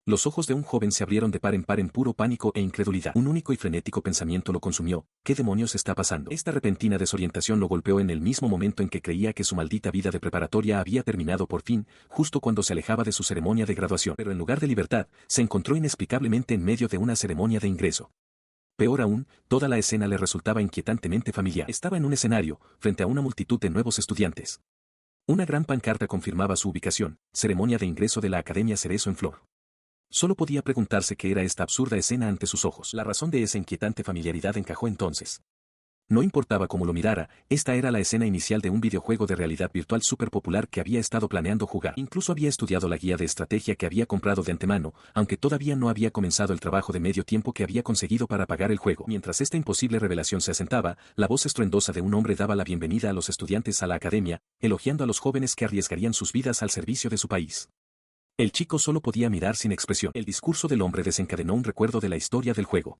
Los ojos de un joven se abrieron de par en puro pánico e incredulidad. Un único y frenético pensamiento lo consumió. ¿Qué demonios está pasando? Esta repentina desorientación lo golpeó en el mismo momento en que creía que su maldita vida de preparatoria había terminado por fin, justo cuando se alejaba de su ceremonia de graduación. Pero en lugar de libertad, se encontró inexplicablemente en medio de una ceremonia de ingreso. Peor aún, toda la escena le resultaba inquietantemente familiar. Estaba en un escenario, frente a una multitud de nuevos estudiantes. Una gran pancarta confirmaba su ubicación, ceremonia de ingreso de la Academia Cerezo en Flor. Solo podía preguntarse qué era esta absurda escena ante sus ojos. La razón de esa inquietante familiaridad encajó entonces. No importaba cómo lo mirara, esta era la escena inicial de un videojuego de realidad virtual súper popular que había estado planeando jugar. Incluso había estudiado la guía de estrategia que había comprado de antemano, aunque todavía no había comenzado el trabajo de medio tiempo que había conseguido para pagar el juego. Mientras esta imposible revelación se asentaba, la voz estruendosa de un hombre daba la bienvenida a los estudiantes a la academia, elogiando a los jóvenes que arriesgarían sus vidas al servicio de su país. El chico solo podía mirar sin expresión. El discurso del hombre desencadenó un recuerdo de la historia del juego.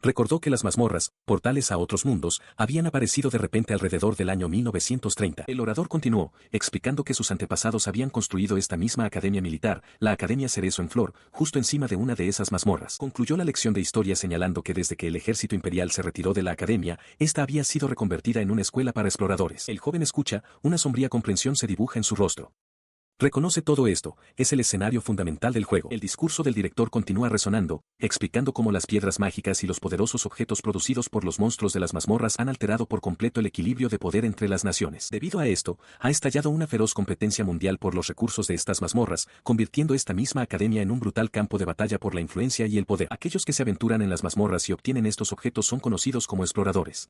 Recordó que las mazmorras, portales a otros mundos, habían aparecido de repente alrededor del año 1930. El orador continuó, explicando que sus antepasados habían construido esta misma academia militar, la Academia Cerezo en Flor, justo encima de una de esas mazmorras. Concluyó la lección de historia señalando que desde que el ejército imperial se retiró de la academia, esta había sido reconvertida en una escuela para exploradores. El joven escucha, una sombría comprensión se dibuja en su rostro. Reconoce todo esto, es el escenario fundamental del juego. El discurso del director continúa resonando, explicando cómo las piedras mágicas y los poderosos objetos producidos por los monstruos de las mazmorras han alterado por completo el equilibrio de poder entre las naciones. Debido a esto, ha estallado una feroz competencia mundial por los recursos de estas mazmorras, convirtiendo esta misma academia en un brutal campo de batalla por la influencia y el poder. Aquellos que se aventuran en las mazmorras y obtienen estos objetos son conocidos como exploradores.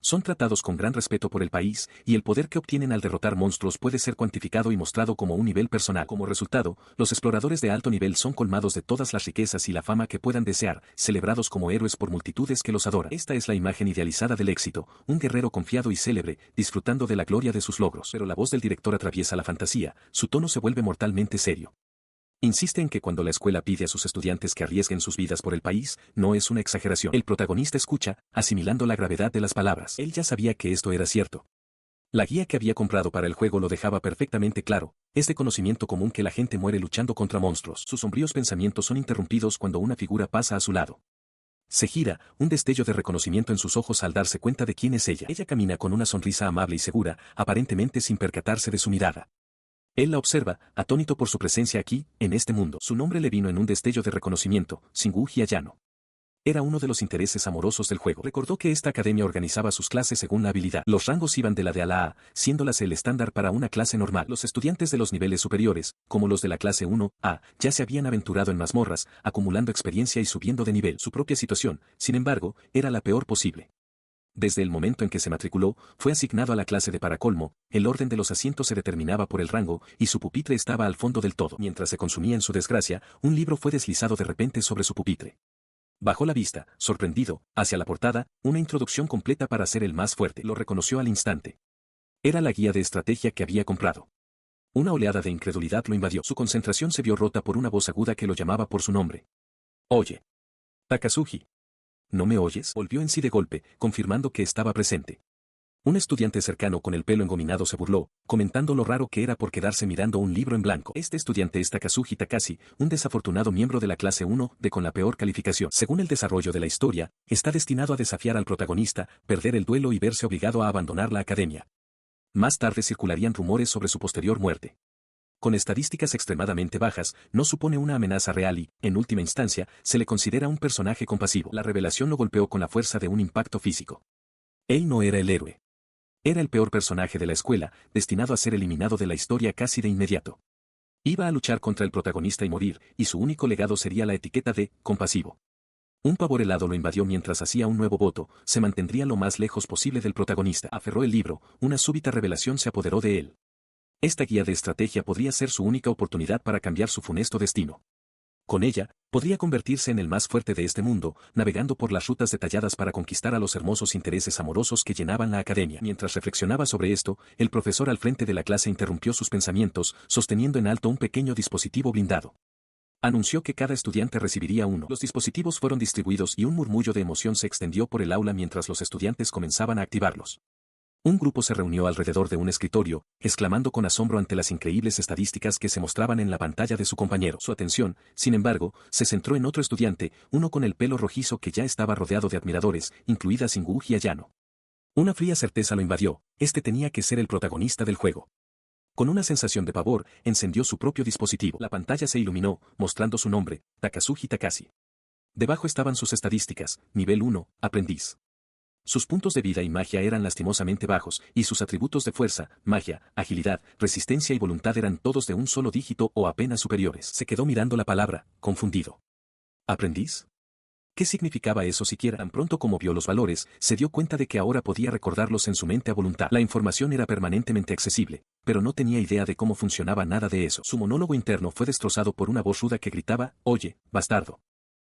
Son tratados con gran respeto por el país, y el poder que obtienen al derrotar monstruos puede ser cuantificado y mostrado como un nivel personal. Como resultado, los exploradores de alto nivel son colmados de todas las riquezas y la fama que puedan desear, celebrados como héroes por multitudes que los adoran. Esta es la imagen idealizada del éxito, un guerrero confiado y célebre, disfrutando de la gloria de sus logros. Pero la voz del director atraviesa la fantasía, su tono se vuelve mortalmente serio. Insiste en que cuando la escuela pide a sus estudiantes que arriesguen sus vidas por el país, no es una exageración. El protagonista escucha, asimilando la gravedad de las palabras. Él ya sabía que esto era cierto. La guía que había comprado para el juego lo dejaba perfectamente claro, es de conocimiento común que la gente muere luchando contra monstruos. Sus sombríos pensamientos son interrumpidos cuando una figura pasa a su lado. Se gira, un destello de reconocimiento en sus ojos al darse cuenta de quién es ella. Ella camina con una sonrisa amable y segura, aparentemente sin percatarse de su mirada. Él la observa, atónito por su presencia aquí, en este mundo. Su nombre le vino en un destello de reconocimiento, Singu Hyayano. Era uno de los intereses amorosos del juego. Recordó que esta academia organizaba sus clases según la habilidad. Los rangos iban de la D a la A, siéndolas el estándar para una clase normal. Los estudiantes de los niveles superiores, como los de la clase 1A, ya se habían aventurado en mazmorras, acumulando experiencia y subiendo de nivel. Su propia situación, sin embargo, era la peor posible. Desde el momento en que se matriculó, fue asignado a la clase de paracolmo, el orden de los asientos se determinaba por el rango, y su pupitre estaba al fondo del todo. Mientras se consumía en su desgracia, un libro fue deslizado de repente sobre su pupitre. Bajó la vista, sorprendido, hacia la portada, una introducción completa para ser el más fuerte. Lo reconoció al instante. Era la guía de estrategia que había comprado. Una oleada de incredulidad lo invadió. Su concentración se vio rota por una voz aguda que lo llamaba por su nombre. «Oye. Takazuji. ¿No me oyes?», volvió en sí de golpe, confirmando que estaba presente. Un estudiante cercano con el pelo engominado se burló, comentando lo raro que era por quedarse mirando un libro en blanco. Este estudiante es Takazuji Takashi, un desafortunado miembro de la clase 1D con la peor calificación. Según el desarrollo de la historia, está destinado a desafiar al protagonista, perder el duelo y verse obligado a abandonar la academia. Más tarde circularían rumores sobre su posterior muerte. Con estadísticas extremadamente bajas, no supone una amenaza real y, en última instancia, se le considera un personaje compasivo. La revelación lo golpeó con la fuerza de un impacto físico. Él no era el héroe. Era el peor personaje de la escuela, destinado a ser eliminado de la historia casi de inmediato. Iba a luchar contra el protagonista y morir, y su único legado sería la etiqueta de compasivo. Un pavor helado lo invadió mientras hacía un nuevo voto, se mantendría lo más lejos posible del protagonista. Aferró el libro, una súbita revelación se apoderó de él. Esta guía de estrategia podría ser su única oportunidad para cambiar su funesto destino. Con ella, podría convertirse en el más fuerte de este mundo, navegando por las rutas detalladas para conquistar a los hermosos intereses amorosos que llenaban la academia. Mientras reflexionaba sobre esto, el profesor al frente de la clase interrumpió sus pensamientos, sosteniendo en alto un pequeño dispositivo blindado. Anunció que cada estudiante recibiría uno. Los dispositivos fueron distribuidos y un murmullo de emoción se extendió por el aula mientras los estudiantes comenzaban a activarlos. Un grupo se reunió alrededor de un escritorio, exclamando con asombro ante las increíbles estadísticas que se mostraban en la pantalla de su compañero. Su atención, sin embargo, se centró en otro estudiante, uno con el pelo rojizo que ya estaba rodeado de admiradores, incluida Singu y Ayano. Una fría certeza lo invadió, este tenía que ser el protagonista del juego. Con una sensación de pavor, encendió su propio dispositivo. La pantalla se iluminó, mostrando su nombre, Takazuki Takashi. Debajo estaban sus estadísticas, nivel 1, aprendiz. Sus puntos de vida y magia eran lastimosamente bajos, y sus atributos de fuerza, magia, agilidad, resistencia y voluntad eran todos de un solo dígito o apenas superiores. Se quedó mirando la palabra, confundido. ¿Aprendiz? ¿Qué significaba eso siquiera? Tan pronto como vio los valores, se dio cuenta de que ahora podía recordarlos en su mente a voluntad. La información era permanentemente accesible, pero no tenía idea de cómo funcionaba nada de eso. Su monólogo interno fue destrozado por una voz ruda que gritaba, «Oye, bastardo».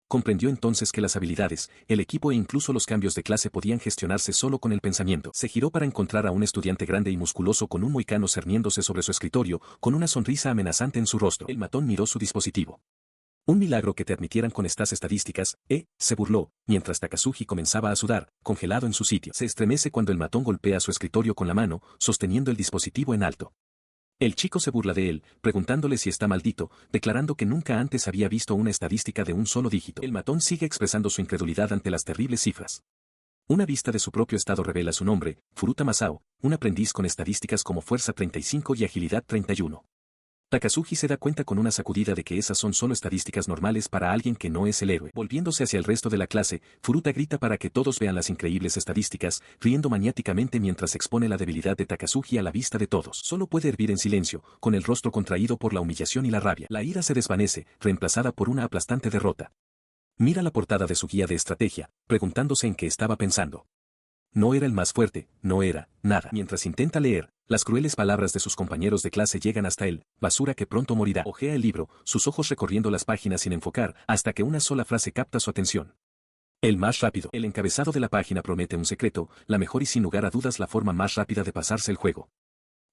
Comprendió entonces que las habilidades, el equipo e incluso los cambios de clase podían gestionarse solo con el pensamiento. Se giró para encontrar a un estudiante grande y musculoso con un moicano cerniéndose sobre su escritorio, con una sonrisa amenazante en su rostro. El matón miró su dispositivo. Un milagro que te admitieran con estas estadísticas, se burló, mientras Takazuki comenzaba a sudar, congelado en su sitio. Se estremece cuando el matón golpea su escritorio con la mano, sosteniendo el dispositivo en alto. El chico se burla de él, preguntándole si está maldito, declarando que nunca antes había visto una estadística de un solo dígito. El matón sigue expresando su incredulidad ante las terribles cifras. Una vista de su propio estado revela su nombre, Furuta Masao, un aprendiz con estadísticas como fuerza 35 y agilidad 31. Takazuki se da cuenta con una sacudida de que esas son solo estadísticas normales para alguien que no es el héroe. Volviéndose hacia el resto de la clase, Furuta grita para que todos vean las increíbles estadísticas, riendo maniáticamente mientras expone la debilidad de Takazuki a la vista de todos. Solo puede hervir en silencio, con el rostro contraído por la humillación y la rabia. La ira se desvanece, reemplazada por una aplastante derrota. Mira la portada de su guía de estrategia, preguntándose en qué estaba pensando. No era el más fuerte, no era, nada. Mientras intenta leer, las crueles palabras de sus compañeros de clase llegan hasta él, basura que pronto morirá. Ojea el libro, sus ojos recorriendo las páginas sin enfocar, hasta que una sola frase capta su atención. El más rápido. El encabezado de la página promete un secreto, la mejor y sin lugar a dudas la forma más rápida de pasarse el juego.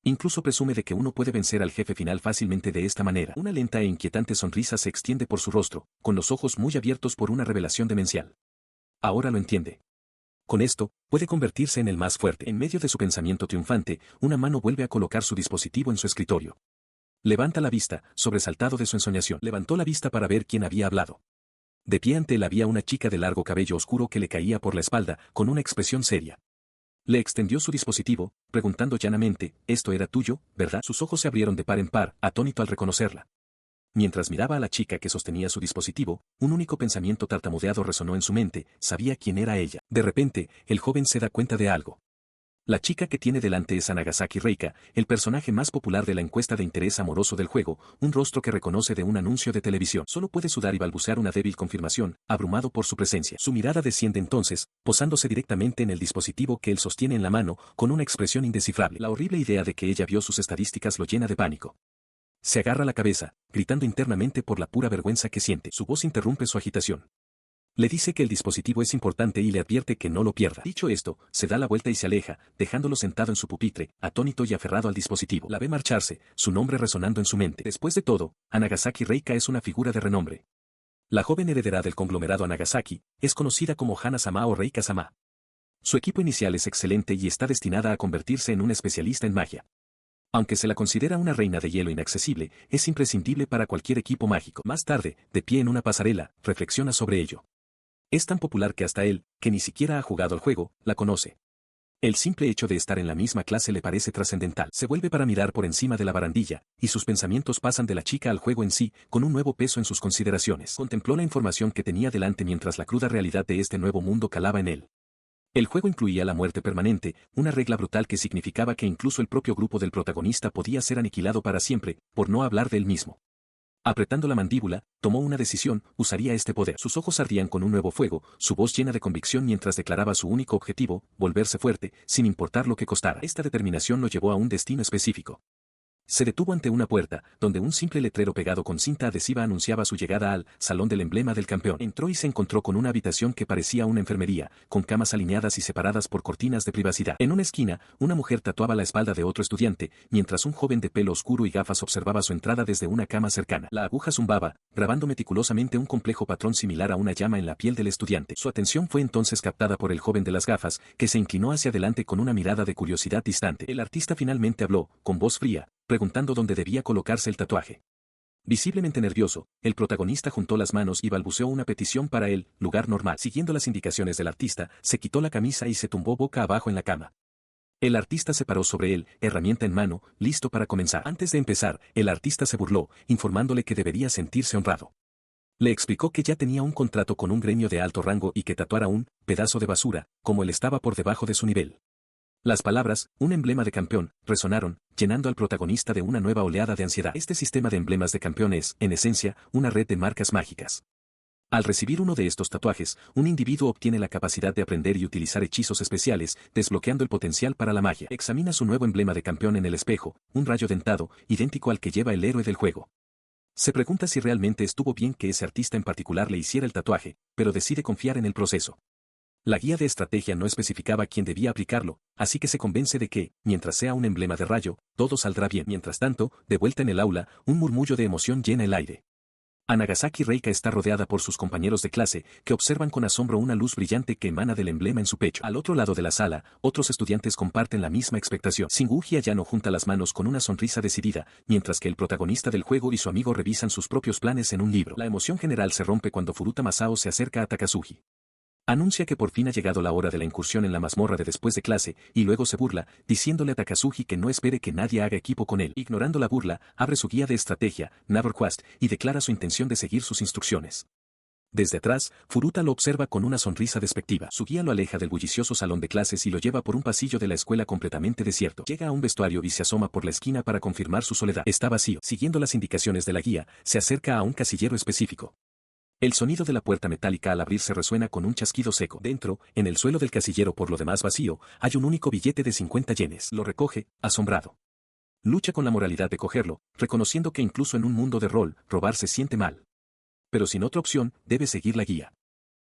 Incluso presume de que uno puede vencer al jefe final fácilmente de esta manera. Una lenta e inquietante sonrisa se extiende por su rostro, con los ojos muy abiertos por una revelación demencial. Ahora lo entiende. Con esto, puede convertirse en el más fuerte. En medio de su pensamiento triunfante, una mano vuelve a colocar su dispositivo en su escritorio. Levanta la vista, sobresaltado de su ensoñación. Levantó la vista para ver quién había hablado. De pie ante él había una chica de largo cabello oscuro que le caía por la espalda, con una expresión seria. Le extendió su dispositivo, preguntando llanamente, «¿Esto era tuyo, verdad?» Sus ojos se abrieron de par en par, atónito al reconocerla. Mientras miraba a la chica que sostenía su dispositivo, un único pensamiento tartamudeado resonó en su mente, sabía quién era ella. De repente, el joven se da cuenta de algo. La chica que tiene delante es Nagasaki Reika, el personaje más popular de la encuesta de interés amoroso del juego, un rostro que reconoce de un anuncio de televisión. Solo puede sudar y balbucear una débil confirmación, abrumado por su presencia. Su mirada desciende entonces, posándose directamente en el dispositivo que él sostiene en la mano, con una expresión indescifrable. La horrible idea de que ella vio sus estadísticas lo llena de pánico. Se agarra la cabeza, gritando internamente por la pura vergüenza que siente. Su voz interrumpe su agitación. Le dice que el dispositivo es importante y le advierte que no lo pierda. Dicho esto, se da la vuelta y se aleja, dejándolo sentado en su pupitre, atónito y aferrado al dispositivo. La ve marcharse, su nombre resonando en su mente. Después de todo, Nagasaki Reika es una figura de renombre. La joven heredera del conglomerado Nagasaki, es conocida como Hana-sama o Reika-sama. Su equipo inicial es excelente y está destinada a convertirse en un especialista en magia. Aunque se la considera una reina de hielo inaccesible, es imprescindible para cualquier equipo mágico. Más tarde, de pie en una pasarela, reflexiona sobre ello. Es tan popular que hasta él, que ni siquiera ha jugado al juego, la conoce. El simple hecho de estar en la misma clase le parece trascendental. Se vuelve para mirar por encima de la barandilla, y sus pensamientos pasan de la chica al juego en sí, con un nuevo peso en sus consideraciones. Contempló la información que tenía delante mientras la cruda realidad de este nuevo mundo calaba en él. El juego incluía la muerte permanente, una regla brutal que significaba que incluso el propio grupo del protagonista podía ser aniquilado para siempre, por no hablar de él mismo. Apretando la mandíbula, tomó una decisión, usaría este poder. Sus ojos ardían con un nuevo fuego, su voz llena de convicción mientras declaraba su único objetivo, volverse fuerte, sin importar lo que costara. Esta determinación lo llevó a un destino específico. Se detuvo ante una puerta, donde un simple letrero pegado con cinta adhesiva anunciaba su llegada al salón del emblema del campeón. Entró y se encontró con una habitación que parecía una enfermería, con camas alineadas y separadas por cortinas de privacidad. En una esquina, una mujer tatuaba la espalda de otro estudiante, mientras un joven de pelo oscuro y gafas observaba su entrada desde una cama cercana. La aguja zumbaba, grabando meticulosamente un complejo patrón similar a una llama en la piel del estudiante. Su atención fue entonces captada por el joven de las gafas, que se inclinó hacia adelante con una mirada de curiosidad distante. El artista finalmente habló, con voz fría, preguntando dónde debía colocarse el tatuaje. Visiblemente nervioso, el protagonista juntó las manos y balbuceó una petición para el lugar normal. Siguiendo las indicaciones del artista, se quitó la camisa y se tumbó boca abajo en la cama. El artista se paró sobre él, herramienta en mano, listo para comenzar. Antes de empezar, el artista se burló, informándole que debería sentirse honrado. Le explicó que ya tenía un contrato con un gremio de alto rango y que tatuara un pedazo de basura, como él estaba por debajo de su nivel. Las palabras, un emblema de campeón, resonaron, llenando al protagonista de una nueva oleada de ansiedad. Este sistema de emblemas de campeón es, en esencia, una red de marcas mágicas. Al recibir uno de estos tatuajes, un individuo obtiene la capacidad de aprender y utilizar hechizos especiales, desbloqueando el potencial para la magia. Examina su nuevo emblema de campeón en el espejo, un rayo dentado, idéntico al que lleva el héroe del juego. Se pregunta si realmente estuvo bien que ese artista en particular le hiciera el tatuaje, pero decide confiar en el proceso. La guía de estrategia no especificaba quién debía aplicarlo, así que se convence de que, mientras sea un emblema de rayo, todo saldrá bien. Mientras tanto, de vuelta en el aula, un murmullo de emoción llena el aire. Nagasaki Reika está rodeada por sus compañeros de clase, que observan con asombro una luz brillante que emana del emblema en su pecho. Al otro lado de la sala, otros estudiantes comparten la misma expectación. Shinguji Ayano junta las manos con una sonrisa decidida, mientras que el protagonista del juego y su amigo revisan sus propios planes en un libro. La emoción general se rompe cuando Furuta Masao se acerca a Takasugi. Anuncia que por fin ha llegado la hora de la incursión en la mazmorra de después de clase, y luego se burla, diciéndole a Takasugi que no espere que nadie haga equipo con él. Ignorando la burla, abre su guía de estrategia, Neverquest, y declara su intención de seguir sus instrucciones. Desde atrás, Furuta lo observa con una sonrisa despectiva. Su guía lo aleja del bullicioso salón de clases y lo lleva por un pasillo de la escuela completamente desierto. Llega a un vestuario y se asoma por la esquina para confirmar su soledad. Está vacío. Siguiendo las indicaciones de la guía, se acerca a un casillero específico. El sonido de la puerta metálica al abrirse resuena con un chasquido seco. Dentro, en el suelo del casillero por lo demás vacío, hay un único billete de 50 yenes. Lo recoge, asombrado. Lucha con la moralidad de cogerlo, reconociendo que incluso en un mundo de rol, robar se siente mal. Pero sin otra opción, debe seguir la guía.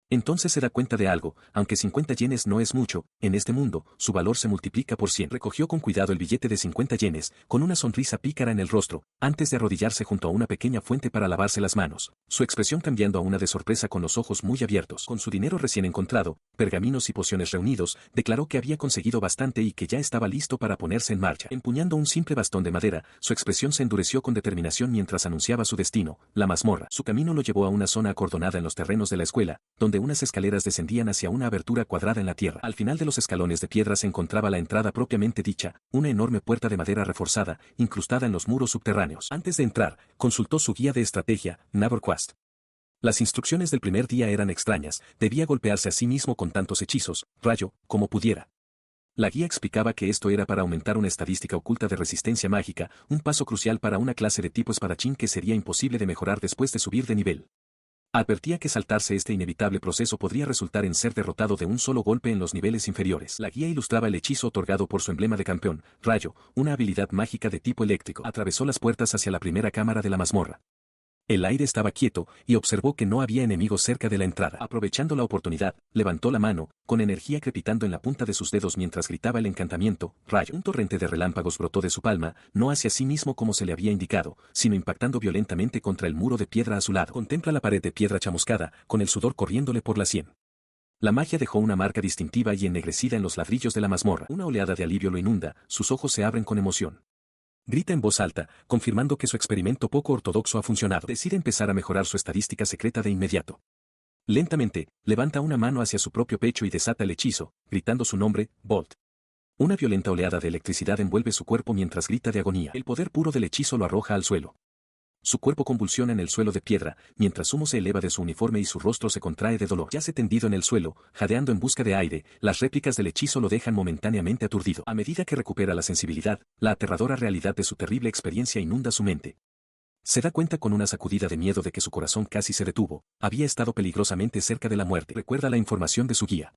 Entonces se da cuenta de algo, aunque 50 yenes no es mucho, en este mundo, su valor se multiplica por 100. Recogió con cuidado el billete de 50 yenes, con una sonrisa pícara en el rostro, antes de arrodillarse junto a una pequeña fuente para lavarse las manos, su expresión cambiando a una de sorpresa con los ojos muy abiertos. Con su dinero recién encontrado, pergaminos y pociones reunidos, declaró que había conseguido bastante y que ya estaba listo para ponerse en marcha. Empuñando un simple bastón de madera, su expresión se endureció con determinación mientras anunciaba su destino, la mazmorra. Su camino lo llevó a una zona acordonada en los terrenos de la escuela, donde unas escaleras descendían hacia una abertura cuadrada en la tierra. Al final de los escalones de piedra se encontraba la entrada propiamente dicha, una enorme puerta de madera reforzada, incrustada en los muros subterráneos. Antes de entrar, consultó su guía de estrategia, Neverquest. Las instrucciones del primer día eran extrañas, debía golpearse a sí mismo con tantos hechizos, rayo, como pudiera. La guía explicaba que esto era para aumentar una estadística oculta de resistencia mágica, un paso crucial para una clase de tipo espadachín que sería imposible de mejorar después de subir de nivel. Advertía que saltarse este inevitable proceso podría resultar en ser derrotado de un solo golpe en los niveles inferiores. La guía ilustraba el hechizo otorgado por su emblema de campeón, Rayo, una habilidad mágica de tipo eléctrico. Atravesó las puertas hacia la primera cámara de la mazmorra. El aire estaba quieto, y observó que no había enemigos cerca de la entrada. Aprovechando la oportunidad, levantó la mano, con energía crepitando en la punta de sus dedos mientras gritaba el encantamiento, Rayo. Un torrente de relámpagos brotó de su palma, no hacia sí mismo como se le había indicado, sino impactando violentamente contra el muro de piedra a su lado. Contempla la pared de piedra chamuscada, con el sudor corriéndole por la sien. La magia dejó una marca distintiva y ennegrecida en los ladrillos de la mazmorra. Una oleada de alivio lo inunda, sus ojos se abren con emoción. Grita en voz alta, confirmando que su experimento poco ortodoxo ha funcionado. Decide empezar a mejorar su estadística secreta de inmediato. Lentamente, levanta una mano hacia su propio pecho y desata el hechizo, gritando su nombre, Bolt. Una violenta oleada de electricidad envuelve su cuerpo mientras grita de agonía. El poder puro del hechizo lo arroja al suelo. Su cuerpo convulsiona en el suelo de piedra, mientras humo se eleva de su uniforme y su rostro se contrae de dolor. Yace tendido en el suelo, jadeando en busca de aire, las réplicas del hechizo lo dejan momentáneamente aturdido. A medida que recupera la sensibilidad, la aterradora realidad de su terrible experiencia inunda su mente. Se da cuenta con una sacudida de miedo de que su corazón casi se detuvo, había estado peligrosamente cerca de la muerte. Recuerda la información de su guía.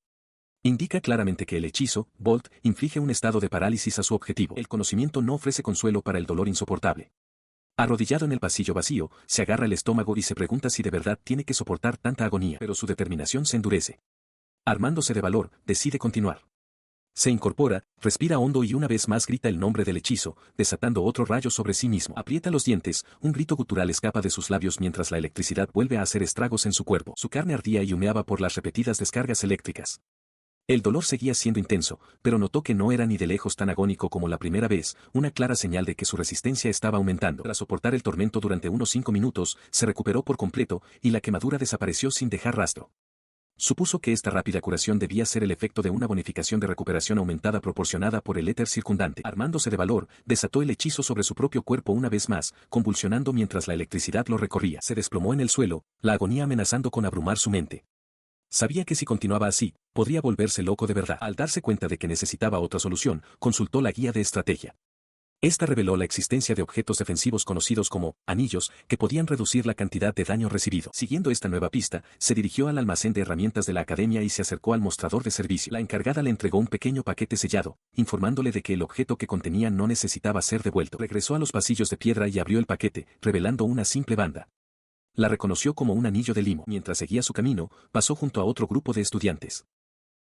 Indica claramente que el hechizo, Bolt, inflige un estado de parálisis a su objetivo. El conocimiento no ofrece consuelo para el dolor insoportable. Arrodillado en el pasillo vacío, se agarra el estómago y se pregunta si de verdad tiene que soportar tanta agonía, pero su determinación se endurece. Armándose de valor, decide continuar. Se incorpora, respira hondo y una vez más grita el nombre del hechizo, desatando otro rayo sobre sí mismo. Aprieta los dientes, un grito gutural escapa de sus labios mientras la electricidad vuelve a hacer estragos en su cuerpo. Su carne ardía y humeaba por las repetidas descargas eléctricas. El dolor seguía siendo intenso, pero notó que no era ni de lejos tan agónico como la primera vez, una clara señal de que su resistencia estaba aumentando. Tras soportar el tormento durante unos 5 minutos, se recuperó por completo, y la quemadura desapareció sin dejar rastro. Supuso que esta rápida curación debía ser el efecto de una bonificación de recuperación aumentada proporcionada por el éter circundante. Armándose de valor, desató el hechizo sobre su propio cuerpo una vez más, convulsionando mientras la electricidad lo recorría. Se desplomó en el suelo, la agonía amenazando con abrumar su mente. Sabía que si continuaba así, podría volverse loco de verdad. Al darse cuenta de que necesitaba otra solución, consultó la guía de estrategia. Esta reveló la existencia de objetos defensivos conocidos como anillos, que podían reducir la cantidad de daño recibido. Siguiendo esta nueva pista, se dirigió al almacén de herramientas de la academia y se acercó al mostrador de servicio. La encargada le entregó un pequeño paquete sellado, informándole de que el objeto que contenía no necesitaba ser devuelto. Regresó a los pasillos de piedra y abrió el paquete, revelando una simple banda. La reconoció como un anillo de limo. Mientras seguía su camino, pasó junto a otro grupo de estudiantes.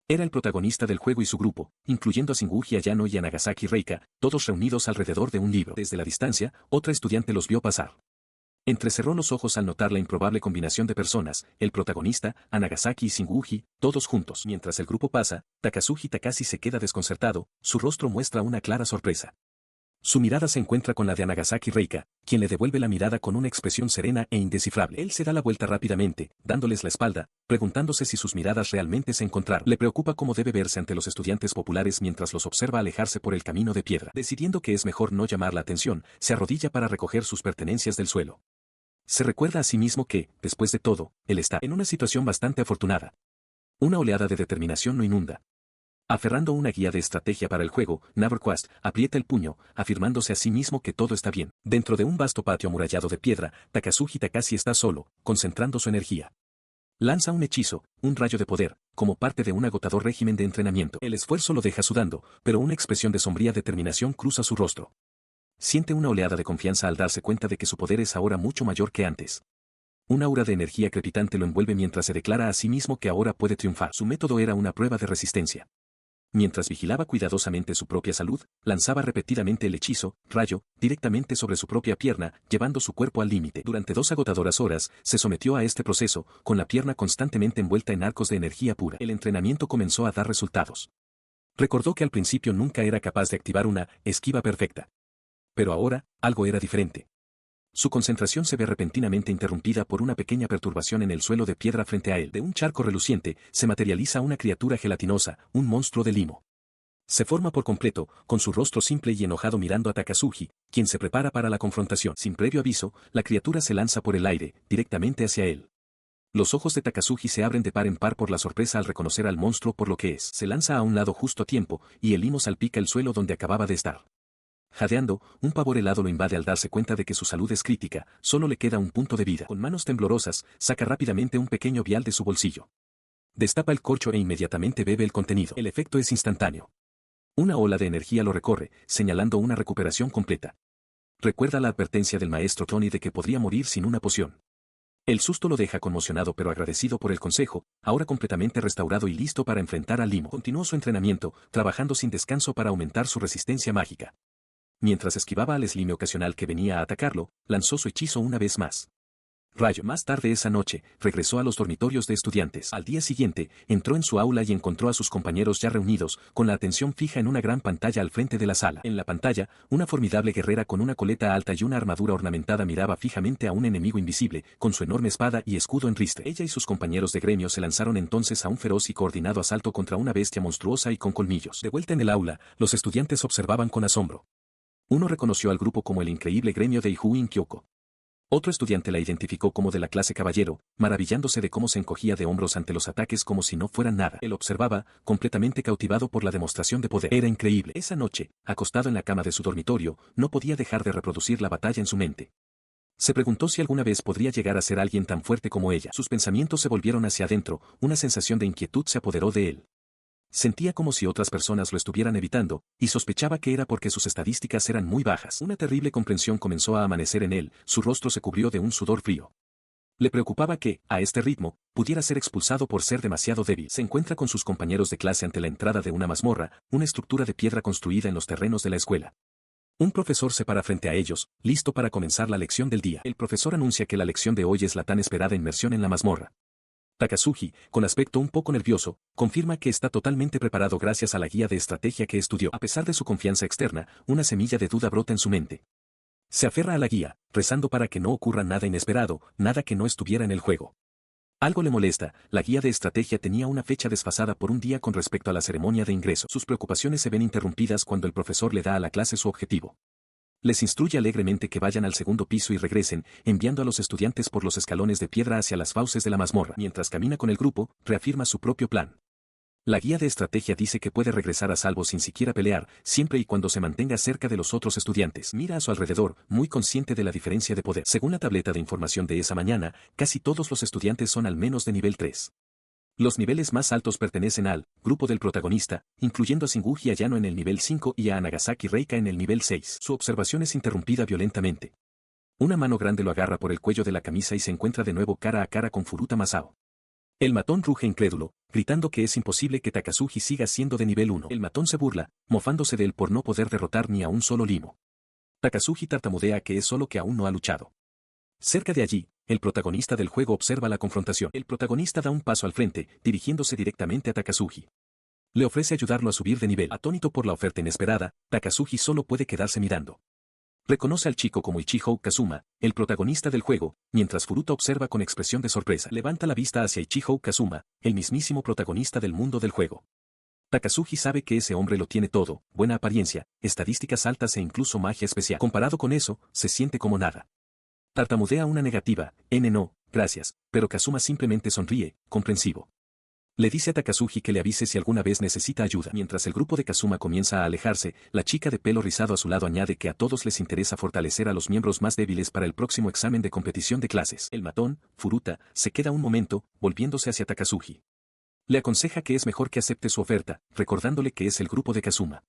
Era el protagonista del juego y su grupo, incluyendo a Shinguji Ayano y a Nagasaki Reika, todos reunidos alrededor de un libro. Desde la distancia, otra estudiante los vio pasar. Entrecerró los ojos al notar la improbable combinación de personas, el protagonista, a Nagasaki y Shinguji, todos juntos. Mientras el grupo pasa, Takazuki Takashi se queda desconcertado, su rostro muestra una clara sorpresa. Su mirada se encuentra con la de Nagasaki Reika, quien le devuelve la mirada con una expresión serena e indescifrable. Él se da la vuelta rápidamente, dándoles la espalda, preguntándose si sus miradas realmente se encontraron. Le preocupa cómo debe verse ante los estudiantes populares mientras los observa alejarse por el camino de piedra. Decidiendo que es mejor no llamar la atención, se arrodilla para recoger sus pertenencias del suelo. Se recuerda a sí mismo que, después de todo, él está en una situación bastante afortunada. Una oleada de determinación lo inunda. Aferrando una guía de estrategia para el juego, Neverquest aprieta el puño, afirmándose a sí mismo que todo está bien. Dentro de un vasto patio amurallado de piedra, Takazuki Takashi está solo, concentrando su energía. Lanza un hechizo, un rayo de poder, como parte de un agotador régimen de entrenamiento. El esfuerzo lo deja sudando, pero una expresión de sombría determinación cruza su rostro. Siente una oleada de confianza al darse cuenta de que su poder es ahora mucho mayor que antes. Un aura de energía crepitante lo envuelve mientras se declara a sí mismo que ahora puede triunfar. Su método era una prueba de resistencia. Mientras vigilaba cuidadosamente su propia salud, lanzaba repetidamente el hechizo, rayo, directamente sobre su propia pierna, llevando su cuerpo al límite. Durante 2 agotadoras horas, se sometió a este proceso, con la pierna constantemente envuelta en arcos de energía pura. El entrenamiento comenzó a dar resultados. Recordó que al principio nunca era capaz de activar una esquiva perfecta. Pero ahora, algo era diferente. Su concentración se ve repentinamente interrumpida por una pequeña perturbación en el suelo de piedra frente a él. De un charco reluciente, se materializa una criatura gelatinosa, un monstruo de limo. Se forma por completo, con su rostro simple y enojado mirando a Takazuki, quien se prepara para la confrontación. Sin previo aviso, la criatura se lanza por el aire, directamente hacia él. Los ojos de Takazuki se abren de par en par por la sorpresa al reconocer al monstruo por lo que es. Se lanza a un lado justo a tiempo, y el limo salpica el suelo donde acababa de estar. Jadeando, un pavor helado lo invade al darse cuenta de que su salud es crítica, solo le queda un punto de vida. Con manos temblorosas, saca rápidamente un pequeño vial de su bolsillo. Destapa el corcho e inmediatamente bebe el contenido. El efecto es instantáneo. Una ola de energía lo recorre, señalando una recuperación completa. Recuerda la advertencia del maestro Tony de que podría morir sin una poción. El susto lo deja conmocionado pero agradecido por el consejo, ahora completamente restaurado y listo para enfrentar al limo. Continuó su entrenamiento, trabajando sin descanso para aumentar su resistencia mágica. Mientras esquivaba al slime ocasional que venía a atacarlo, lanzó su hechizo una vez más. Rayo. Más tarde esa noche, regresó a los dormitorios de estudiantes. Al día siguiente, entró en su aula y encontró a sus compañeros ya reunidos, con la atención fija en una gran pantalla al frente de la sala. En la pantalla, una formidable guerrera con una coleta alta y una armadura ornamentada miraba fijamente a un enemigo invisible, con su enorme espada y escudo en ristre. Ella y sus compañeros de gremio se lanzaron entonces a un feroz y coordinado asalto contra una bestia monstruosa y con colmillos. De vuelta en el aula, los estudiantes observaban con asombro. Uno reconoció al grupo como el increíble gremio de Ijuin Kyoko. Otro estudiante la identificó como de la clase caballero, maravillándose de cómo se encogía de hombros ante los ataques como si no fueran nada. Él observaba, completamente cautivado por la demostración de poder. Era increíble. Esa noche, acostado en la cama de su dormitorio, no podía dejar de reproducir la batalla en su mente. Se preguntó si alguna vez podría llegar a ser alguien tan fuerte como ella. Sus pensamientos se volvieron hacia adentro, una sensación de inquietud se apoderó de él. Sentía como si otras personas lo estuvieran evitando, y sospechaba que era porque sus estadísticas eran muy bajas. Una terrible comprensión comenzó a amanecer en él, su rostro se cubrió de un sudor frío. Le preocupaba que, a este ritmo, pudiera ser expulsado por ser demasiado débil. Se encuentra con sus compañeros de clase ante la entrada de una mazmorra, una estructura de piedra construida en los terrenos de la escuela. Un profesor se para frente a ellos, listo para comenzar la lección del día. El profesor anuncia que la lección de hoy es la tan esperada inmersión en la mazmorra. Takasugi, con aspecto un poco nervioso, confirma que está totalmente preparado gracias a la guía de estrategia que estudió. A pesar de su confianza externa, una semilla de duda brota en su mente. Se aferra a la guía, rezando para que no ocurra nada inesperado, nada que no estuviera en el juego. Algo le molesta, la guía de estrategia tenía una fecha desfasada por un día con respecto a la ceremonia de ingreso. Sus preocupaciones se ven interrumpidas cuando el profesor le da a la clase su objetivo. Les instruye alegremente que vayan al segundo piso y regresen, enviando a los estudiantes por los escalones de piedra hacia las fauces de la mazmorra. Mientras camina con el grupo, reafirma su propio plan. La guía de estrategia dice que puede regresar a salvo sin siquiera pelear, siempre y cuando se mantenga cerca de los otros estudiantes. Mira a su alrededor, muy consciente de la diferencia de poder. Según la tableta de información de esa mañana, casi todos los estudiantes son al menos de nivel 3. Los niveles más altos pertenecen al grupo del protagonista, incluyendo a Shinguji Ayano en el nivel 5 y a Nagasaki Reika en el nivel 6. Su observación es interrumpida violentamente. Una mano grande lo agarra por el cuello de la camisa y se encuentra de nuevo cara a cara con Furuta Masao. El matón ruge incrédulo, gritando que es imposible que Takasugi siga siendo de nivel 1. El matón se burla, mofándose de él por no poder derrotar ni a un solo limo. Takasugi tartamudea que es solo que aún no ha luchado. Cerca de allí, el protagonista del juego observa la confrontación. El protagonista da un paso al frente, dirigiéndose directamente a Takasugi. Le ofrece ayudarlo a subir de nivel. Atónito por la oferta inesperada, Takasugi solo puede quedarse mirando. Reconoce al chico como Ichijo Kazuma, el protagonista del juego, mientras Furuta observa con expresión de sorpresa. Levanta la vista hacia Ichijo Kazuma, el mismísimo protagonista del mundo del juego. Takasugi sabe que ese hombre lo tiene todo, buena apariencia, estadísticas altas e incluso magia especial. Comparado con eso, se siente como nada. Tartamudea una negativa, no, gracias, pero Kazuma simplemente sonríe, comprensivo. Le dice a Takasugi que le avise si alguna vez necesita ayuda. Mientras el grupo de Kazuma comienza a alejarse, la chica de pelo rizado a su lado añade que a todos les interesa fortalecer a los miembros más débiles para el próximo examen de competición de clases. El matón, Furuta, se queda un momento, volviéndose hacia Takasugi. Le aconseja que es mejor que acepte su oferta, recordándole que es el grupo de Kazuma.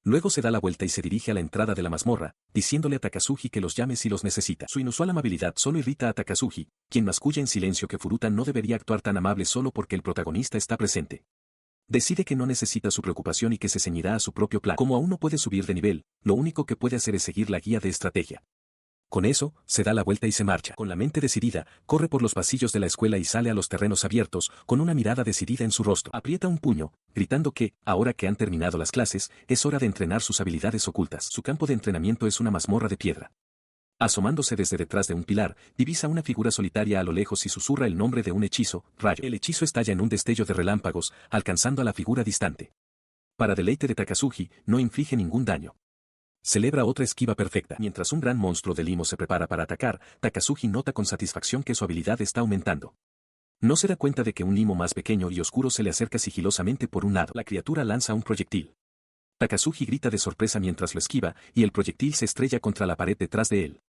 Luego se da la vuelta y se dirige a la entrada de la mazmorra, diciéndole a Takasugi que los llame si los necesita. Su inusual amabilidad solo irrita a Takasugi, quien masculla en silencio que Furuta no debería actuar tan amable solo porque el protagonista está presente. Decide que no necesita su preocupación y que se ceñirá a su propio plan. Como aún no puede subir de nivel, lo único que puede hacer es seguir la guía de estrategia. Con eso, se da la vuelta y se marcha. Con la mente decidida, corre por los pasillos de la escuela y sale a los terrenos abiertos, con una mirada decidida en su rostro. Aprieta un puño, gritando que, ahora que han terminado las clases, es hora de entrenar sus habilidades ocultas. Su campo de entrenamiento es una mazmorra de piedra. Asomándose desde detrás de un pilar, divisa una figura solitaria a lo lejos y susurra el nombre de un hechizo, rayo. El hechizo estalla en un destello de relámpagos, alcanzando a la figura distante. Para deleite de Takasugi, no inflige ningún daño. Celebra otra esquiva perfecta. Mientras un gran monstruo de limo se prepara para atacar, Takasugi nota con satisfacción que su habilidad está aumentando. No se da cuenta de que un limo más pequeño y oscuro se le acerca sigilosamente por un lado. La criatura lanza un proyectil. Takasugi grita de sorpresa mientras lo esquiva, y el proyectil se estrella contra la pared detrás de él.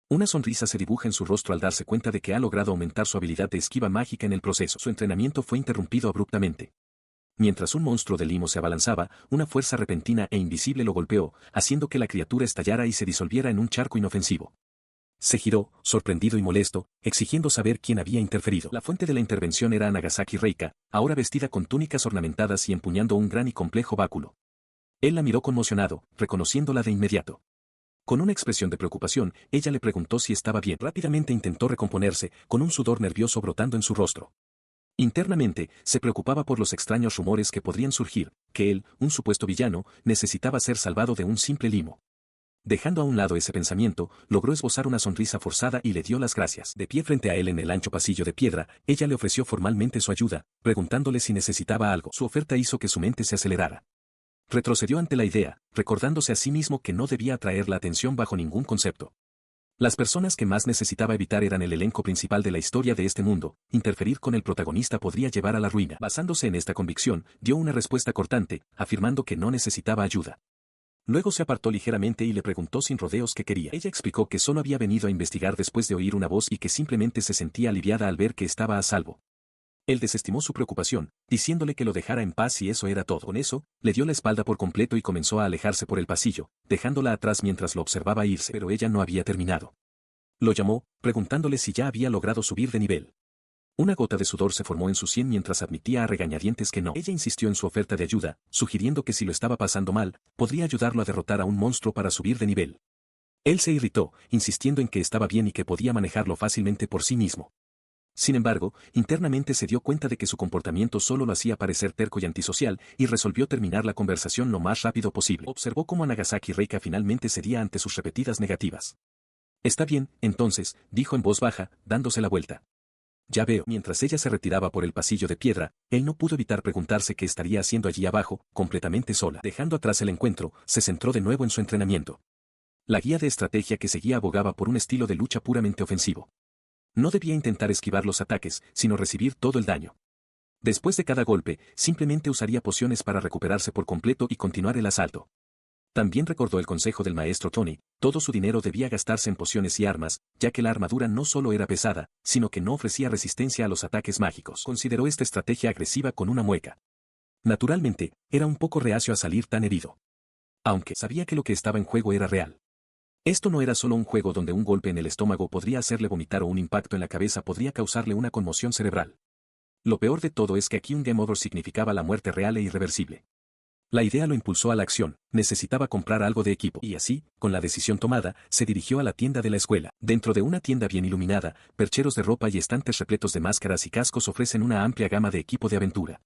Una sonrisa se dibuja en su rostro al darse cuenta de que ha logrado aumentar su habilidad de esquiva mágica en el proceso. Su entrenamiento fue interrumpido abruptamente. Mientras un monstruo de limo se abalanzaba, una fuerza repentina e invisible lo golpeó, haciendo que la criatura estallara y se disolviera en un charco inofensivo. Se giró, sorprendido y molesto, exigiendo saber quién había interferido. La fuente de la intervención era Nagasaki Reika, ahora vestida con túnicas ornamentadas y empuñando un gran y complejo báculo. Él la miró conmocionado, reconociéndola de inmediato. Con una expresión de preocupación, ella le preguntó si estaba bien. Rápidamente intentó recomponerse, con un sudor nervioso brotando en su rostro. Internamente, se preocupaba por los extraños rumores que podrían surgir, que él, un supuesto villano, necesitaba ser salvado de un simple limo. Dejando a un lado ese pensamiento, logró esbozar una sonrisa forzada y le dio las gracias. De pie frente a él en el ancho pasillo de piedra, ella le ofreció formalmente su ayuda, preguntándole si necesitaba algo. Su oferta hizo que su mente se acelerara. Retrocedió ante la idea, recordándose a sí mismo que no debía atraer la atención bajo ningún concepto. Las personas que más necesitaba evitar eran el elenco principal de la historia de este mundo, interferir con el protagonista podría llevar a la ruina. Basándose en esta convicción, dio una respuesta cortante, afirmando que no necesitaba ayuda. Luego se apartó ligeramente y le preguntó sin rodeos qué quería. Ella explicó que solo había venido a investigar después de oír una voz y que simplemente se sentía aliviada al ver que estaba a salvo. Él desestimó su preocupación, diciéndole que lo dejara en paz y eso era todo. Con eso, le dio la espalda por completo y comenzó a alejarse por el pasillo, dejándola atrás mientras lo observaba irse, pero ella no había terminado. Lo llamó, preguntándole si ya había logrado subir de nivel. Una gota de sudor se formó en su sien mientras admitía a regañadientes que no. Ella insistió en su oferta de ayuda, sugiriendo que si lo estaba pasando mal, podría ayudarlo a derrotar a un monstruo para subir de nivel. Él se irritó, insistiendo en que estaba bien y que podía manejarlo fácilmente por sí mismo. Sin embargo, internamente se dio cuenta de que su comportamiento solo lo hacía parecer terco y antisocial, y resolvió terminar la conversación lo más rápido posible. Observó cómo Nagasaki Reika finalmente cedía ante sus repetidas negativas. Está bien, entonces, dijo en voz baja, dándose la vuelta. Ya veo. Mientras ella se retiraba por el pasillo de piedra, él no pudo evitar preguntarse qué estaría haciendo allí abajo, completamente sola. Dejando atrás el encuentro, se centró de nuevo en su entrenamiento. La guía de estrategia que seguía abogaba por un estilo de lucha puramente ofensivo. No debía intentar esquivar los ataques, sino recibir todo el daño. Después de cada golpe, simplemente usaría pociones para recuperarse por completo y continuar el asalto. También recordó el consejo del maestro Tony, todo su dinero debía gastarse en pociones y armas, ya que la armadura no solo era pesada, sino que no ofrecía resistencia a los ataques mágicos. Consideró esta estrategia agresiva con una mueca. Naturalmente, era un poco reacio a salir tan herido. Aunque sabía que lo que estaba en juego era real. Esto no era solo un juego donde un golpe en el estómago podría hacerle vomitar o un impacto en la cabeza podría causarle una conmoción cerebral. Lo peor de todo es que aquí un game over significaba la muerte real e irreversible. La idea lo impulsó a la acción, necesitaba comprar algo de equipo, y así, con la decisión tomada, se dirigió a la tienda de la escuela. Dentro de una tienda bien iluminada, percheros de ropa y estantes repletos de máscaras y cascos ofrecen una amplia gama de equipo de aventura.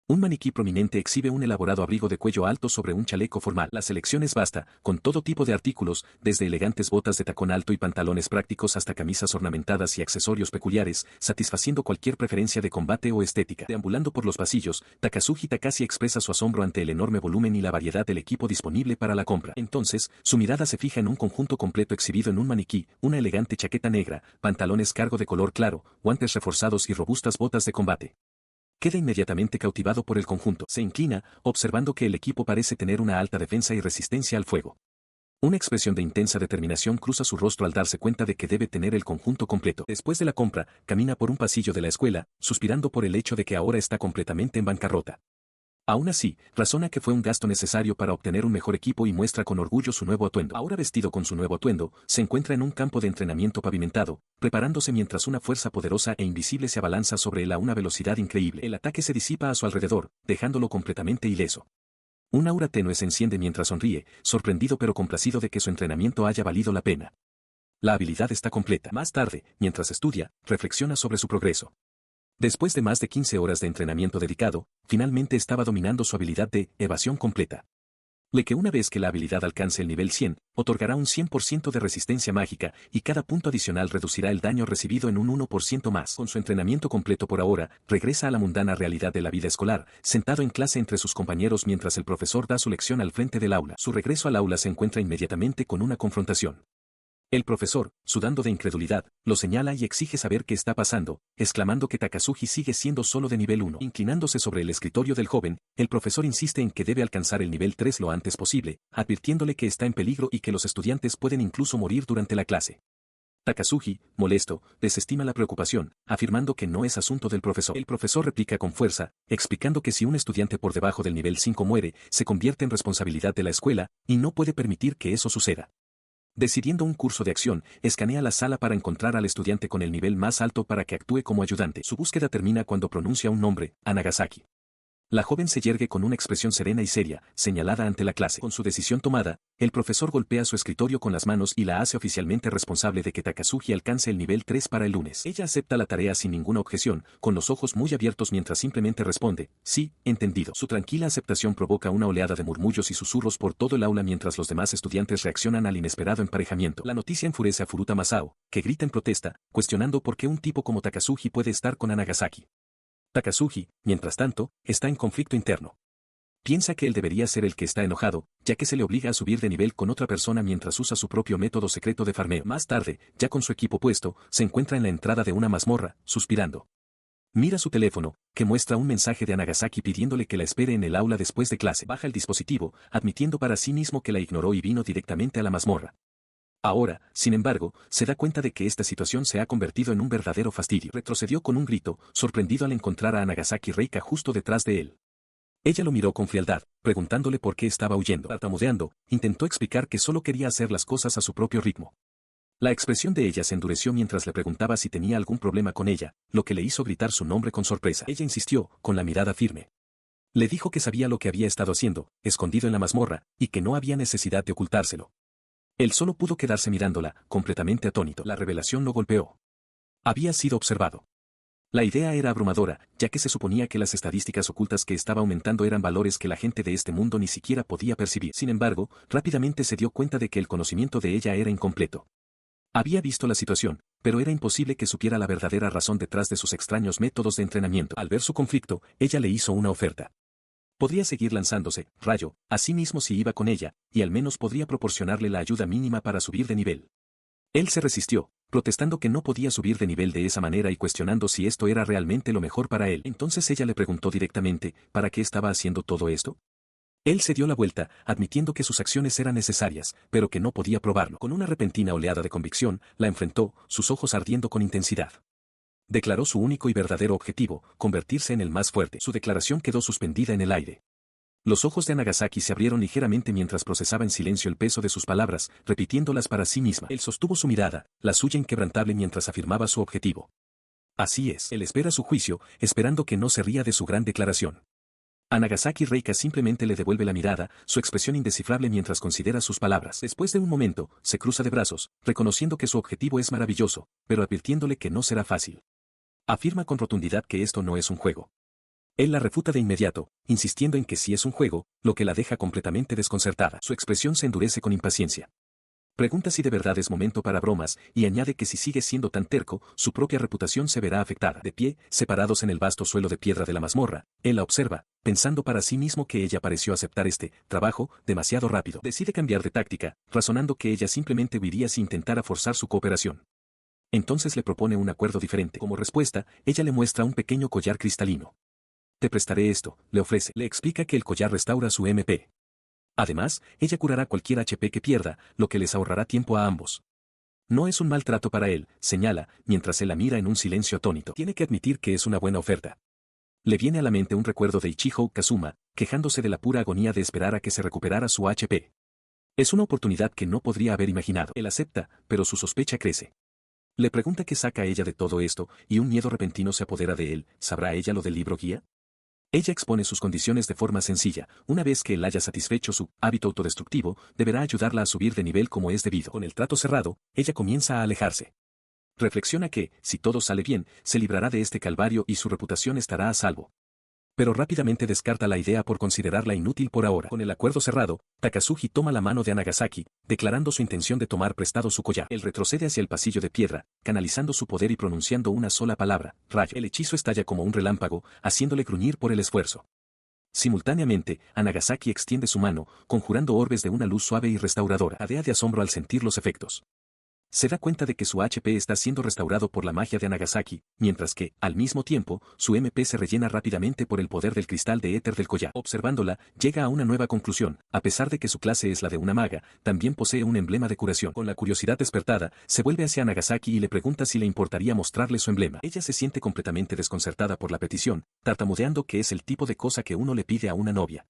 Un maniquí prominente exhibe un elaborado abrigo de cuello alto sobre un chaleco formal. La selección es vasta, con todo tipo de artículos, desde elegantes botas de tacón alto y pantalones prácticos hasta camisas ornamentadas y accesorios peculiares, satisfaciendo cualquier preferencia de combate o estética. Deambulando por los pasillos, Takazuki Takashi expresa su asombro ante el enorme volumen y la variedad del equipo disponible para la compra. Entonces, su mirada se fija en un conjunto completo exhibido en un maniquí, una elegante chaqueta negra, pantalones cargo de color claro, guantes reforzados y robustas botas de combate. Queda inmediatamente cautivado por el conjunto. Se inclina, observando que el equipo parece tener una alta defensa y resistencia al fuego. Una expresión de intensa determinación cruza su rostro al darse cuenta de que debe tener el conjunto completo. Después de la compra, camina por un pasillo de la escuela, suspirando por el hecho de que ahora está completamente en bancarrota. Aún así, razona que fue un gasto necesario para obtener un mejor equipo y muestra con orgullo su nuevo atuendo. Ahora vestido con su nuevo atuendo, se encuentra en un campo de entrenamiento pavimentado, preparándose mientras una fuerza poderosa e invisible se abalanza sobre él a una velocidad increíble. El ataque se disipa a su alrededor, dejándolo completamente ileso. Un aura tenue se enciende mientras sonríe, sorprendido pero complacido de que su entrenamiento haya valido la pena. La habilidad está completa. Más tarde, mientras estudia, reflexiona sobre su progreso. Después de más de 15 horas de entrenamiento dedicado, finalmente estaba dominando su habilidad de evasión completa. Le que una vez que la habilidad alcance el nivel 100, otorgará un 100% de resistencia mágica, y cada punto adicional reducirá el daño recibido en un 1% más. Con su entrenamiento completo por ahora, regresa a la mundana realidad de la vida escolar, sentado en clase entre sus compañeros mientras el profesor da su lección al frente del aula. Su regreso al aula se encuentra inmediatamente con una confrontación. El profesor, sudando de incredulidad, lo señala y exige saber qué está pasando, exclamando que Takazuki sigue siendo solo de nivel 1. Inclinándose sobre el escritorio del joven, el profesor insiste en que debe alcanzar el nivel 3 lo antes posible, advirtiéndole que está en peligro y que los estudiantes pueden incluso morir durante la clase. Takazuki, molesto, desestima la preocupación, afirmando que no es asunto del profesor. El profesor replica con fuerza, explicando que si un estudiante por debajo del nivel 5 muere, se convierte en responsabilidad de la escuela, y no puede permitir que eso suceda. Decidiendo un curso de acción, escanea la sala para encontrar al estudiante con el nivel más alto para que actúe como ayudante. Su búsqueda termina cuando pronuncia un nombre, Nagasaki. La joven se yergue con una expresión serena y seria, señalada ante la clase. Con su decisión tomada, el profesor golpea su escritorio con las manos y la hace oficialmente responsable de que Takazuki alcance el nivel 3 para el lunes. Ella acepta la tarea sin ninguna objeción, con los ojos muy abiertos mientras simplemente responde, sí, entendido. Su tranquila aceptación provoca una oleada de murmullos y susurros por todo el aula mientras los demás estudiantes reaccionan al inesperado emparejamiento. La noticia enfurece a Furuta Masao, que grita en protesta, cuestionando por qué un tipo como Takazuki puede estar con Nagasaki. Takazuki, mientras tanto, está en conflicto interno. Piensa que él debería ser el que está enojado, ya que se le obliga a subir de nivel con otra persona mientras usa su propio método secreto de farmeo. Más tarde, ya con su equipo puesto, se encuentra en la entrada de una mazmorra, suspirando. Mira su teléfono, que muestra un mensaje de Nagasaki pidiéndole que la espere en el aula después de clase. Baja el dispositivo, admitiendo para sí mismo que la ignoró y vino directamente a la mazmorra. Ahora, sin embargo, se da cuenta de que esta situación se ha convertido en un verdadero fastidio. Retrocedió con un grito, sorprendido al encontrar a Nagasaki Reika justo detrás de él. Ella lo miró con frialdad, preguntándole por qué estaba huyendo. Tartamudeando, intentó explicar que solo quería hacer las cosas a su propio ritmo. La expresión de ella se endureció mientras le preguntaba si tenía algún problema con ella, lo que le hizo gritar su nombre con sorpresa. Ella insistió, con la mirada firme. Le dijo que sabía lo que había estado haciendo, escondido en la mazmorra, y que no había necesidad de ocultárselo. Él solo pudo quedarse mirándola, completamente atónito. La revelación lo golpeó. Había sido observado. La idea era abrumadora, ya que se suponía que las estadísticas ocultas que estaba aumentando eran valores que la gente de este mundo ni siquiera podía percibir. Sin embargo, rápidamente se dio cuenta de que el conocimiento de ella era incompleto. Había visto la situación, pero era imposible que supiera la verdadera razón detrás de sus extraños métodos de entrenamiento. Al ver su conflicto, ella le hizo una oferta. Podría seguir lanzándose, rayo, así mismo si iba con ella, y al menos podría proporcionarle la ayuda mínima para subir de nivel. Él se resistió, protestando que no podía subir de nivel de esa manera y cuestionando si esto era realmente lo mejor para él. Entonces ella le preguntó directamente, ¿para qué estaba haciendo todo esto? Él se dio la vuelta, admitiendo que sus acciones eran necesarias, pero que no podía probarlo. Con una repentina oleada de convicción, la enfrentó, sus ojos ardiendo con intensidad. Declaró su único y verdadero objetivo, convertirse en el más fuerte. Su declaración quedó suspendida en el aire. Los ojos de Nagasaki se abrieron ligeramente mientras procesaba en silencio el peso de sus palabras, repitiéndolas para sí misma. Él sostuvo su mirada, la suya inquebrantable mientras afirmaba su objetivo. Así es, él espera su juicio, esperando que no se ría de su gran declaración. A Nagasaki Reika simplemente le devuelve la mirada, su expresión indescifrable mientras considera sus palabras. Después de un momento, se cruza de brazos, reconociendo que su objetivo es maravilloso, pero advirtiéndole que no será fácil. Afirma con rotundidad que esto no es un juego. Él la refuta de inmediato, insistiendo en que sí es un juego, lo que la deja completamente desconcertada. Su expresión se endurece con impaciencia. Pregunta si de verdad es momento para bromas, y añade que si sigue siendo tan terco, su propia reputación se verá afectada. De pie, separados en el vasto suelo de piedra de la mazmorra, él la observa, pensando para sí mismo que ella pareció aceptar este trabajo demasiado rápido. Decide cambiar de táctica, razonando que ella simplemente huiría si intentara forzar su cooperación. Entonces le propone un acuerdo diferente. Como respuesta, ella le muestra un pequeño collar cristalino. Te prestaré esto, le ofrece. Le explica que el collar restaura su MP. Además, ella curará cualquier HP que pierda, lo que les ahorrará tiempo a ambos. No es un mal trato para él, señala, mientras él la mira en un silencio atónito. Tiene que admitir que es una buena oferta. Le viene a la mente un recuerdo de Ichijo Kazuma, quejándose de la pura agonía de esperar a que se recuperara su HP. Es una oportunidad que no podría haber imaginado. Él acepta, pero su sospecha crece. Le pregunta qué saca ella de todo esto, y un miedo repentino se apodera de él. ¿Sabrá ella lo del libro guía? Ella expone sus condiciones de forma sencilla. Una vez que él haya satisfecho su hábito autodestructivo, deberá ayudarla a subir de nivel como es debido. Con el trato cerrado, ella comienza a alejarse. Reflexiona que, si todo sale bien, se librará de este calvario y su reputación estará a salvo. Pero rápidamente descarta la idea por considerarla inútil por ahora. Con el acuerdo cerrado, Takazuji toma la mano de Nagasaki, declarando su intención de tomar prestado su collar. Él retrocede hacia el pasillo de piedra, canalizando su poder y pronunciando una sola palabra, rayo. El hechizo estalla como un relámpago, haciéndole gruñir por el esfuerzo. Simultáneamente, Nagasaki extiende su mano, conjurando orbes de una luz suave y restauradora. Adea de asombro al sentir los efectos. Se da cuenta de que su HP está siendo restaurado por la magia de Nagasaki, mientras que, al mismo tiempo, su MP se rellena rápidamente por el poder del cristal de éter del collar. Observándola, llega a una nueva conclusión. A pesar de que su clase es la de una maga, también posee un emblema de curación. Con la curiosidad despertada, se vuelve hacia Nagasaki y le pregunta si le importaría mostrarle su emblema. Ella se siente completamente desconcertada por la petición, tartamudeando que es el tipo de cosa que uno le pide a una novia.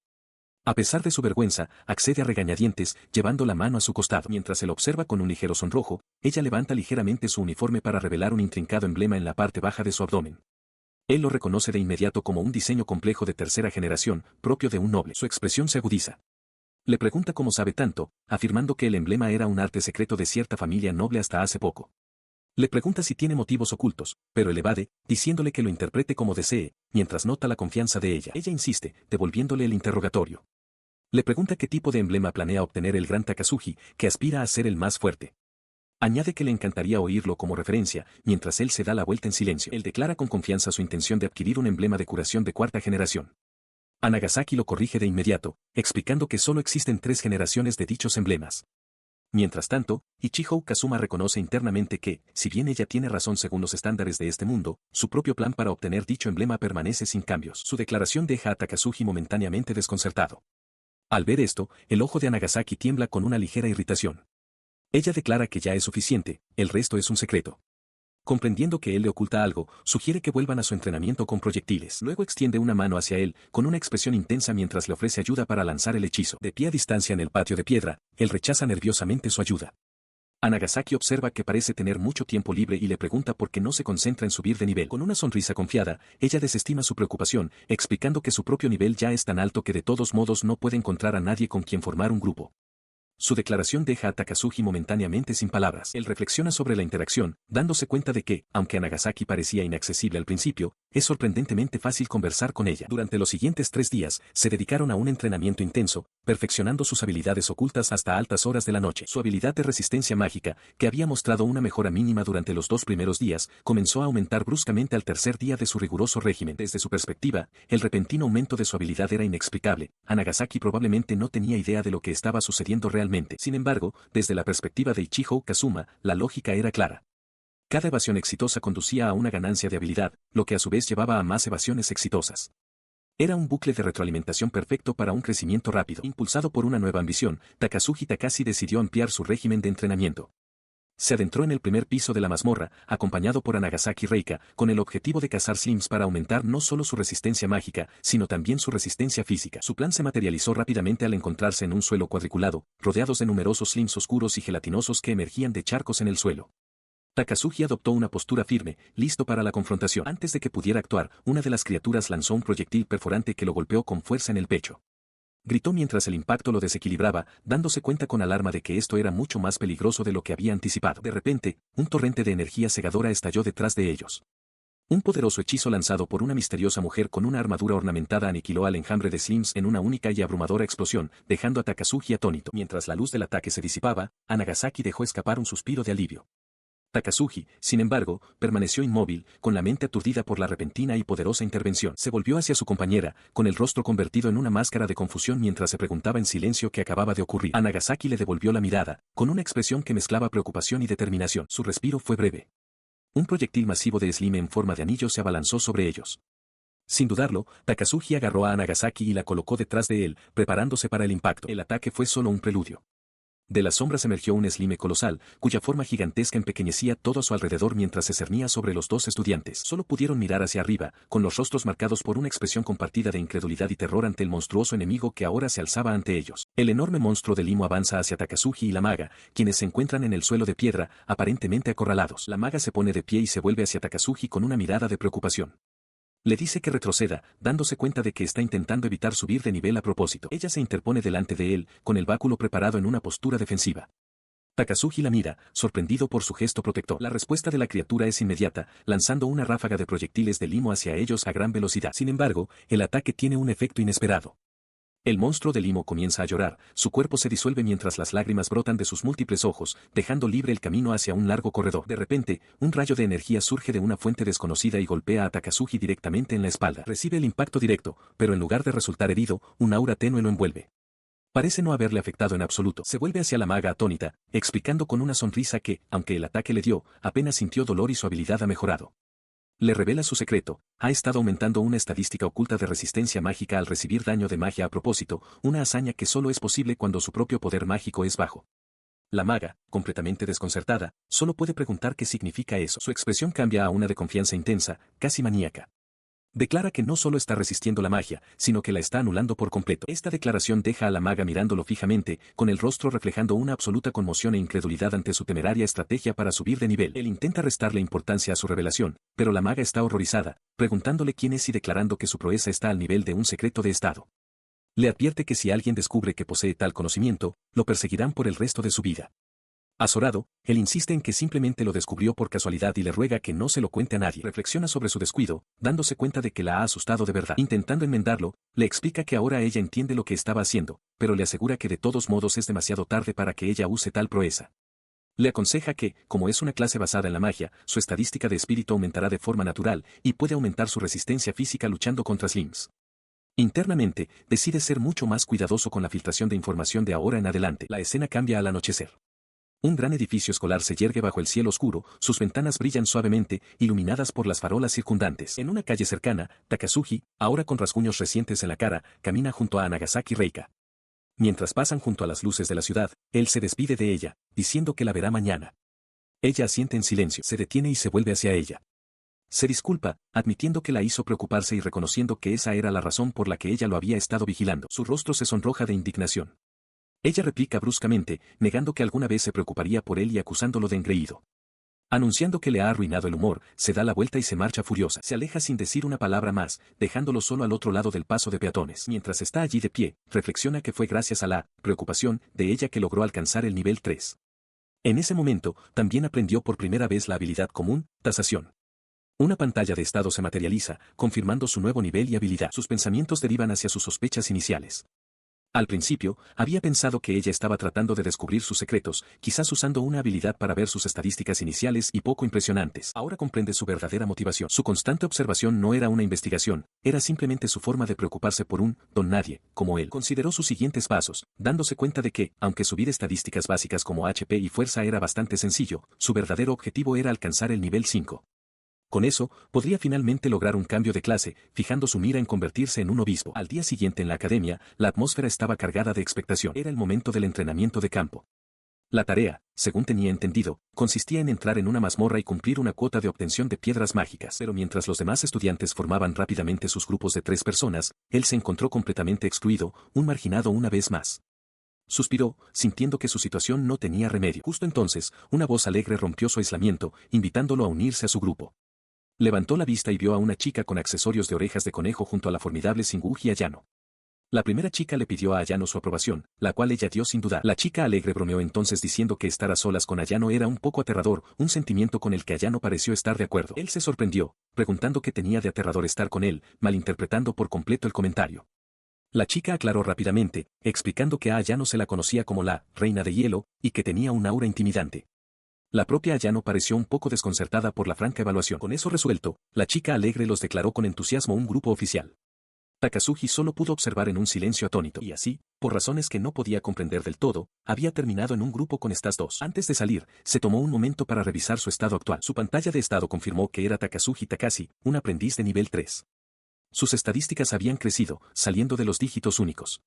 A pesar de su vergüenza, accede a regañadientes, llevando la mano a su costado. Mientras él observa con un ligero sonrojo, ella levanta ligeramente su uniforme para revelar un intrincado emblema en la parte baja de su abdomen. Él lo reconoce de inmediato como un diseño complejo de tercera generación, propio de un noble. Su expresión se agudiza. Le pregunta cómo sabe tanto, afirmando que el emblema era un arte secreto de cierta familia noble hasta hace poco. Le pregunta si tiene motivos ocultos, pero él evade, diciéndole que lo interprete como desee, mientras nota la confianza de ella. Ella insiste, devolviéndole el interrogatorio. Le pregunta qué tipo de emblema planea obtener el gran Takazuji, que aspira a ser el más fuerte. Añade que le encantaría oírlo como referencia, mientras él se da la vuelta en silencio. Él declara con confianza su intención de adquirir un emblema de curación de cuarta generación. Nagasaki lo corrige de inmediato, explicando que solo existen 3 generaciones de dichos emblemas. Mientras tanto, Ichijo Kazuma reconoce internamente que, si bien ella tiene razón según los estándares de este mundo, su propio plan para obtener dicho emblema permanece sin cambios. Su declaración deja a Takazuji momentáneamente desconcertado. Al ver esto, el ojo de Nagasaki tiembla con una ligera irritación. Ella declara que ya es suficiente, el resto es un secreto. Comprendiendo que él le oculta algo, sugiere que vuelvan a su entrenamiento con proyectiles. Luego extiende una mano hacia él, con una expresión intensa mientras le ofrece ayuda para lanzar el hechizo. De pie a distancia en el patio de piedra, él rechaza nerviosamente su ayuda. Nagasaki observa que parece tener mucho tiempo libre y le pregunta por qué no se concentra en subir de nivel. Con una sonrisa confiada, ella desestima su preocupación, explicando que su propio nivel ya es tan alto que de todos modos no puede encontrar a nadie con quien formar un grupo. Su declaración deja a Takazuji momentáneamente sin palabras. Él reflexiona sobre la interacción, dándose cuenta de que, aunque a Nagasaki parecía inaccesible al principio, es sorprendentemente fácil conversar con ella. Durante los siguientes 3 días, se dedicaron a un entrenamiento intenso, perfeccionando sus habilidades ocultas hasta altas horas de la noche. Su habilidad de resistencia mágica, que había mostrado una mejora mínima durante los 2 primeros días, comenzó a aumentar bruscamente al tercer día de su riguroso régimen. Desde su perspectiva, el repentino aumento de su habilidad era inexplicable. Nagasaki probablemente no tenía idea de lo que estaba sucediendo realmente. Sin embargo, desde la perspectiva de Ichijo Kazuma, la lógica era clara. Cada evasión exitosa conducía a una ganancia de habilidad, lo que a su vez llevaba a más evasiones exitosas. Era un bucle de retroalimentación perfecto para un crecimiento rápido. Impulsado por una nueva ambición, Takazuji Takase decidió ampliar su régimen de entrenamiento. Se adentró en el primer piso de la mazmorra, acompañado por Nagasaki Reika, con el objetivo de cazar slims para aumentar no solo su resistencia mágica, sino también su resistencia física. Su plan se materializó rápidamente al encontrarse en un suelo cuadriculado, rodeados de numerosos slims oscuros y gelatinosos que emergían de charcos en el suelo. Takazuji adoptó una postura firme, listo para la confrontación. Antes de que pudiera actuar, una de las criaturas lanzó un proyectil perforante que lo golpeó con fuerza en el pecho. Gritó mientras el impacto lo desequilibraba, dándose cuenta con alarma de que esto era mucho más peligroso de lo que había anticipado. De repente, un torrente de energía cegadora estalló detrás de ellos. Un poderoso hechizo lanzado por una misteriosa mujer con una armadura ornamentada aniquiló al enjambre de slims en una única y abrumadora explosión, dejando a Takazuji atónito. Mientras la luz del ataque se disipaba, Nagasaki dejó escapar un suspiro de alivio. Takazuji, sin embargo, permaneció inmóvil, con la mente aturdida por la repentina y poderosa intervención. Se volvió hacia su compañera, con el rostro convertido en una máscara de confusión mientras se preguntaba en silencio qué acababa de ocurrir. Nagasaki le devolvió la mirada, con una expresión que mezclaba preocupación y determinación. Su respiro fue breve. Un proyectil masivo de slime en forma de anillo se abalanzó sobre ellos. Sin dudarlo, Takazuji agarró a Nagasaki y la colocó detrás de él, preparándose para el impacto. El ataque fue solo un preludio. De las sombras emergió un slime colosal, cuya forma gigantesca empequeñecía todo a su alrededor mientras se cernía sobre los 2 estudiantes. Solo pudieron mirar hacia arriba, con los rostros marcados por una expresión compartida de incredulidad y terror ante el monstruoso enemigo que ahora se alzaba ante ellos. El enorme monstruo de limo avanza hacia Takazuji y la maga, quienes se encuentran en el suelo de piedra, aparentemente acorralados. La maga se pone de pie y se vuelve hacia Takazuji con una mirada de preocupación. Le dice que retroceda, dándose cuenta de que está intentando evitar subir de nivel a propósito. Ella se interpone delante de él, con el báculo preparado en una postura defensiva. Takazuji la mira, sorprendido por su gesto protector. La respuesta de la criatura es inmediata, lanzando una ráfaga de proyectiles de limo hacia ellos a gran velocidad. Sin embargo, el ataque tiene un efecto inesperado. El monstruo de limo comienza a llorar, su cuerpo se disuelve mientras las lágrimas brotan de sus múltiples ojos, dejando libre el camino hacia un largo corredor. De repente, un rayo de energía surge de una fuente desconocida y golpea a Takazuji directamente en la espalda. Recibe el impacto directo, pero en lugar de resultar herido, un aura tenue lo envuelve. Parece no haberle afectado en absoluto. Se vuelve hacia la maga atónita, explicando con una sonrisa que, aunque el ataque le dio, apenas sintió dolor y su habilidad ha mejorado. Le revela su secreto, ha estado aumentando una estadística oculta de resistencia mágica al recibir daño de magia a propósito, una hazaña que solo es posible cuando su propio poder mágico es bajo. La maga, completamente desconcertada, solo puede preguntar qué significa eso. Su expresión cambia a una de confianza intensa, casi maníaca. Declara que no solo está resistiendo la magia, sino que la está anulando por completo. Esta declaración deja a la maga mirándolo fijamente, con el rostro reflejando una absoluta conmoción e incredulidad ante su temeraria estrategia para subir de nivel. Él intenta restarle importancia a su revelación, pero la maga está horrorizada, preguntándole quién es y declarando que su proeza está al nivel de un secreto de estado. Le advierte que si alguien descubre que posee tal conocimiento, lo perseguirán por el resto de su vida. Azorado, él insiste en que simplemente lo descubrió por casualidad y le ruega que no se lo cuente a nadie. Reflexiona sobre su descuido, dándose cuenta de que la ha asustado de verdad. Intentando enmendarlo, le explica que ahora ella entiende lo que estaba haciendo, pero le asegura que de todos modos es demasiado tarde para que ella use tal proeza. Le aconseja que, como es una clase basada en la magia, su estadística de espíritu aumentará de forma natural y puede aumentar su resistencia física luchando contra slims. Internamente, decide ser mucho más cuidadoso con la filtración de información de ahora en adelante. La escena cambia al anochecer. Un gran edificio escolar se yergue bajo el cielo oscuro, sus ventanas brillan suavemente, iluminadas por las farolas circundantes. En una calle cercana, Takazuji, ahora con rasguños recientes en la cara, camina junto a Nagasaki Reika. Mientras pasan junto a las luces de la ciudad, él se despide de ella, diciendo que la verá mañana. Ella asiente en silencio, se detiene y se vuelve hacia ella. Se disculpa, admitiendo que la hizo preocuparse y reconociendo que esa era la razón por la que ella lo había estado vigilando. Su rostro se sonroja de indignación. Ella replica bruscamente, negando que alguna vez se preocuparía por él y acusándolo de engreído. Anunciando que le ha arruinado el humor, se da la vuelta y se marcha furiosa. Se aleja sin decir una palabra más, dejándolo solo al otro lado del paso de peatones. Mientras está allí de pie, reflexiona que fue gracias a la preocupación de ella que logró alcanzar el nivel 3. En ese momento, también aprendió por primera vez la habilidad común, tasación. Una pantalla de estado se materializa, confirmando su nuevo nivel y habilidad. Sus pensamientos derivan hacia sus sospechas iniciales. Al principio, había pensado que ella estaba tratando de descubrir sus secretos, quizás usando una habilidad para ver sus estadísticas iniciales y poco impresionantes. Ahora comprende su verdadera motivación. Su constante observación no era una investigación, era simplemente su forma de preocuparse por un don nadie, como él. Consideró sus siguientes pasos, dándose cuenta de que, aunque subir estadísticas básicas como HP y fuerza era bastante sencillo, su verdadero objetivo era alcanzar el nivel 5. Con eso, podría finalmente lograr un cambio de clase, fijando su mira en convertirse en un obispo. Al día siguiente en la academia, la atmósfera estaba cargada de expectación. Era el momento del entrenamiento de campo. La tarea, según tenía entendido, consistía en entrar en una mazmorra y cumplir una cuota de obtención de piedras mágicas. Pero mientras los demás estudiantes formaban rápidamente sus grupos de 3 personas, él se encontró completamente excluido, un marginado una vez más. Suspiró, sintiendo que su situación no tenía remedio. Justo entonces, una voz alegre rompió su aislamiento, invitándolo a unirse a su grupo. Levantó la vista y vio a una chica con accesorios de orejas de conejo junto a la formidable Singuji Ayano. La primera chica le pidió a Ayano su aprobación, la cual ella dio sin dudar. La chica alegre bromeó entonces diciendo que estar a solas con Ayano era un poco aterrador, un sentimiento con el que Ayano pareció estar de acuerdo. Él se sorprendió, preguntando qué tenía de aterrador estar con él, malinterpretando por completo el comentario. La chica aclaró rápidamente, explicando que a Ayano se la conocía como la Reina de Hielo, y que tenía un aura intimidante. La propia Ayano pareció un poco desconcertada por la franca evaluación. Con eso resuelto, la chica alegre los declaró con entusiasmo un grupo oficial. Takazuki solo pudo observar en un silencio atónito y así, por razones que no podía comprender del todo, había terminado en un grupo con estas dos. Antes de salir, se tomó un momento para revisar su estado actual. Su pantalla de estado confirmó que era Takazuki Takashi, un aprendiz de nivel 3. Sus estadísticas habían crecido, saliendo de los dígitos únicos.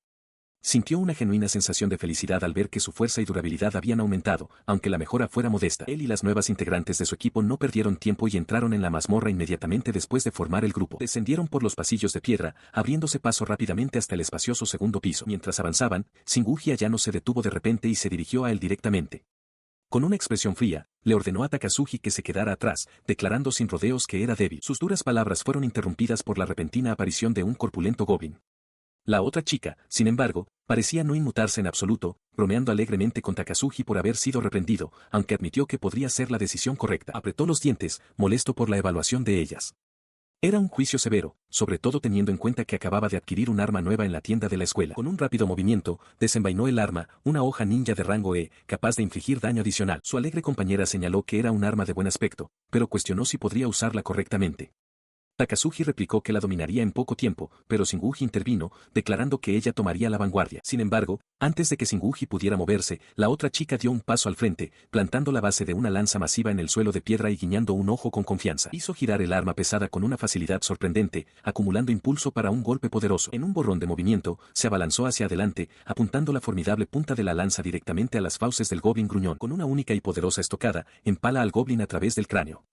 Sintió una genuina sensación de felicidad al ver que su fuerza y durabilidad habían aumentado, aunque la mejora fuera modesta. Él y las nuevas integrantes de su equipo no perdieron tiempo y entraron en la mazmorra inmediatamente después de formar el grupo. Descendieron por los pasillos de piedra, abriéndose paso rápidamente hasta el espacioso segundo piso. Mientras avanzaban, Singuji Ayano se detuvo de repente y se dirigió a él directamente. Con una expresión fría, le ordenó a Takazuki que se quedara atrás, declarando sin rodeos que era débil. Sus duras palabras fueron interrumpidas por la repentina aparición de un corpulento goblin. La otra chica, sin embargo, parecía no inmutarse en absoluto, bromeando alegremente con Takazuki por haber sido reprendido, aunque admitió que podría ser la decisión correcta. Apretó los dientes, molesto por la evaluación de ellas. Era un juicio severo, sobre todo teniendo en cuenta que acababa de adquirir un arma nueva en la tienda de la escuela. Con un rápido movimiento, desenvainó el arma, una hoja ninja de rango E, capaz de infligir daño adicional. Su alegre compañera señaló que era un arma de buen aspecto, pero cuestionó si podría usarla correctamente. Takazuki replicó que la dominaría en poco tiempo, pero Singuji intervino, declarando que ella tomaría la vanguardia. Sin embargo, antes de que Singuji pudiera moverse, la otra chica dio un paso al frente, plantando la base de una lanza masiva en el suelo de piedra y guiñando un ojo con confianza. Hizo girar el arma pesada con una facilidad sorprendente, acumulando impulso para un golpe poderoso. En un borrón de movimiento, se abalanzó hacia adelante, apuntando la formidable punta de la lanza directamente a las fauces del goblin gruñón. Con una única y poderosa estocada, empala al goblin a través del cráneo.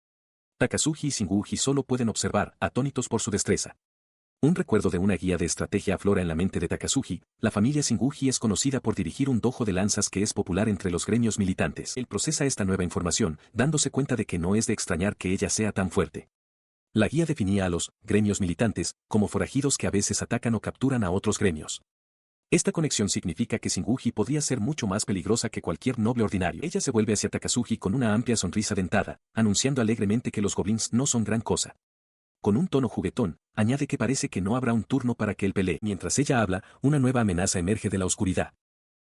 Takazuki y Singuji solo pueden observar, atónitos por su destreza. Un recuerdo de una guía de estrategia aflora en la mente de Takazuki. La familia Singuji es conocida por dirigir un dojo de lanzas que es popular entre los gremios militantes. Él procesa esta nueva información, dándose cuenta de que no es de extrañar que ella sea tan fuerte. La guía definía a los gremios militantes como forajidos que a veces atacan o capturan a otros gremios. Esta conexión significa que Singuji podría ser mucho más peligrosa que cualquier noble ordinario. Ella se vuelve hacia Takazuki con una amplia sonrisa dentada, anunciando alegremente que los goblins no son gran cosa. Con un tono juguetón, añade que parece que no habrá un turno para que él pelee. Mientras ella habla, una nueva amenaza emerge de la oscuridad.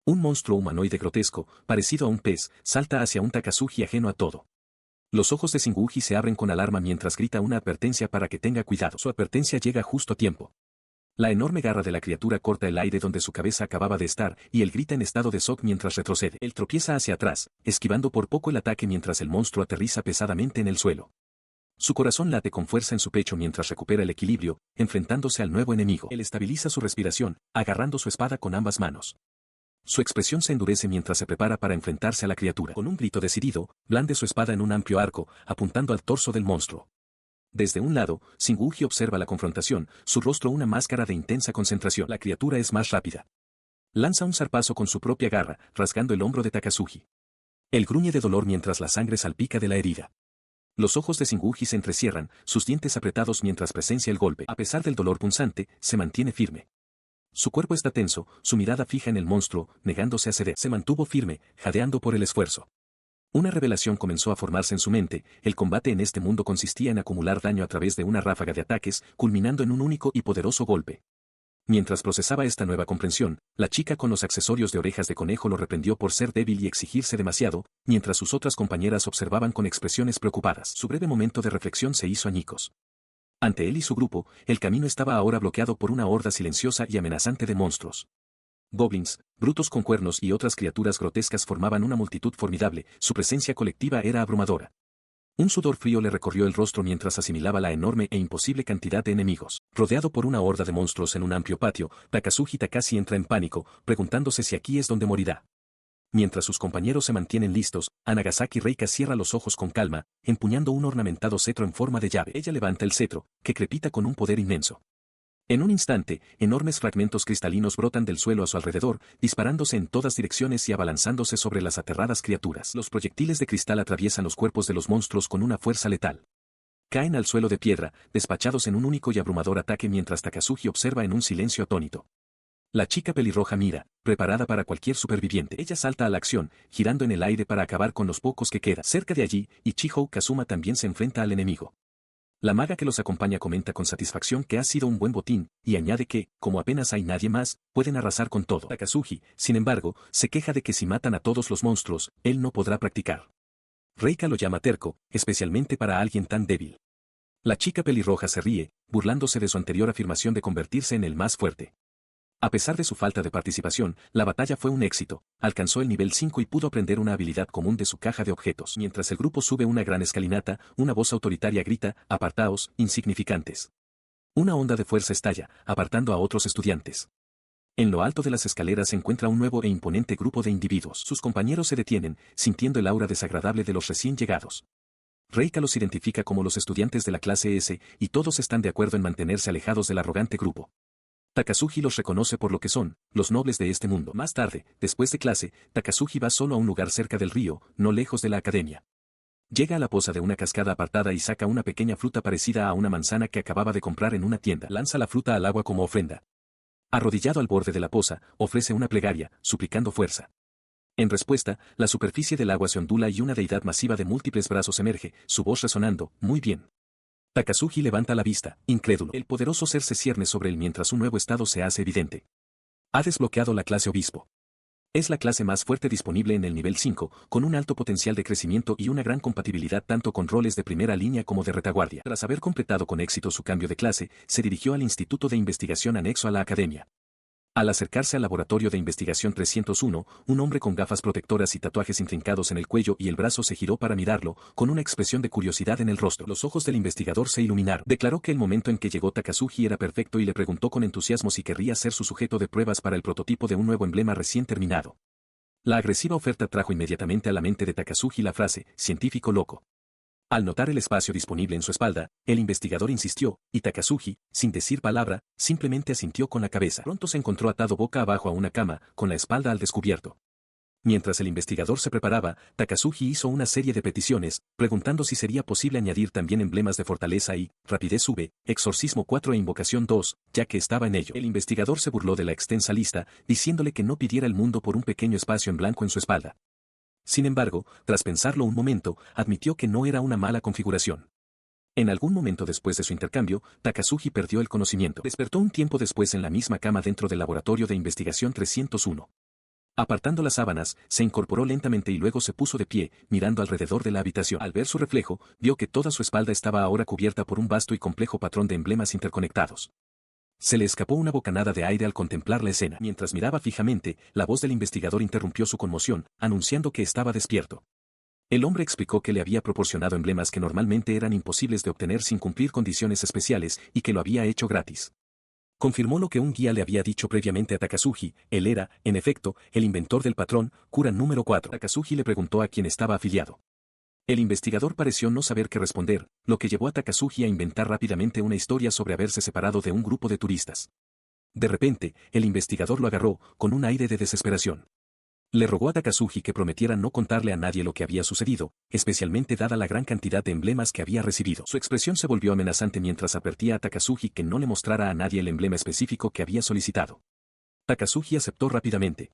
Un monstruo humanoide grotesco, parecido a un pez, salta hacia un Takazuki ajeno a todo. Los ojos de Singuji se abren con alarma mientras grita una advertencia para que tenga cuidado. Su advertencia llega justo a tiempo. La enorme garra de la criatura corta el aire donde su cabeza acababa de estar, y él grita en estado de shock mientras retrocede. Él tropieza hacia atrás, esquivando por poco el ataque mientras el monstruo aterriza pesadamente en el suelo. Su corazón late con fuerza en su pecho mientras recupera el equilibrio, enfrentándose al nuevo enemigo. Él estabiliza su respiración, agarrando su espada con ambas manos. Su expresión se endurece mientras se prepara para enfrentarse a la criatura. Con un grito decidido, blande su espada en un amplio arco, apuntando al torso del monstruo. Desde un lado, Shinguji observa la confrontación, su rostro una máscara de intensa concentración. La criatura es más rápida. Lanza un zarpazo con su propia garra, rasgando el hombro de Takazuji. Él gruñe de dolor mientras la sangre salpica de la herida. Los ojos de Shinguji se entrecierran, sus dientes apretados mientras presencia el golpe. A pesar del dolor punzante, se mantiene firme. Su cuerpo está tenso, su mirada fija en el monstruo, negándose a ceder. Se mantuvo firme, jadeando por el esfuerzo. Una revelación comenzó a formarse en su mente, el combate en este mundo consistía en acumular daño a través de una ráfaga de ataques, culminando en un único y poderoso golpe. Mientras procesaba esta nueva comprensión, la chica con los accesorios de orejas de conejo lo reprendió por ser débil y exigirse demasiado, mientras sus otras compañeras observaban con expresiones preocupadas. Su breve momento de reflexión se hizo añicos. Ante él y su grupo, el camino estaba ahora bloqueado por una horda silenciosa y amenazante de monstruos. Goblins, brutos con cuernos y otras criaturas grotescas formaban una multitud formidable, su presencia colectiva era abrumadora. Un sudor frío le recorrió el rostro mientras asimilaba la enorme e imposible cantidad de enemigos. Rodeado por una horda de monstruos en un amplio patio, Takazuji Takasi entra en pánico, preguntándose si aquí es donde morirá. Mientras sus compañeros se mantienen listos, Anagasaki Reika cierra los ojos con calma, empuñando un ornamentado cetro en forma de llave. Ella levanta el cetro, que crepita con un poder inmenso. En un instante, enormes fragmentos cristalinos brotan del suelo a su alrededor, disparándose en todas direcciones y abalanzándose sobre las aterradas criaturas. Los proyectiles de cristal atraviesan los cuerpos de los monstruos con una fuerza letal. Caen al suelo de piedra, despachados en un único y abrumador ataque mientras Takazuji observa en un silencio atónito. La chica pelirroja mira, preparada para cualquier superviviente. Ella salta a la acción, girando en el aire para acabar con los pocos que quedan. Cerca de allí, Ichigo Kazuma también se enfrenta al enemigo. La maga que los acompaña comenta con satisfacción que ha sido un buen botín, y añade que, como apenas hay nadie más, pueden arrasar con todo. Takazuji, sin embargo, se queja de que si matan a todos los monstruos, él no podrá practicar. Reika lo llama terco, especialmente para alguien tan débil. La chica pelirroja se ríe, burlándose de su anterior afirmación de convertirse en el más fuerte. A pesar de su falta de participación, la batalla fue un éxito, alcanzó el nivel 5 y pudo aprender una habilidad común de su caja de objetos. Mientras el grupo sube una gran escalinata, una voz autoritaria grita, «Apartaos, insignificantes». Una onda de fuerza estalla, apartando a otros estudiantes. En lo alto de las escaleras se encuentra un nuevo e imponente grupo de individuos. Sus compañeros se detienen, sintiendo el aura desagradable de los recién llegados. Reika los identifica como los estudiantes de la clase S, y todos están de acuerdo en mantenerse alejados del arrogante grupo. Takazuji los reconoce por lo que son, los nobles de este mundo. Más tarde, después de clase, Takazuji va solo a un lugar cerca del río, no lejos de la academia. Llega a la poza de una cascada apartada y saca una pequeña fruta parecida a una manzana que acababa de comprar en una tienda. Lanza la fruta al agua como ofrenda. Arrodillado al borde de la poza, ofrece una plegaria, suplicando fuerza. En respuesta, la superficie del agua se ondula y una deidad masiva de múltiples brazos emerge, su voz resonando, «Muy bien». Takazuji levanta la vista, incrédulo. El poderoso ser se cierne sobre él mientras un nuevo estado se hace evidente. Ha desbloqueado la clase obispo. Es la clase más fuerte disponible en el nivel 5, con un alto potencial de crecimiento y una gran compatibilidad tanto con roles de primera línea como de retaguardia. Tras haber completado con éxito su cambio de clase, se dirigió al Instituto de Investigación anexo a la academia. Al acercarse al laboratorio de investigación 301, un hombre con gafas protectoras y tatuajes intrincados en el cuello y el brazo se giró para mirarlo, con una expresión de curiosidad en el rostro. Los ojos del investigador se iluminaron. Declaró que el momento en que llegó Takazuji era perfecto y le preguntó con entusiasmo si querría ser su sujeto de pruebas para el prototipo de un nuevo emblema recién terminado. La agresiva oferta trajo inmediatamente a la mente de Takazuji la frase, científico loco. Al notar el espacio disponible en su espalda, el investigador insistió, y Takazuji, sin decir palabra, simplemente asintió con la cabeza. Pronto se encontró atado boca abajo a una cama, con la espalda al descubierto. Mientras el investigador se preparaba, Takazuji hizo una serie de peticiones, preguntando si sería posible añadir también emblemas de fortaleza y, rapidez V, exorcismo 4 e invocación 2, ya que estaba en ello. El investigador se burló de la extensa lista, diciéndole que no pidiera el mundo por un pequeño espacio en blanco en su espalda. Sin embargo, tras pensarlo un momento, admitió que no era una mala configuración. En algún momento después de su intercambio, Takazuji perdió el conocimiento. Despertó un tiempo después en la misma cama dentro del laboratorio de investigación 301. Apartando las sábanas, se incorporó lentamente y luego se puso de pie, mirando alrededor de la habitación. Al ver su reflejo, vio que toda su espalda estaba ahora cubierta por un vasto y complejo patrón de emblemas interconectados. Se le escapó una bocanada de aire al contemplar la escena. Mientras miraba fijamente, la voz del investigador interrumpió su conmoción, anunciando que estaba despierto. El hombre explicó que le había proporcionado emblemas que normalmente eran imposibles de obtener sin cumplir condiciones especiales y que lo había hecho gratis. Confirmó lo que un guía le había dicho previamente a Takazuji, él era, en efecto, el inventor del patrón, cura número 4. Takazuji le preguntó a quién estaba afiliado. El investigador pareció no saber qué responder, lo que llevó a Takazuji a inventar rápidamente una historia sobre haberse separado de un grupo de turistas. De repente, el investigador lo agarró, con un aire de desesperación. Le rogó a Takazuji que prometiera no contarle a nadie lo que había sucedido, especialmente dada la gran cantidad de emblemas que había recibido. Su expresión se volvió amenazante mientras advertía a Takazuji que no le mostrara a nadie el emblema específico que había solicitado. Takazuji aceptó rápidamente.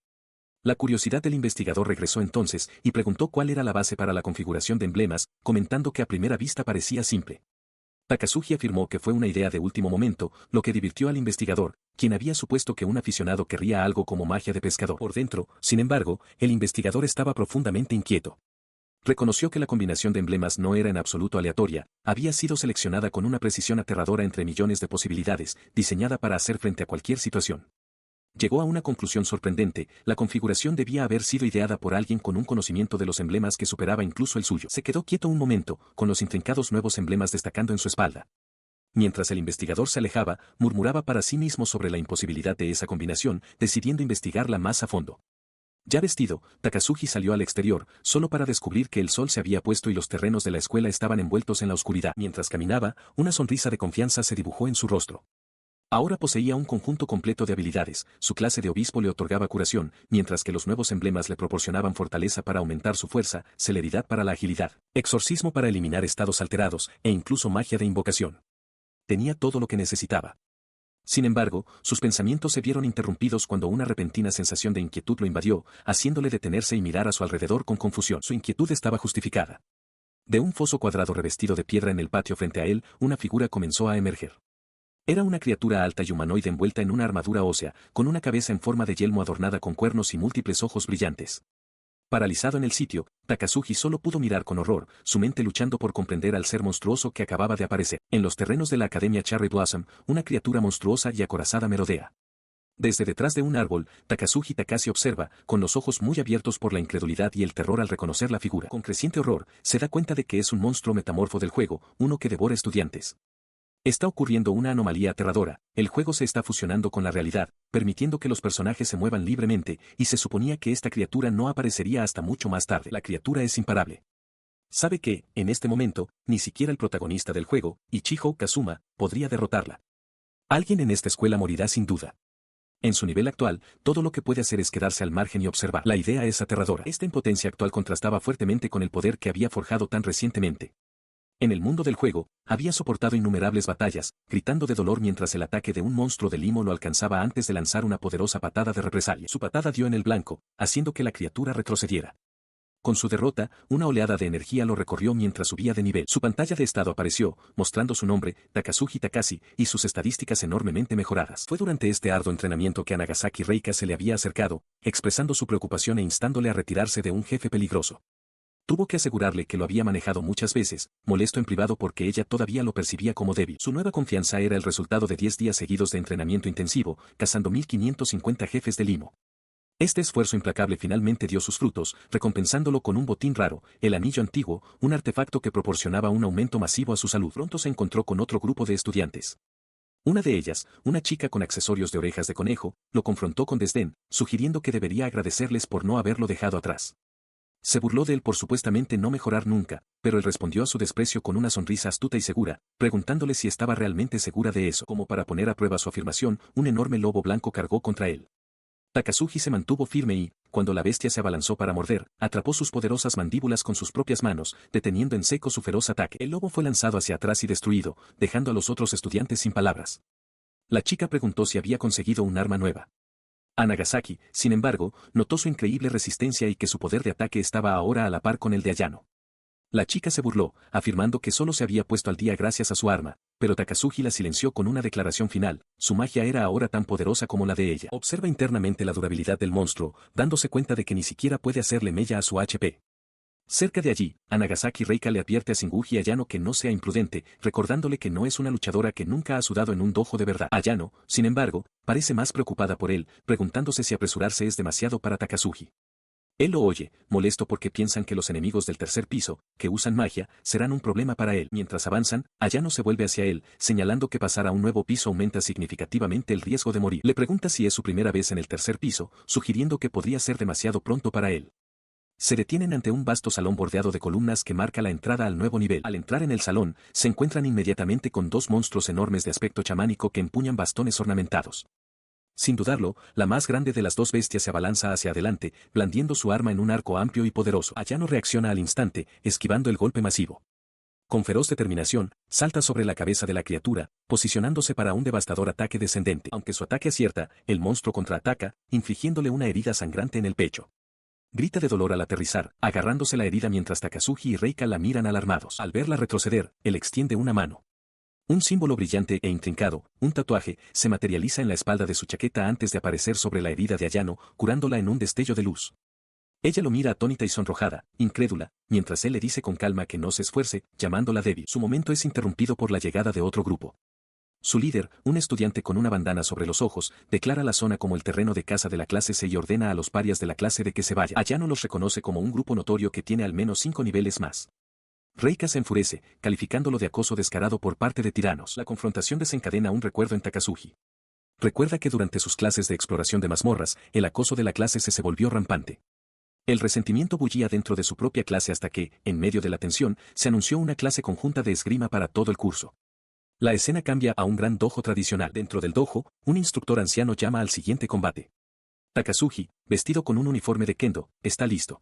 La curiosidad del investigador regresó entonces y preguntó cuál era la base para la configuración de emblemas, comentando que a primera vista parecía simple. Takazuji afirmó que fue una idea de último momento, lo que divirtió al investigador, quien había supuesto que un aficionado querría algo como magia de pescador. Por dentro, sin embargo, el investigador estaba profundamente inquieto. Reconoció que la combinación de emblemas no era en absoluto aleatoria, había sido seleccionada con una precisión aterradora entre millones de posibilidades, diseñada para hacer frente a cualquier situación. Llegó a una conclusión sorprendente, la configuración debía haber sido ideada por alguien con un conocimiento de los emblemas que superaba incluso el suyo. Se quedó quieto un momento, con los intrincados nuevos emblemas destacando en su espalda. Mientras el investigador se alejaba, murmuraba para sí mismo sobre la imposibilidad de esa combinación, decidiendo investigarla más a fondo. Ya vestido, Takazuji salió al exterior, solo para descubrir que el sol se había puesto y los terrenos de la escuela estaban envueltos en la oscuridad. Mientras caminaba, una sonrisa de confianza se dibujó en su rostro. Ahora poseía un conjunto completo de habilidades, su clase de obispo le otorgaba curación, mientras que los nuevos emblemas le proporcionaban fortaleza para aumentar su fuerza, celeridad para la agilidad, exorcismo para eliminar estados alterados, e incluso magia de invocación. Tenía todo lo que necesitaba. Sin embargo, sus pensamientos se vieron interrumpidos cuando una repentina sensación de inquietud lo invadió, haciéndole detenerse y mirar a su alrededor con confusión. Su inquietud estaba justificada. De un foso cuadrado revestido de piedra en el patio frente a él, una figura comenzó a emerger. Era una criatura alta y humanoide envuelta en una armadura ósea, con una cabeza en forma de yelmo adornada con cuernos y múltiples ojos brillantes. Paralizado en el sitio, Takazuji solo pudo mirar con horror, su mente luchando por comprender al ser monstruoso que acababa de aparecer. En los terrenos de la Academia Cherry Blossom, una criatura monstruosa y acorazada merodea. Desde detrás de un árbol, Takazuji Takase observa, con los ojos muy abiertos por la incredulidad y el terror al reconocer la figura. Con creciente horror, se da cuenta de que es un monstruo metamorfo del juego, uno que devora estudiantes. Está ocurriendo una anomalía aterradora, el juego se está fusionando con la realidad, permitiendo que los personajes se muevan libremente, y se suponía que esta criatura no aparecería hasta mucho más tarde. La criatura es imparable. Sabe que, en este momento, ni siquiera el protagonista del juego, Ichigo Kazuma, podría derrotarla. Alguien en esta escuela morirá sin duda. En su nivel actual, todo lo que puede hacer es quedarse al margen y observar. La idea es aterradora. Esta impotencia actual contrastaba fuertemente con el poder que había forjado tan recientemente. En el mundo del juego, había soportado innumerables batallas, gritando de dolor mientras el ataque de un monstruo de limo lo alcanzaba antes de lanzar una poderosa patada de represalia. Su patada dio en el blanco, haciendo que la criatura retrocediera. Con su derrota, una oleada de energía lo recorrió mientras subía de nivel. Su pantalla de estado apareció, mostrando su nombre, Takazuji Takase, y sus estadísticas enormemente mejoradas. Fue durante este arduo entrenamiento que a Nagasaki Reika se le había acercado, expresando su preocupación e instándole a retirarse de un jefe peligroso. Tuvo que asegurarle que lo había manejado muchas veces, molesto en privado porque ella todavía lo percibía como débil. Su nueva confianza era el resultado de 10 días seguidos de entrenamiento intensivo, cazando 1550 jefes de limo. Este esfuerzo implacable finalmente dio sus frutos, recompensándolo con un botín raro, el anillo antiguo, un artefacto que proporcionaba un aumento masivo a su salud. Pronto se encontró con otro grupo de estudiantes. Una de ellas, una chica con accesorios de orejas de conejo, lo confrontó con desdén, sugiriendo que debería agradecerles por no haberlo dejado atrás. Se burló de él por supuestamente no mejorar nunca, pero él respondió a su desprecio con una sonrisa astuta y segura, preguntándole si estaba realmente segura de eso. Como para poner a prueba su afirmación, un enorme lobo blanco cargó contra él. Takazuji se mantuvo firme y, cuando la bestia se abalanzó para morder, atrapó sus poderosas mandíbulas con sus propias manos, deteniendo en seco su feroz ataque. El lobo fue lanzado hacia atrás y destruido, dejando a los otros estudiantes sin palabras. La chica preguntó si había conseguido un arma nueva. A Nagasaki, sin embargo, notó su increíble resistencia y que su poder de ataque estaba ahora a la par con el de Ayano. La chica se burló, afirmando que solo se había puesto al día gracias a su arma, pero Takazuji la silenció con una declaración final, su magia era ahora tan poderosa como la de ella. Observa internamente la durabilidad del monstruo, dándose cuenta de que ni siquiera puede hacerle mella a su HP. Cerca de allí, a Nagasaki Reika le advierte a Shinguji Ayano que no sea imprudente, recordándole que no es una luchadora que nunca ha sudado en un dojo de verdad. Ayano, sin embargo, parece más preocupada por él, preguntándose si apresurarse es demasiado para Takazuji. Él lo oye, molesto porque piensan que los enemigos del tercer piso, que usan magia, serán un problema para él. Mientras avanzan, Ayano se vuelve hacia él, señalando que pasar a un nuevo piso aumenta significativamente el riesgo de morir. Le pregunta si es su primera vez en el tercer piso, sugiriendo que podría ser demasiado pronto para él. Se detienen ante un vasto salón bordeado de columnas que marca la entrada al nuevo nivel. Al entrar en el salón, se encuentran inmediatamente con dos monstruos enormes de aspecto chamánico que empuñan bastones ornamentados. Sin dudarlo, la más grande de las dos bestias se abalanza hacia adelante, blandiendo su arma en un arco amplio y poderoso. Ayano reacciona al instante, esquivando el golpe masivo. Con feroz determinación, salta sobre la cabeza de la criatura, posicionándose para un devastador ataque descendente. Aunque su ataque acierta, el monstruo contraataca, infligiéndole una herida sangrante en el pecho. Grita de dolor al aterrizar, agarrándose la herida mientras Takazuki y Reika la miran alarmados. Al verla retroceder, él extiende una mano. Un símbolo brillante e intrincado, un tatuaje, se materializa en la espalda de su chaqueta antes de aparecer sobre la herida de Ayano, curándola en un destello de luz. Ella lo mira atónita y sonrojada, incrédula, mientras él le dice con calma que no se esfuerce, llamándola débil. Su momento es interrumpido por la llegada de otro grupo. Su líder, un estudiante con una bandana sobre los ojos, declara la zona como el terreno de caza de la clase C y ordena a los parias de la clase D que se vayan. Ayano los reconoce como un grupo notorio que tiene al menos 5 niveles más. Reika se enfurece, calificándolo de acoso descarado por parte de tiranos. La confrontación desencadena un recuerdo en Takazuki. Recuerda que durante sus clases de exploración de mazmorras, el acoso de la clase C se volvió rampante. El resentimiento bullía dentro de su propia clase hasta que, en medio de la tensión, se anunció una clase conjunta de esgrima para todo el curso. La escena cambia a un gran dojo tradicional. Dentro del dojo, un instructor anciano llama al siguiente combate. Takazuki, vestido con un uniforme de kendo, está listo.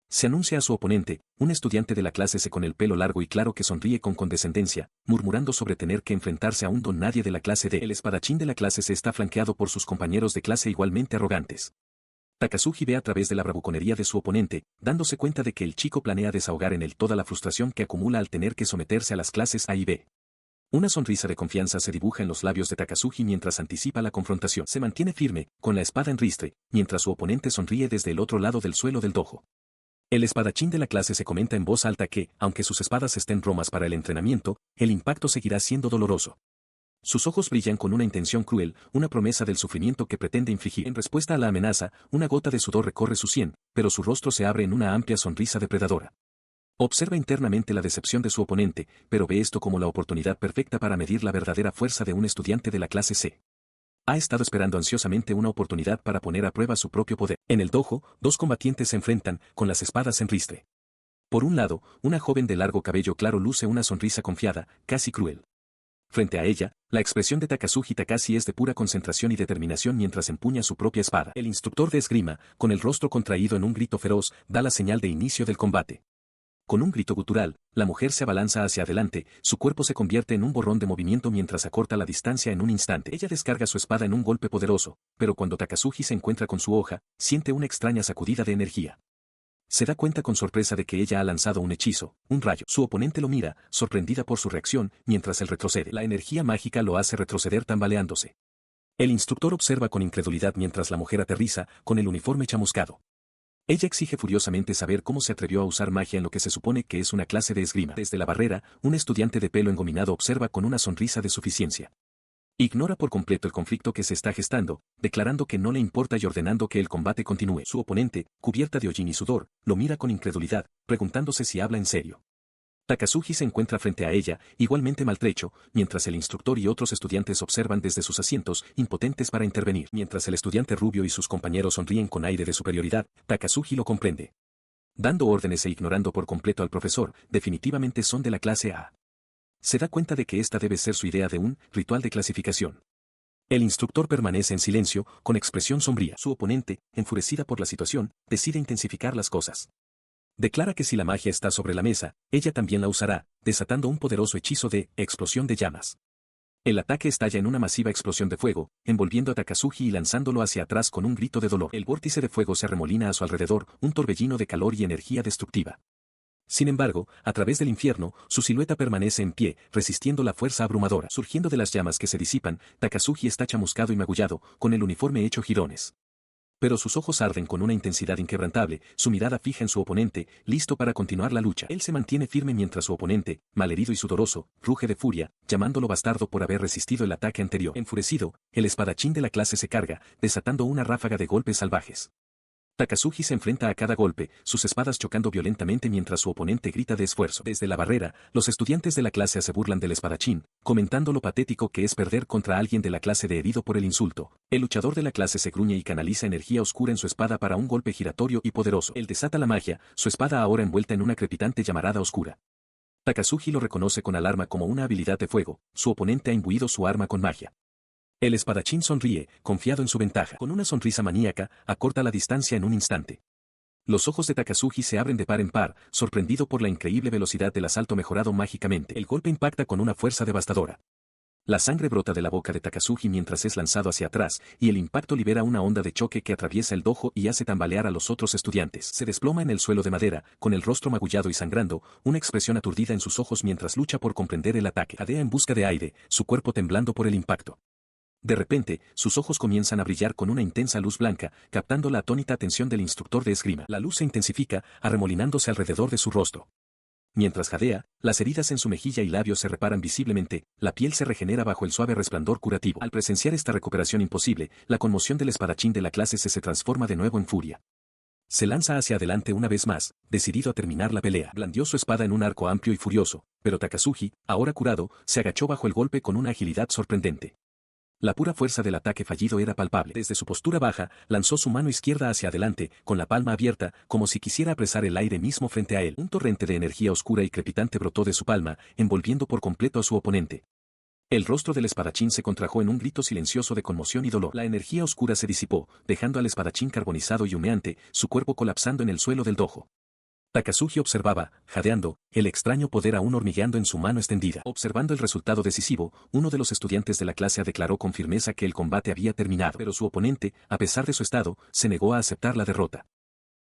Se anuncia a su oponente, un estudiante de la clase C con el pelo largo y claro que sonríe con condescendencia, murmurando sobre tener que enfrentarse a un don nadie de la clase D. El espadachín de la clase C está flanqueado por sus compañeros de clase igualmente arrogantes. Takazuki ve a través de la bravuconería de su oponente, dándose cuenta de que el chico planea desahogar en él toda la frustración que acumula al tener que someterse a las clases A y B. Una sonrisa de confianza se dibuja en los labios de Takazuki mientras anticipa la confrontación. Se mantiene firme, con la espada en ristre, mientras su oponente sonríe desde el otro lado del suelo del dojo. El espadachín de la clase se comenta en voz alta que, aunque sus espadas estén romas para el entrenamiento, el impacto seguirá siendo doloroso. Sus ojos brillan con una intención cruel, una promesa del sufrimiento que pretende infligir. En respuesta a la amenaza, una gota de sudor recorre su sien, pero su rostro se abre en una amplia sonrisa depredadora. Observa internamente la decepción de su oponente, pero ve esto como la oportunidad perfecta para medir la verdadera fuerza de un estudiante de la clase C. Ha estado esperando ansiosamente una oportunidad para poner a prueba su propio poder. En el dojo, dos combatientes se enfrentan, con las espadas en ristre. Por un lado, una joven de largo cabello claro luce una sonrisa confiada, casi cruel. Frente a ella, la expresión de Takazuki Takashi es de pura concentración y determinación mientras empuña su propia espada. El instructor de esgrima, con el rostro contraído en un grito feroz, da la señal de inicio del combate. Con un grito gutural, la mujer se abalanza hacia adelante, su cuerpo se convierte en un borrón de movimiento mientras acorta la distancia en un instante. Ella descarga su espada en un golpe poderoso, pero cuando Takazuki se encuentra con su hoja, siente una extraña sacudida de energía. Se da cuenta con sorpresa de que ella ha lanzado un hechizo, un rayo. Su oponente lo mira, sorprendida por su reacción, mientras él retrocede. La energía mágica lo hace retroceder tambaleándose. El instructor observa con incredulidad mientras la mujer aterriza, con el uniforme chamuscado. Ella exige furiosamente saber cómo se atrevió a usar magia en lo que se supone que es una clase de esgrima. Desde la barrera, un estudiante de pelo engominado observa con una sonrisa de suficiencia. Ignora por completo el conflicto que se está gestando, declarando que no le importa y ordenando que el combate continúe. Su oponente, cubierta de hollín y sudor, lo mira con incredulidad, preguntándose si habla en serio. Takazuki se encuentra frente a ella, igualmente maltrecho, mientras el instructor y otros estudiantes observan desde sus asientos, impotentes para intervenir. Mientras el estudiante rubio y sus compañeros sonríen con aire de superioridad, Takazuki lo comprende. Dando órdenes e ignorando por completo al profesor, definitivamente son de la clase A. Se da cuenta de que esta debe ser su idea de un ritual de clasificación. El instructor permanece en silencio, con expresión sombría. Su oponente, enfurecida por la situación, decide intensificar las cosas. Declara que si la magia está sobre la mesa, ella también la usará, desatando un poderoso hechizo de explosión de llamas. El ataque estalla en una masiva explosión de fuego, envolviendo a Takazuki y lanzándolo hacia atrás con un grito de dolor. El vórtice de fuego se arremolina a su alrededor, un torbellino de calor y energía destructiva. Sin embargo, a través del infierno, su silueta permanece en pie, resistiendo la fuerza abrumadora. Surgiendo de las llamas que se disipan, Takazuki está chamuscado y magullado, con el uniforme hecho jirones. Pero sus ojos arden con una intensidad inquebrantable, su mirada fija en su oponente, listo para continuar la lucha. Él se mantiene firme mientras su oponente, malherido y sudoroso, ruge de furia, llamándolo bastardo por haber resistido el ataque anterior. Enfurecido, el espadachín de la clase se carga, desatando una ráfaga de golpes salvajes. Takazuki se enfrenta a cada golpe, sus espadas chocando violentamente mientras su oponente grita de esfuerzo. Desde la barrera, los estudiantes de la clase se burlan del espadachín, comentando lo patético que es perder contra alguien de la clase de herido por el insulto. El luchador de la clase se gruñe y canaliza energía oscura en su espada para un golpe giratorio y poderoso. Él desata la magia, su espada ahora envuelta en una crepitante llamarada oscura. Takazuki lo reconoce con alarma como una habilidad de fuego, su oponente ha imbuido su arma con magia. El espadachín sonríe, confiado en su ventaja. Con una sonrisa maníaca, acorta la distancia en un instante. Los ojos de Takazuki se abren de par en par, sorprendido por la increíble velocidad del asalto mejorado mágicamente. El golpe impacta con una fuerza devastadora. La sangre brota de la boca de Takazuki mientras es lanzado hacia atrás, y el impacto libera una onda de choque que atraviesa el dojo y hace tambalear a los otros estudiantes. Se desploma en el suelo de madera, con el rostro magullado y sangrando, una expresión aturdida en sus ojos mientras lucha por comprender el ataque. Jadea en busca de aire, su cuerpo temblando por el impacto. De repente, sus ojos comienzan a brillar con una intensa luz blanca, captando la atónita atención del instructor de esgrima. La luz se intensifica, arremolinándose alrededor de su rostro. Mientras jadea, las heridas en su mejilla y labios se reparan visiblemente, la piel se regenera bajo el suave resplandor curativo. Al presenciar esta recuperación imposible, la conmoción del espadachín de la clase se transforma de nuevo en furia. Se lanza hacia adelante una vez más, decidido a terminar la pelea. Blandió su espada en un arco amplio y furioso, pero Takazuki, ahora curado, se agachó bajo el golpe con una agilidad sorprendente. La pura fuerza del ataque fallido era palpable. Desde su postura baja, lanzó su mano izquierda hacia adelante, con la palma abierta, como si quisiera apresar el aire mismo frente a él. Un torrente de energía oscura y crepitante brotó de su palma, envolviendo por completo a su oponente. El rostro del espadachín se contrajo en un grito silencioso de conmoción y dolor. La energía oscura se disipó, dejando al espadachín carbonizado y humeante, su cuerpo colapsando en el suelo del dojo. Takazuki observaba, jadeando, el extraño poder aún hormigueando en su mano extendida. Observando el resultado decisivo, uno de los estudiantes de la clase declaró con firmeza que el combate había terminado, pero su oponente, a pesar de su estado, se negó a aceptar la derrota.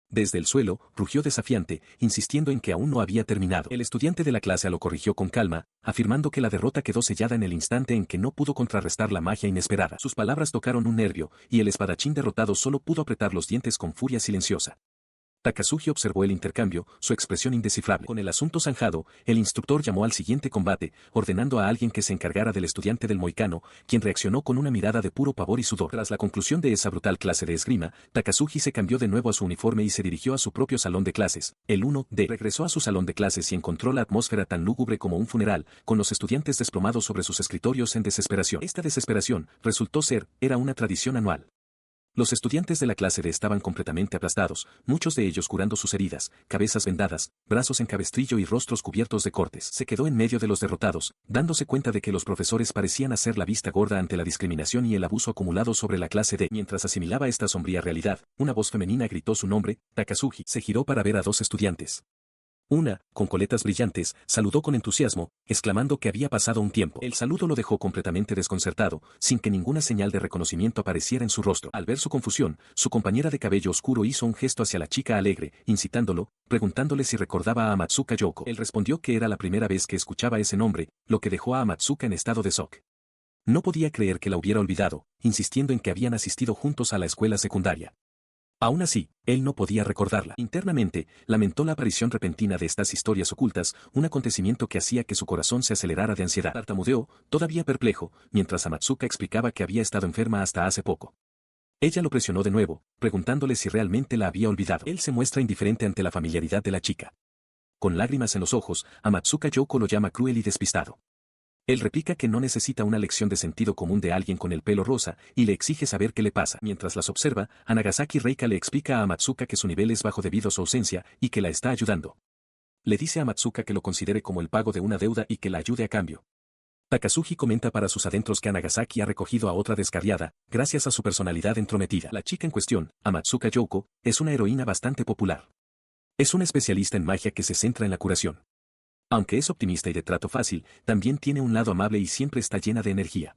Desde el suelo, rugió desafiante, insistiendo en que aún no había terminado. El estudiante de la clase lo corrigió con calma, afirmando que la derrota quedó sellada en el instante en que no pudo contrarrestar la magia inesperada. Sus palabras tocaron un nervio, y el espadachín derrotado solo pudo apretar los dientes con furia silenciosa. Takazuki observó el intercambio, su expresión indescifrable. Con el asunto zanjado, el instructor llamó al siguiente combate, ordenando a alguien que se encargara del estudiante del moicano, quien reaccionó con una mirada de puro pavor y sudor. Tras la conclusión de esa brutal clase de esgrima, Takazuki se cambió de nuevo a su uniforme y se dirigió a su propio salón de clases, el 1D. Regresó a su salón de clases y encontró la atmósfera tan lúgubre como un funeral, con los estudiantes desplomados sobre sus escritorios en desesperación. Esta desesperación, era una tradición anual. Los estudiantes de la clase D estaban completamente aplastados, muchos de ellos curando sus heridas, cabezas vendadas, brazos en cabestrillo y rostros cubiertos de cortes. Se quedó en medio de los derrotados, dándose cuenta de que los profesores parecían hacer la vista gorda ante la discriminación y el abuso acumulado sobre la clase D. Mientras asimilaba esta sombría realidad, una voz femenina gritó su nombre, Takazuki. Se giró para ver a dos estudiantes. Una, con coletas brillantes, saludó con entusiasmo, exclamando que había pasado un tiempo. El saludo lo dejó completamente desconcertado, sin que ninguna señal de reconocimiento apareciera en su rostro. Al ver su confusión, su compañera de cabello oscuro hizo un gesto hacia la chica alegre, incitándolo, preguntándole si recordaba a Matsuka Yoko. Él respondió que era la primera vez que escuchaba ese nombre, lo que dejó a Matsuka en estado de shock. No podía creer que la hubiera olvidado, insistiendo en que habían asistido juntos a la escuela secundaria. Aún así, él no podía recordarla. Internamente, lamentó la aparición repentina de estas historias ocultas, un acontecimiento que hacía que su corazón se acelerara de ansiedad. Tartamudeó, todavía perplejo, mientras Amatsuka explicaba que había estado enferma hasta hace poco. Ella lo presionó de nuevo, preguntándole si realmente la había olvidado. Él se muestra indiferente ante la familiaridad de la chica. Con lágrimas en los ojos, Amatsuka Yoko lo llama cruel y despistado. Él replica que no necesita una lección de sentido común de alguien con el pelo rosa, y le exige saber qué le pasa. Mientras las observa, Nagasaki Reika le explica a Matsuka que su nivel es bajo debido a su ausencia, y que la está ayudando. Le dice a Matsuka que lo considere como el pago de una deuda y que la ayude a cambio. Takazuki comenta para sus adentros que Nagasaki ha recogido a otra descarriada, gracias a su personalidad entrometida. La chica en cuestión, Amatsuka Yoko, es una heroína bastante popular. Es una especialista en magia que se centra en la curación. Aunque es optimista y de trato fácil, también tiene un lado amable y siempre está llena de energía.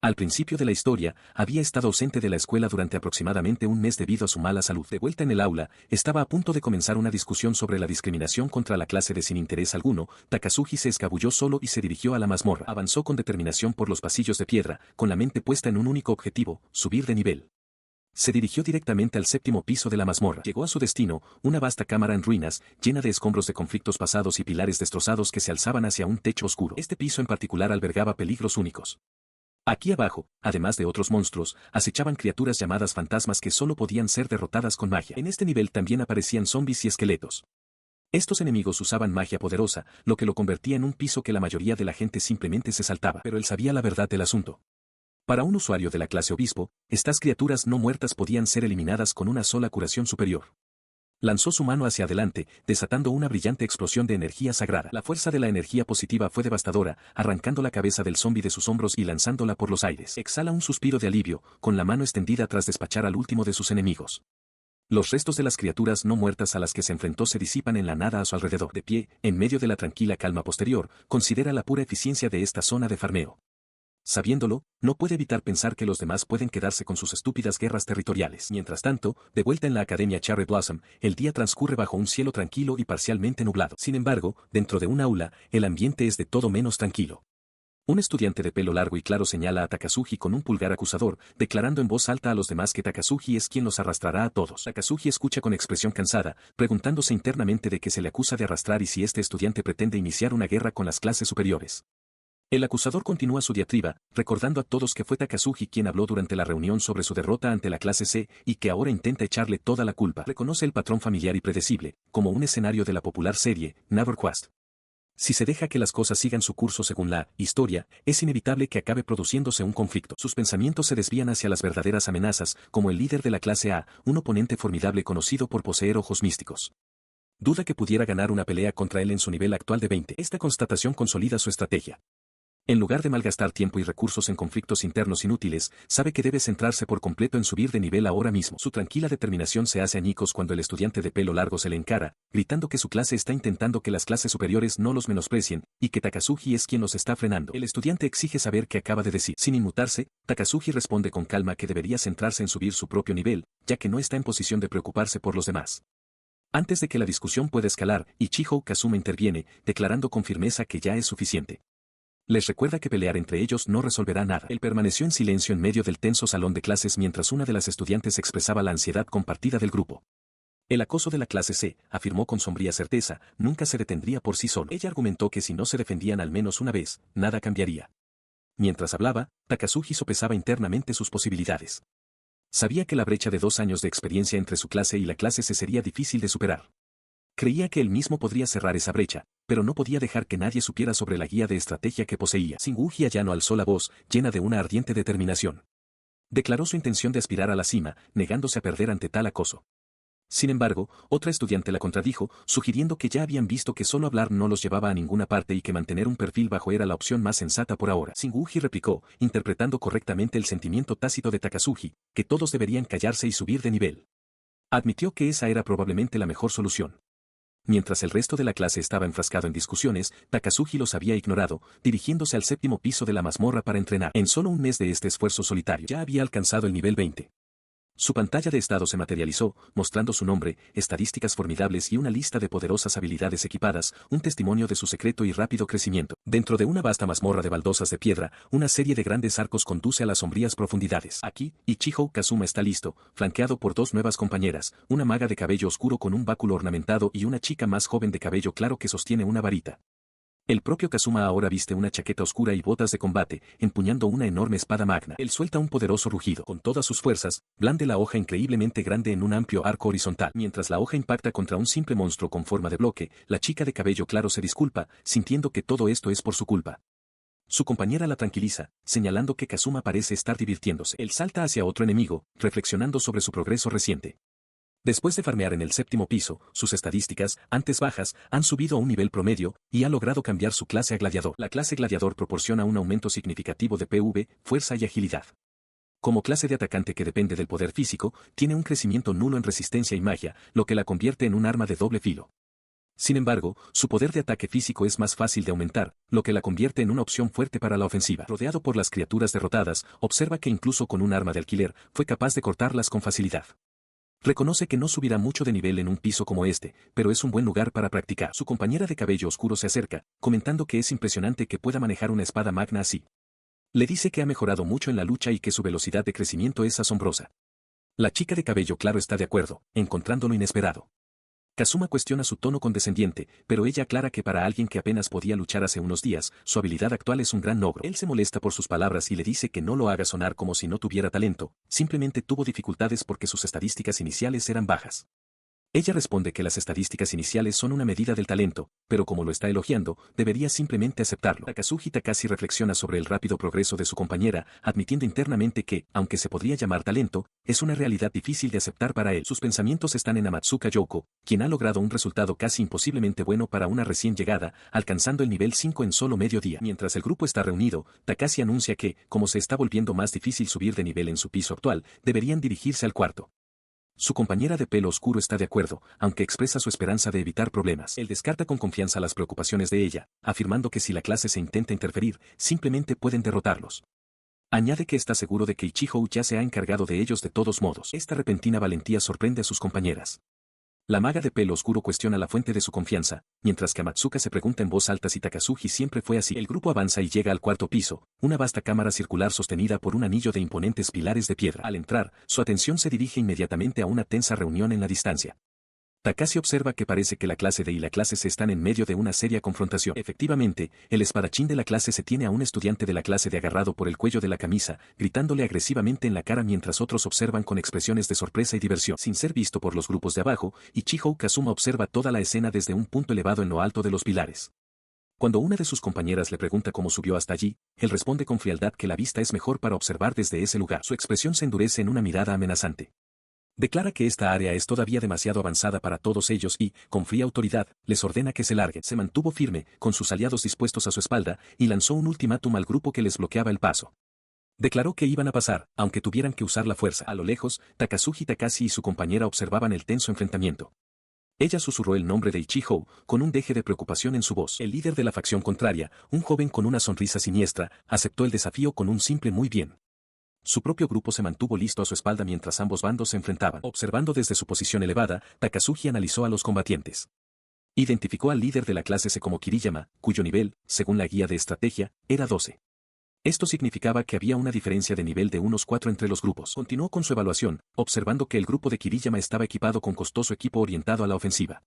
Al principio de la historia, había estado ausente de la escuela durante aproximadamente un mes debido a su mala salud. De vuelta en el aula, estaba a punto de comenzar una discusión sobre la discriminación contra la clase de sin interés alguno. Takazuki se escabulló solo y se dirigió a la mazmorra. Avanzó con determinación por los pasillos de piedra, con la mente puesta en un único objetivo, subir de nivel. Se dirigió directamente al séptimo piso de la mazmorra. Llegó a su destino, una vasta cámara en ruinas, llena de escombros de conflictos pasados y pilares destrozados que se alzaban hacia un techo oscuro. Este piso en particular albergaba peligros únicos. Aquí abajo, además de otros monstruos, acechaban criaturas llamadas fantasmas que solo podían ser derrotadas con magia. En este nivel también aparecían zombies y esqueletos. Estos enemigos usaban magia poderosa, lo que lo convertía en un piso que la mayoría de la gente simplemente se saltaba. Pero él sabía la verdad del asunto. Para un usuario de la clase obispo, estas criaturas no muertas podían ser eliminadas con una sola curación superior. Lanzó su mano hacia adelante, desatando una brillante explosión de energía sagrada. La fuerza de la energía positiva fue devastadora, arrancando la cabeza del zombi de sus hombros y lanzándola por los aires. Exhala un suspiro de alivio, con la mano extendida tras despachar al último de sus enemigos. Los restos de las criaturas no muertas a las que se enfrentó se disipan en la nada a su alrededor. De pie, en medio de la tranquila calma posterior, considera la pura eficiencia de esta zona de farmeo. Sabiéndolo, no puede evitar pensar que los demás pueden quedarse con sus estúpidas guerras territoriales. Mientras tanto, de vuelta en la Academia Cherry Blossom, el día transcurre bajo un cielo tranquilo y parcialmente nublado. Sin embargo, dentro de un aula, el ambiente es de todo menos tranquilo. Un estudiante de pelo largo y claro señala a Takazuji con un pulgar acusador, declarando en voz alta a los demás que Takazuji es quien los arrastrará a todos. Takazuji escucha con expresión cansada, preguntándose internamente de qué se le acusa de arrastrar y si este estudiante pretende iniciar una guerra con las clases superiores. El acusador continúa su diatriba, recordando a todos que fue Takazuji quien habló durante la reunión sobre su derrota ante la clase C y que ahora intenta echarle toda la culpa. Reconoce el patrón familiar y predecible, como un escenario de la popular serie, Never Quest. Si se deja que las cosas sigan su curso según la historia, es inevitable que acabe produciéndose un conflicto. Sus pensamientos se desvían hacia las verdaderas amenazas, como el líder de la clase A, un oponente formidable conocido por poseer ojos místicos. Duda que pudiera ganar una pelea contra él en su nivel actual de 20. Esta constatación consolida su estrategia. En lugar de malgastar tiempo y recursos en conflictos internos inútiles, sabe que debe centrarse por completo en subir de nivel ahora mismo. Su tranquila determinación se hace añicos cuando el estudiante de pelo largo se le encara, gritando que su clase está intentando que las clases superiores no los menosprecien, y que Takazuji es quien los está frenando. El estudiante exige saber qué acaba de decir. Sin inmutarse, Takazuji responde con calma que debería centrarse en subir su propio nivel, ya que no está en posición de preocuparse por los demás. Antes de que la discusión pueda escalar, Ichigo Kazuma interviene, declarando con firmeza que ya es suficiente. Les recuerda que pelear entre ellos no resolverá nada. Él permaneció en silencio en medio del tenso salón de clases mientras una de las estudiantes expresaba la ansiedad compartida del grupo. El acoso de la clase C, afirmó con sombría certeza, nunca se detendría por sí solo. Ella argumentó que si no se defendían al menos una vez, nada cambiaría. Mientras hablaba, Takazuji sopesaba internamente sus posibilidades. Sabía que la brecha de 2 años de experiencia entre su clase y la clase C sería difícil de superar. Creía que él mismo podría cerrar esa brecha, pero no podía dejar que nadie supiera sobre la guía de estrategia que poseía. Shinguji Ayano alzó la voz, llena de una ardiente determinación. Declaró su intención de aspirar a la cima, negándose a perder ante tal acoso. Sin embargo, otra estudiante la contradijo, sugiriendo que ya habían visto que solo hablar no los llevaba a ninguna parte y que mantener un perfil bajo era la opción más sensata por ahora. Shinguji replicó, interpretando correctamente el sentimiento tácito de Takazuji, que todos deberían callarse y subir de nivel. Admitió que esa era probablemente la mejor solución. Mientras el resto de la clase estaba enfrascado en discusiones, Takazuji los había ignorado, dirigiéndose al 7º piso de la mazmorra para entrenar. En solo un mes de este esfuerzo solitario, ya había alcanzado el nivel 20. Su pantalla de estado se materializó, mostrando su nombre, estadísticas formidables y una lista de poderosas habilidades equipadas, un testimonio de su secreto y rápido crecimiento. Dentro de una vasta mazmorra de baldosas de piedra, una serie de grandes arcos conduce a las sombrías profundidades. Aquí, Ichigo Kazuma está listo, flanqueado por 2 nuevas compañeras, una maga de cabello oscuro con un báculo ornamentado y una chica más joven de cabello claro que sostiene una varita. El propio Kazuma ahora viste una chaqueta oscura y botas de combate, empuñando una enorme espada magna. Él suelta un poderoso rugido. Con todas sus fuerzas, blande la hoja increíblemente grande en un amplio arco horizontal. Mientras la hoja impacta contra un simple monstruo con forma de bloque, la chica de cabello claro se disculpa, sintiendo que todo esto es por su culpa. Su compañera la tranquiliza, señalando que Kazuma parece estar divirtiéndose. Él salta hacia otro enemigo, reflexionando sobre su progreso reciente. Después de farmear en el 7º piso, sus estadísticas, antes bajas, han subido a un nivel promedio, y ha logrado cambiar su clase a gladiador. La clase gladiador proporciona un aumento significativo de PV, fuerza y agilidad. Como clase de atacante que depende del poder físico, tiene un crecimiento nulo en resistencia y magia, lo que la convierte en un arma de doble filo. Sin embargo, su poder de ataque físico es más fácil de aumentar, lo que la convierte en una opción fuerte para la ofensiva. Rodeado por las criaturas derrotadas, observa que incluso con un arma de alquiler, fue capaz de cortarlas con facilidad. Reconoce que no subirá mucho de nivel en un piso como este, pero es un buen lugar para practicar. Su compañera de cabello oscuro se acerca, comentando que es impresionante que pueda manejar una espada magna así. Le dice que ha mejorado mucho en la lucha y que su velocidad de crecimiento es asombrosa. La chica de cabello claro está de acuerdo, encontrándolo inesperado. Kazuma cuestiona su tono condescendiente, pero ella aclara que para alguien que apenas podía luchar hace unos días, su habilidad actual es un gran logro. Él se molesta por sus palabras y le dice que no lo haga sonar como si no tuviera talento, simplemente tuvo dificultades porque sus estadísticas iniciales eran bajas. Ella responde que las estadísticas iniciales son una medida del talento, pero como lo está elogiando, debería simplemente aceptarlo. Takazuki Takasi reflexiona sobre el rápido progreso de su compañera, admitiendo internamente que, aunque se podría llamar talento, es una realidad difícil de aceptar para él. Sus pensamientos están en Amatsuka Yoko, quien ha logrado un resultado casi imposiblemente bueno para una recién llegada, alcanzando el nivel 5 en solo medio día. Mientras el grupo está reunido, Takasi anuncia que, como se está volviendo más difícil subir de nivel en su piso actual, deberían dirigirse al cuarto. Su compañera de pelo oscuro está de acuerdo, aunque expresa su esperanza de evitar problemas. Él descarta con confianza las preocupaciones de ella, afirmando que si la clase se intenta interferir, simplemente pueden derrotarlos. Añade que está seguro de que Ichigo ya se ha encargado de ellos de todos modos. Esta repentina valentía sorprende a sus compañeras. La maga de pelo oscuro cuestiona la fuente de su confianza, mientras que Amatsuka se pregunta en voz alta si Takazuki siempre fue así. El grupo avanza y llega al cuarto piso, una vasta cámara circular sostenida por un anillo de imponentes pilares de piedra. Al entrar, su atención se dirige inmediatamente a una tensa reunión en la distancia. Takasi observa que parece que la clase D y la clase C están en medio de una seria confrontación. Efectivamente, el espadachín de la clase C tiene a un estudiante de la clase D agarrado por el cuello de la camisa, gritándole agresivamente en la cara mientras otros observan con expresiones de sorpresa y diversión. Sin ser visto por los grupos de abajo, Ichigo Kazuma observa toda la escena desde un punto elevado en lo alto de los pilares. Cuando una de sus compañeras le pregunta cómo subió hasta allí, él responde con frialdad que la vista es mejor para observar desde ese lugar. Su expresión se endurece en una mirada amenazante. Declara que esta área es todavía demasiado avanzada para todos ellos y, con fría autoridad, les ordena que se larguen. Se mantuvo firme, con sus aliados dispuestos a su espalda, y lanzó un ultimátum al grupo que les bloqueaba el paso. Declaró que iban a pasar, aunque tuvieran que usar la fuerza. A lo lejos, Takazuki Takasi y su compañera observaban el tenso enfrentamiento. Ella susurró el nombre de Ichigo, con un deje de preocupación en su voz. El líder de la facción contraria, un joven con una sonrisa siniestra, aceptó el desafío con un simple muy bien. Su propio grupo se mantuvo listo a su espalda mientras ambos bandos se enfrentaban. Observando desde su posición elevada, Takazuki analizó a los combatientes. Identificó al líder de la clase C como Kiriyama, cuyo nivel, según la guía de estrategia, era 12. Esto significaba que había una diferencia de nivel de unos 4 entre los grupos. Continuó con su evaluación, observando que el grupo de Kiriyama estaba equipado con costoso equipo orientado a la ofensiva.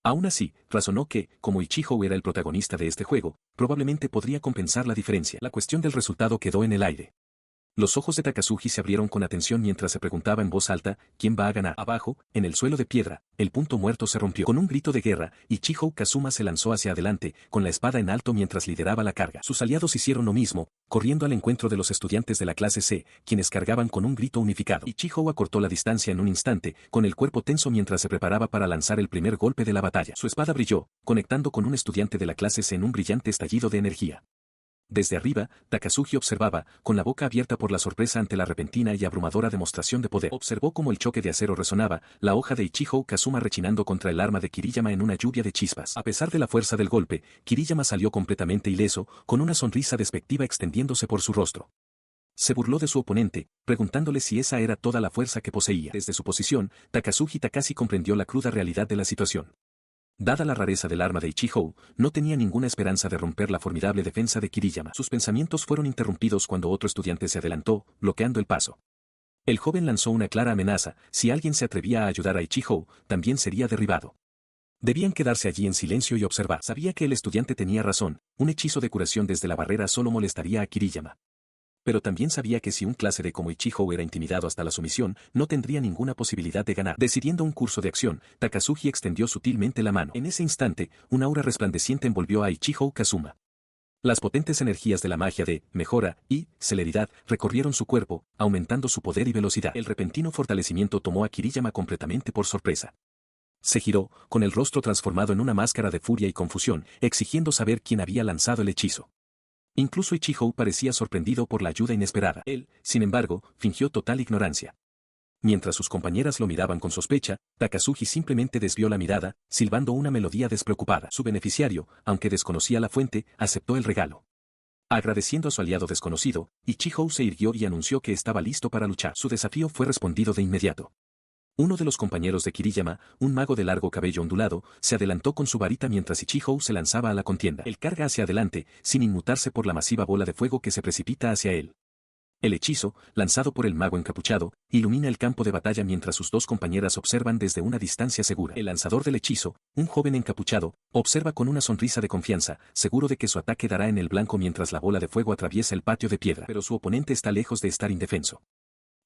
Aún así, razonó que, como Ichigo era el protagonista de este juego, probablemente podría compensar la diferencia. La cuestión del resultado quedó en el aire. Los ojos de Takazuki se abrieron con atención mientras se preguntaba en voz alta, ¿quién va a ganar? Abajo, en el suelo de piedra, el punto muerto se rompió. Con un grito de guerra, Ichigo Kazuma se lanzó hacia adelante, con la espada en alto mientras lideraba la carga. Sus aliados hicieron lo mismo, corriendo al encuentro de los estudiantes de la clase C, quienes cargaban con un grito unificado. Ichigo acortó la distancia en un instante, con el cuerpo tenso mientras se preparaba para lanzar el primer golpe de la batalla. Su espada brilló, conectando con un estudiante de la clase C en un brillante estallido de energía. Desde arriba, Takazuki observaba, con la boca abierta por la sorpresa ante la repentina y abrumadora demostración de poder. Observó cómo el choque de acero resonaba, la hoja de Ichigo Kazuma rechinando contra el arma de Kiriyama en una lluvia de chispas. A pesar de la fuerza del golpe, Kiriyama salió completamente ileso, con una sonrisa despectiva extendiéndose por su rostro. Se burló de su oponente, preguntándole si esa era toda la fuerza que poseía. Desde su posición, Takazuki Takasi comprendió la cruda realidad de la situación. Dada la rareza del arma de Ichigo, no tenía ninguna esperanza de romper la formidable defensa de Kiriyama. Sus pensamientos fueron interrumpidos cuando otro estudiante se adelantó, bloqueando el paso. El joven lanzó una clara amenaza, si alguien se atrevía a ayudar a Ichigo, también sería derribado. Debían quedarse allí en silencio y observar. Sabía que el estudiante tenía razón, un hechizo de curación desde la barrera solo molestaría a Kiriyama. Pero también sabía que si un clase D como Ichigo era intimidado hasta la sumisión, no tendría ninguna posibilidad de ganar. Decidiendo un curso de acción, Takazuki extendió sutilmente la mano. En ese instante, un aura resplandeciente envolvió a Ichigo Kazuma. Las potentes energías de la magia de mejora y celeridad recorrieron su cuerpo, aumentando su poder y velocidad. El repentino fortalecimiento tomó a Kiriyama completamente por sorpresa. Se giró, con el rostro transformado en una máscara de furia y confusión, exigiendo saber quién había lanzado el hechizo. Incluso Ichigo parecía sorprendido por la ayuda inesperada. Él, sin embargo, fingió total ignorancia. Mientras sus compañeras lo miraban con sospecha, Takazuki simplemente desvió la mirada, silbando una melodía despreocupada. Su beneficiario, aunque desconocía la fuente, aceptó el regalo. Agradeciendo a su aliado desconocido, Ichigo se irguió y anunció que estaba listo para luchar. Su desafío fue respondido de inmediato. Uno de los compañeros de Kiriyama, un mago de largo cabello ondulado, se adelantó con su varita mientras Ichigo se lanzaba a la contienda. Él carga hacia adelante, sin inmutarse por la masiva bola de fuego que se precipita hacia él. El hechizo, lanzado por el mago encapuchado, ilumina el campo de batalla mientras sus dos compañeras observan desde una distancia segura. El lanzador del hechizo, un joven encapuchado, observa con una sonrisa de confianza, seguro de que su ataque dará en el blanco mientras la bola de fuego atraviesa el patio de piedra. Pero su oponente está lejos de estar indefenso.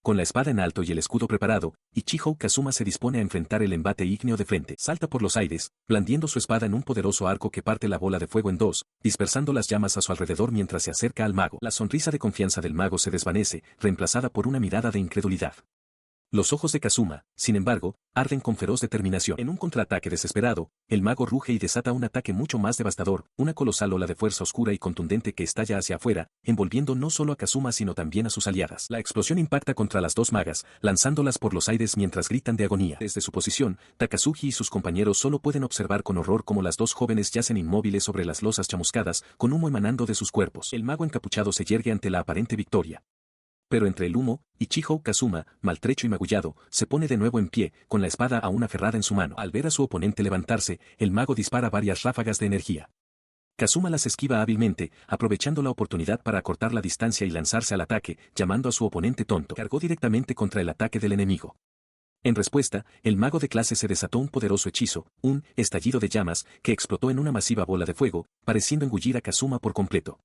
Con la espada en alto y el escudo preparado, Ichijo Kazuma se dispone a enfrentar el embate ígneo de frente. Salta por los aires, blandiendo su espada en un poderoso arco que parte la bola de fuego en dos, dispersando las llamas a su alrededor mientras se acerca al mago. La sonrisa de confianza del mago se desvanece, reemplazada por una mirada de incredulidad. Los ojos de Kazuma, sin embargo, arden con feroz determinación. En un contraataque desesperado, el mago ruge y desata un ataque mucho más devastador, una colosal ola de fuerza oscura y contundente que estalla hacia afuera, envolviendo no solo a Kazuma sino también a sus aliadas. La explosión impacta contra las dos magas, lanzándolas por los aires mientras gritan de agonía. Desde su posición, Takazuki y sus compañeros solo pueden observar con horror cómo las dos jóvenes yacen inmóviles sobre las losas chamuscadas, con humo emanando de sus cuerpos. El mago encapuchado se yergue ante la aparente victoria. Pero entre el humo, Ichijo Kazuma, maltrecho y magullado, se pone de nuevo en pie, con la espada aún aferrada en su mano. Al ver a su oponente levantarse, el mago dispara varias ráfagas de energía. Kazuma las esquiva hábilmente, aprovechando la oportunidad para acortar la distancia y lanzarse al ataque, llamando a su oponente tonto. Cargó directamente contra el ataque del enemigo. En respuesta, el mago de clase se desató un poderoso hechizo, un estallido de llamas, que explotó en una masiva bola de fuego, pareciendo engullir a Kazuma por completo.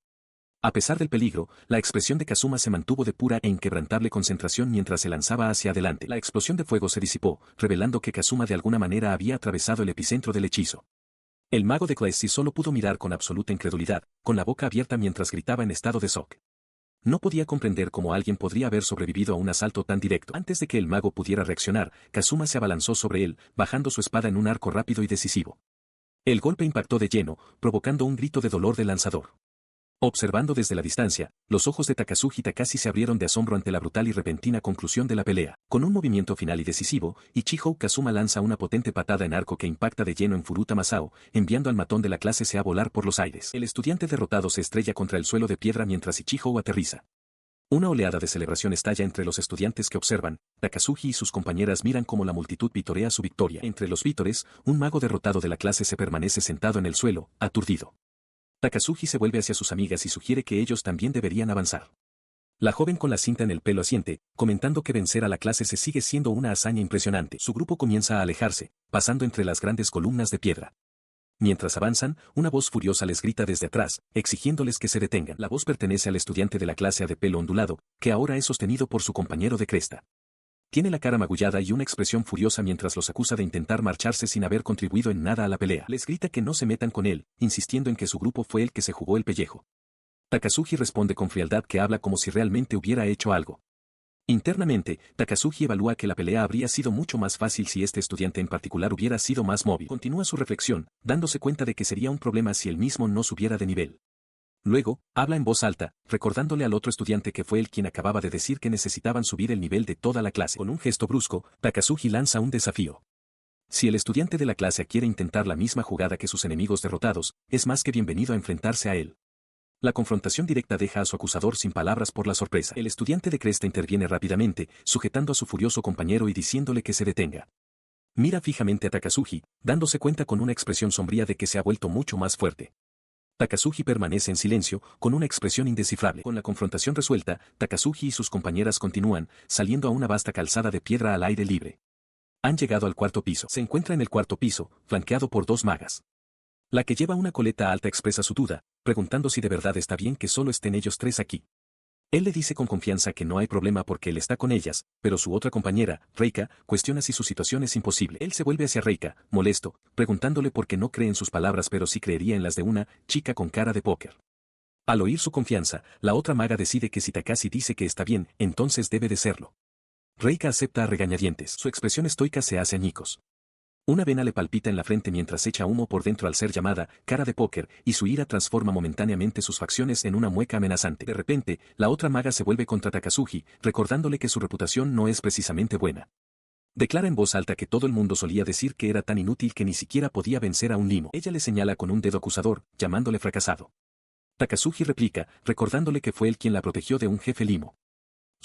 A pesar del peligro, la expresión de Kazuma se mantuvo de pura e inquebrantable concentración mientras se lanzaba hacia adelante. La explosión de fuego se disipó, revelando que Kazuma de alguna manera había atravesado el epicentro del hechizo. El mago de clase solo pudo mirar con absoluta incredulidad, con la boca abierta mientras gritaba en estado de shock. No podía comprender cómo alguien podría haber sobrevivido a un asalto tan directo. Antes de que el mago pudiera reaccionar, Kazuma se abalanzó sobre él, bajando su espada en un arco rápido y decisivo. El golpe impactó de lleno, provocando un grito de dolor del lanzador. Observando desde la distancia, los ojos de Takazuki Takase se abrieron de asombro ante la brutal y repentina conclusión de la pelea. Con un movimiento final y decisivo, Ichijo Kazuma lanza una potente patada en arco que impacta de lleno en Furuta Masao, enviando al matón de la clase C a volar por los aires. El estudiante derrotado se estrella contra el suelo de piedra mientras Ichijo aterriza. Una oleada de celebración estalla entre los estudiantes que observan. Takazuki y sus compañeras miran cómo la multitud vitorea su victoria. Entre los vítores, un mago derrotado de la clase C permanece sentado en el suelo, aturdido. Takazuki se vuelve hacia sus amigas y sugiere que ellos también deberían avanzar. La joven con la cinta en el pelo asiente, comentando que vencer a la clase C sigue siendo una hazaña impresionante. Su grupo comienza a alejarse, pasando entre las grandes columnas de piedra. Mientras avanzan, una voz furiosa les grita desde atrás, exigiéndoles que se detengan. La voz pertenece al estudiante de la clase A de pelo ondulado, que ahora es sostenido por su compañero de cresta. Tiene la cara magullada y una expresión furiosa mientras los acusa de intentar marcharse sin haber contribuido en nada a la pelea. Les grita que no se metan con él, insistiendo en que su grupo fue el que se jugó el pellejo. Takazuki responde con frialdad que habla como si realmente hubiera hecho algo. Internamente, Takazuki evalúa que la pelea habría sido mucho más fácil si este estudiante en particular hubiera sido más móvil. Continúa su reflexión, dándose cuenta de que sería un problema si él mismo no subiera de nivel. Luego, habla en voz alta, recordándole al otro estudiante que fue él quien acababa de decir que necesitaban subir el nivel de toda la clase. Con un gesto brusco, Takazuki lanza un desafío. Si el estudiante de la clase A quiere intentar la misma jugada que sus enemigos derrotados, es más que bienvenido a enfrentarse a él. La confrontación directa deja a su acusador sin palabras por la sorpresa. El estudiante de cresta interviene rápidamente, sujetando a su furioso compañero y diciéndole que se detenga. Mira fijamente a Takazuki, dándose cuenta con una expresión sombría de que se ha vuelto mucho más fuerte. Takazuki permanece en silencio, con una expresión indescifrable. Con la confrontación resuelta, Takazuki y sus compañeras continúan, saliendo a una vasta calzada de piedra al aire libre. Han llegado al cuarto piso. Se encuentra en el cuarto piso, flanqueado por dos magas. La que lleva una coleta alta expresa su duda, preguntando si de verdad está bien que solo estén ellos tres aquí. Él le dice con confianza que no hay problema porque él está con ellas, pero su otra compañera, Reika, cuestiona si su situación es imposible. Él se vuelve hacia Reika, molesto, preguntándole por qué no cree en sus palabras pero sí creería en las de una chica con cara de póker. Al oír su confianza, la otra maga decide que si Takase dice que está bien, entonces debe de serlo. Reika acepta a regañadientes. Su expresión estoica se hace añicos. Una vena le palpita en la frente mientras echa humo por dentro al ser llamada cara de póker, y su ira transforma momentáneamente sus facciones en una mueca amenazante. De repente, la otra maga se vuelve contra Takazuki, recordándole que su reputación no es precisamente buena. Declara en voz alta que todo el mundo solía decir que era tan inútil que ni siquiera podía vencer a un limo. Ella le señala con un dedo acusador, llamándole fracasado. Takazuki replica, recordándole que fue él quien la protegió de un jefe limo.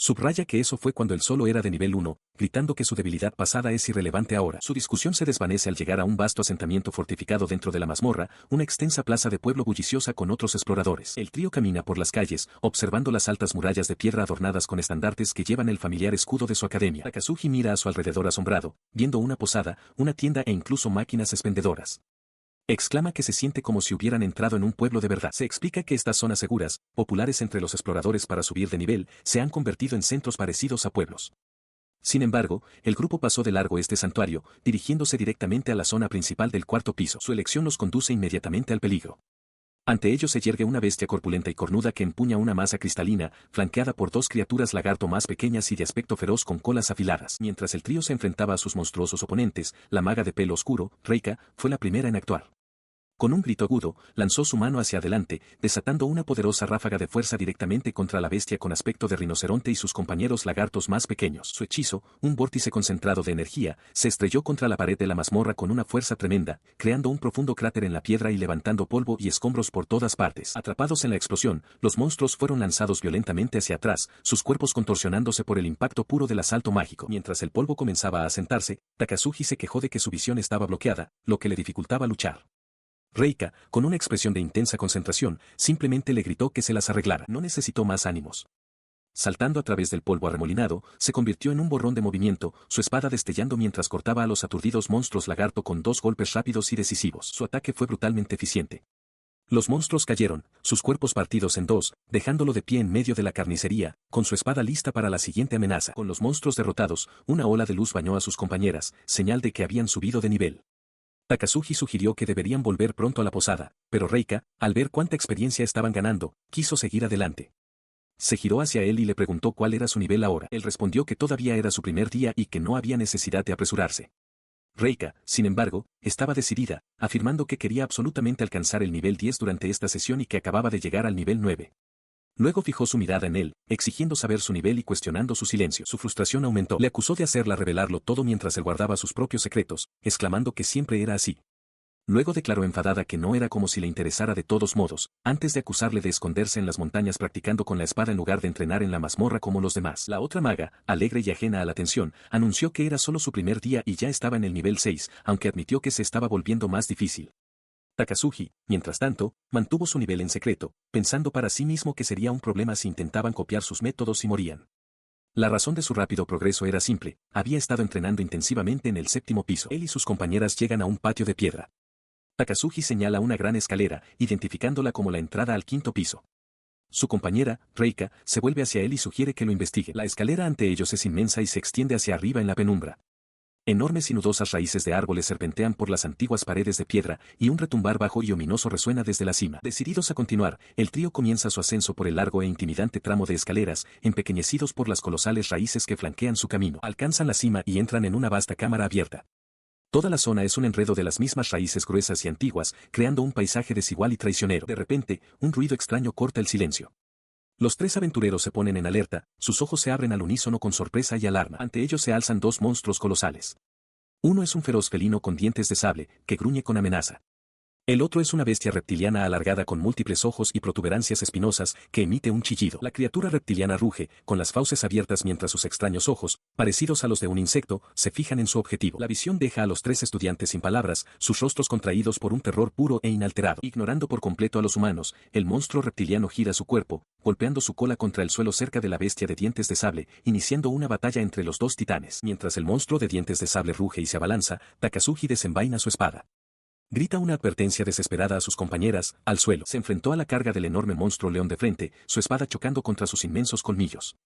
Subraya que eso fue cuando él solo era de nivel 1, gritando que su debilidad pasada es irrelevante ahora. Su discusión se desvanece al llegar a un vasto asentamiento fortificado dentro de la mazmorra, una extensa plaza de pueblo bulliciosa con otros exploradores. El trío camina por las calles, observando las altas murallas de piedra adornadas con estandartes que llevan el familiar escudo de su academia. Takazuki mira a su alrededor asombrado, viendo una posada, una tienda e incluso máquinas expendedoras. Exclama que se siente como si hubieran entrado en un pueblo de verdad. Se explica que estas zonas seguras, populares entre los exploradores para subir de nivel, se han convertido en centros parecidos a pueblos. Sin embargo, el grupo pasó de largo este santuario, dirigiéndose directamente a la zona principal del cuarto piso. Su elección los conduce inmediatamente al peligro. Ante ellos se yergue una bestia corpulenta y cornuda que empuña una masa cristalina, flanqueada por dos criaturas lagarto más pequeñas y de aspecto feroz con colas afiladas. Mientras el trío se enfrentaba a sus monstruosos oponentes, la maga de pelo oscuro, Reika, fue la primera en actuar. Con un grito agudo, lanzó su mano hacia adelante, desatando una poderosa ráfaga de fuerza directamente contra la bestia con aspecto de rinoceronte y sus compañeros lagartos más pequeños. Su hechizo, un vórtice concentrado de energía, se estrelló contra la pared de la mazmorra con una fuerza tremenda, creando un profundo cráter en la piedra y levantando polvo y escombros por todas partes. Atrapados en la explosión, los monstruos fueron lanzados violentamente hacia atrás, sus cuerpos contorsionándose por el impacto puro del asalto mágico. Mientras el polvo comenzaba a asentarse, Takazuki se quejó de que su visión estaba bloqueada, lo que le dificultaba luchar. Reika, con una expresión de intensa concentración, simplemente le gritó que se las arreglara. No necesitó más ánimos. Saltando a través del polvo arremolinado, se convirtió en un borrón de movimiento, su espada destellando mientras cortaba a los aturdidos monstruos lagarto con dos golpes rápidos y decisivos. Su ataque fue brutalmente eficiente. Los monstruos cayeron, sus cuerpos partidos en dos, dejándolo de pie en medio de la carnicería, con su espada lista para la siguiente amenaza. Con los monstruos derrotados, una ola de luz bañó a sus compañeras, señal de que habían subido de nivel. Takazuki sugirió que deberían volver pronto a la posada, pero Reika, al ver cuánta experiencia estaban ganando, quiso seguir adelante. Se giró hacia él y le preguntó cuál era su nivel ahora. Él respondió que todavía era su primer día y que no había necesidad de apresurarse. Reika, sin embargo, estaba decidida, afirmando que quería absolutamente alcanzar el nivel 10 durante esta sesión y que acababa de llegar al nivel 9. Luego fijó su mirada en él, exigiendo saber su nivel y cuestionando su silencio. Su frustración aumentó. Le acusó de hacerla revelarlo todo mientras él guardaba sus propios secretos, exclamando que siempre era así. Luego declaró enfadada que no era como si le interesara de todos modos, antes de acusarle de esconderse en las montañas practicando con la espada en lugar de entrenar en la mazmorra como los demás. La otra maga, alegre y ajena a la tensión, anunció que era solo su primer día y ya estaba en el nivel 6, aunque admitió que se estaba volviendo más difícil. Takazuki, mientras tanto, mantuvo su nivel en secreto, pensando para sí mismo que sería un problema si intentaban copiar sus métodos y morían. La razón de su rápido progreso era simple, había estado entrenando intensivamente en el séptimo piso. Él y sus compañeras llegan a un patio de piedra. Takazuki señala una gran escalera, identificándola como la entrada al quinto piso. Su compañera, Reika, se vuelve hacia él y sugiere que lo investigue. La escalera ante ellos es inmensa y se extiende hacia arriba en la penumbra. Enormes y nudosas raíces de árboles serpentean por las antiguas paredes de piedra, y un retumbar bajo y ominoso resuena desde la cima. Decididos a continuar, el trío comienza su ascenso por el largo e intimidante tramo de escaleras, empequeñecidos por las colosales raíces que flanquean su camino. Alcanzan la cima y entran en una vasta cámara abierta. Toda la zona es un enredo de las mismas raíces gruesas y antiguas, creando un paisaje desigual y traicionero. De repente, un ruido extraño corta el silencio. Los tres aventureros se ponen en alerta, sus ojos se abren al unísono con sorpresa y alarma. Ante ellos se alzan dos monstruos colosales. Uno es un feroz felino con dientes de sable, que gruñe con amenaza. El otro es una bestia reptiliana alargada con múltiples ojos y protuberancias espinosas, que emite un chillido. La criatura reptiliana ruge, con las fauces abiertas mientras sus extraños ojos, parecidos a los de un insecto, se fijan en su objetivo. La visión deja a los tres estudiantes sin palabras, sus rostros contraídos por un terror puro e inalterado. Ignorando por completo a los humanos, el monstruo reptiliano gira su cuerpo, golpeando su cola contra el suelo cerca de la bestia de dientes de sable, iniciando una batalla entre los dos titanes. Mientras el monstruo de dientes de sable ruge y se abalanza, Takazuki desenvaina su espada. Grita una advertencia desesperada a sus compañeras, al suelo. Se enfrentó a la carga del enorme monstruo león de frente, su espada chocando contra sus inmensos colmillos.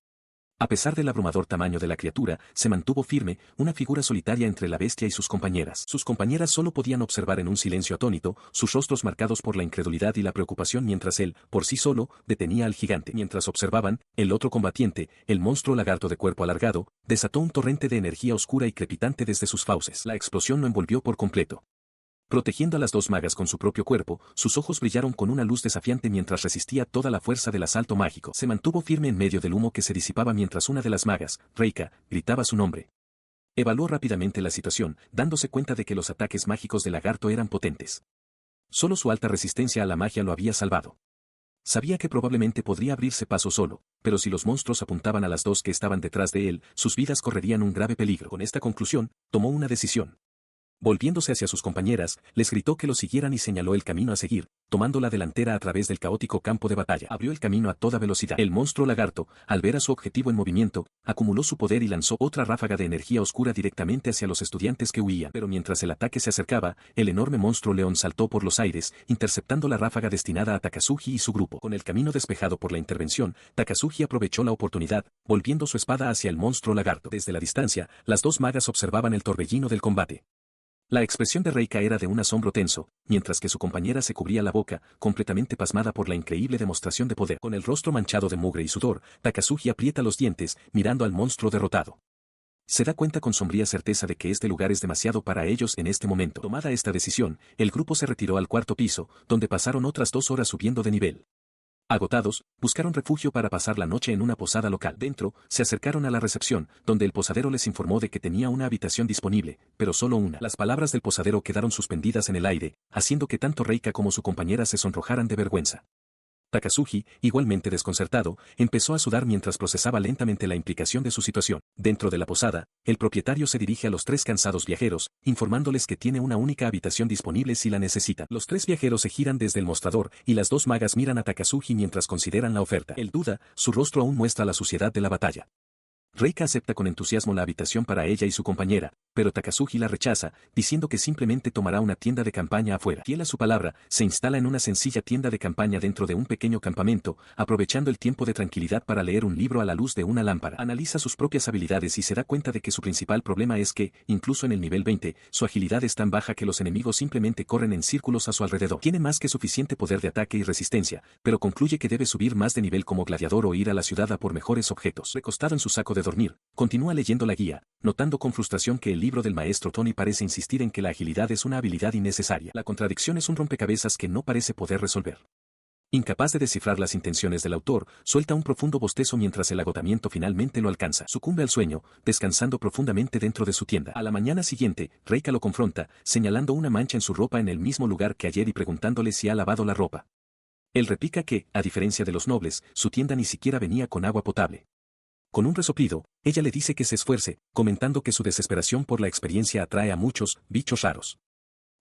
A pesar del abrumador tamaño de la criatura, se mantuvo firme, una figura solitaria entre la bestia y sus compañeras. Sus compañeras solo podían observar en un silencio atónito, sus rostros marcados por la incredulidad y la preocupación mientras él, por sí solo, detenía al gigante. Mientras observaban, el otro combatiente, el monstruo lagarto de cuerpo alargado, desató un torrente de energía oscura y crepitante desde sus fauces. La explosión lo envolvió por completo. Protegiendo a las dos magas con su propio cuerpo, sus ojos brillaron con una luz desafiante mientras resistía toda la fuerza del asalto mágico. Se mantuvo firme en medio del humo que se disipaba mientras una de las magas, Reika, gritaba su nombre. Evaluó rápidamente la situación, dándose cuenta de que los ataques mágicos del lagarto eran potentes. Solo su alta resistencia a la magia lo había salvado. Sabía que probablemente podría abrirse paso solo, pero si los monstruos apuntaban a las dos que estaban detrás de él, sus vidas correrían un grave peligro. Con esta conclusión, tomó una decisión. Volviéndose hacia sus compañeras, les gritó que lo siguieran y señaló el camino a seguir, tomando la delantera a través del caótico campo de batalla. Abrió el camino a toda velocidad. El monstruo lagarto, al ver a su objetivo en movimiento, acumuló su poder y lanzó otra ráfaga de energía oscura directamente hacia los estudiantes que huían. Pero mientras el ataque se acercaba, el enorme monstruo león saltó por los aires, interceptando la ráfaga destinada a Takazuji y su grupo. Con el camino despejado por la intervención, Takazuji aprovechó la oportunidad, volviendo su espada hacia el monstruo lagarto. Desde la distancia, las dos magas observaban el torbellino del combate. La expresión de Reika era de un asombro tenso, mientras que su compañera se cubría la boca, completamente pasmada por la increíble demostración de poder. Con el rostro manchado de mugre y sudor, Takazuji aprieta los dientes, mirando al monstruo derrotado. Se da cuenta con sombría certeza de que este lugar es demasiado para ellos en este momento. Tomada esta decisión, el grupo se retiró al cuarto piso, donde pasaron otras 2 horas subiendo de nivel. Agotados, buscaron refugio para pasar la noche en una posada local. Dentro, se acercaron a la recepción, donde el posadero les informó de que tenía una habitación disponible, pero solo una. Las palabras del posadero quedaron suspendidas en el aire, haciendo que tanto Reika como su compañera se sonrojaran de vergüenza. Takazuji, igualmente desconcertado, empezó a sudar mientras procesaba lentamente la implicación de su situación. Dentro de la posada, el propietario se dirige a los 3 cansados viajeros, informándoles que tiene una única habitación disponible si la necesitan. Los 3 viajeros se giran desde el mostrador y las 2 magas miran a Takazuji mientras consideran la oferta. Él duda, su rostro aún muestra la suciedad de la batalla. Reika acepta con entusiasmo la habitación para ella y su compañera, pero Takazuji la rechaza, diciendo que simplemente tomará una tienda de campaña afuera. Fiel a su palabra, se instala en una sencilla tienda de campaña dentro de un pequeño campamento, aprovechando el tiempo de tranquilidad para leer un libro a la luz de una lámpara. Analiza sus propias habilidades y se da cuenta de que su principal problema es que, incluso en el nivel 20, su agilidad es tan baja que los enemigos simplemente corren en círculos a su alrededor. Tiene más que suficiente poder de ataque y resistencia, pero concluye que debe subir más de nivel como gladiador o ir a la ciudad a por mejores objetos. Recostado en su saco de dormir, continúa leyendo la guía, notando con frustración que el libro del maestro Tony parece insistir en que la agilidad es una habilidad innecesaria. La contradicción es un rompecabezas que no parece poder resolver. Incapaz de descifrar las intenciones del autor, suelta un profundo bostezo mientras el agotamiento finalmente lo alcanza. Sucumbe al sueño, descansando profundamente dentro de su tienda. A la mañana siguiente, Reika lo confronta, señalando una mancha en su ropa en el mismo lugar que ayer y preguntándole si ha lavado la ropa. Él replica que, a diferencia de los nobles, su tienda ni siquiera venía con agua potable. Con un resoplido, ella le dice que se esfuerce, comentando que su desesperación por la experiencia atrae a muchos bichos raros.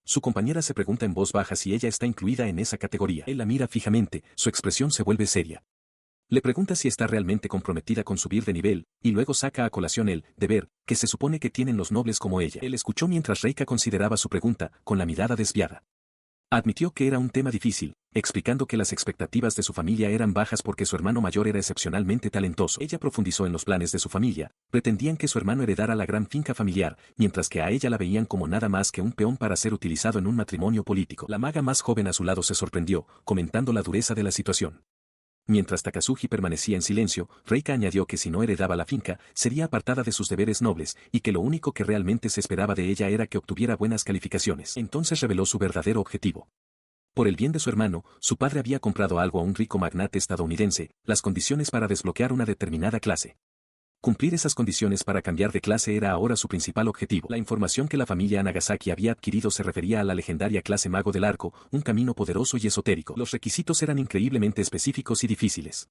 Su compañera se pregunta en voz baja si ella está incluida en esa categoría. Él la mira fijamente, su expresión se vuelve seria. Le pregunta si está realmente comprometida con subir de nivel, y luego saca a colación el deber que se supone que tienen los nobles como ella. Él escuchó mientras Reika consideraba su pregunta, con la mirada desviada. Admitió que era un tema difícil, explicando que las expectativas de su familia eran bajas porque su hermano mayor era excepcionalmente talentoso. Ella profundizó en los planes de su familia, pretendían que su hermano heredara la gran finca familiar, mientras que a ella la veían como nada más que un peón para ser utilizado en un matrimonio político. La maga más joven a su lado se sorprendió, comentando la dureza de la situación. Mientras Takazuji permanecía en silencio, Reika añadió que si no heredaba la finca, sería apartada de sus deberes nobles, y que lo único que realmente se esperaba de ella era que obtuviera buenas calificaciones. Entonces reveló su verdadero objetivo. Por el bien de su hermano, su padre había comprado algo a un rico magnate estadounidense, las condiciones para desbloquear una determinada clase. Cumplir esas condiciones para cambiar de clase era ahora su principal objetivo. La información que la familia Nagasaki había adquirido se refería a la legendaria clase Mago del Arco, un camino poderoso y esotérico. Los requisitos eran increíblemente específicos y difíciles.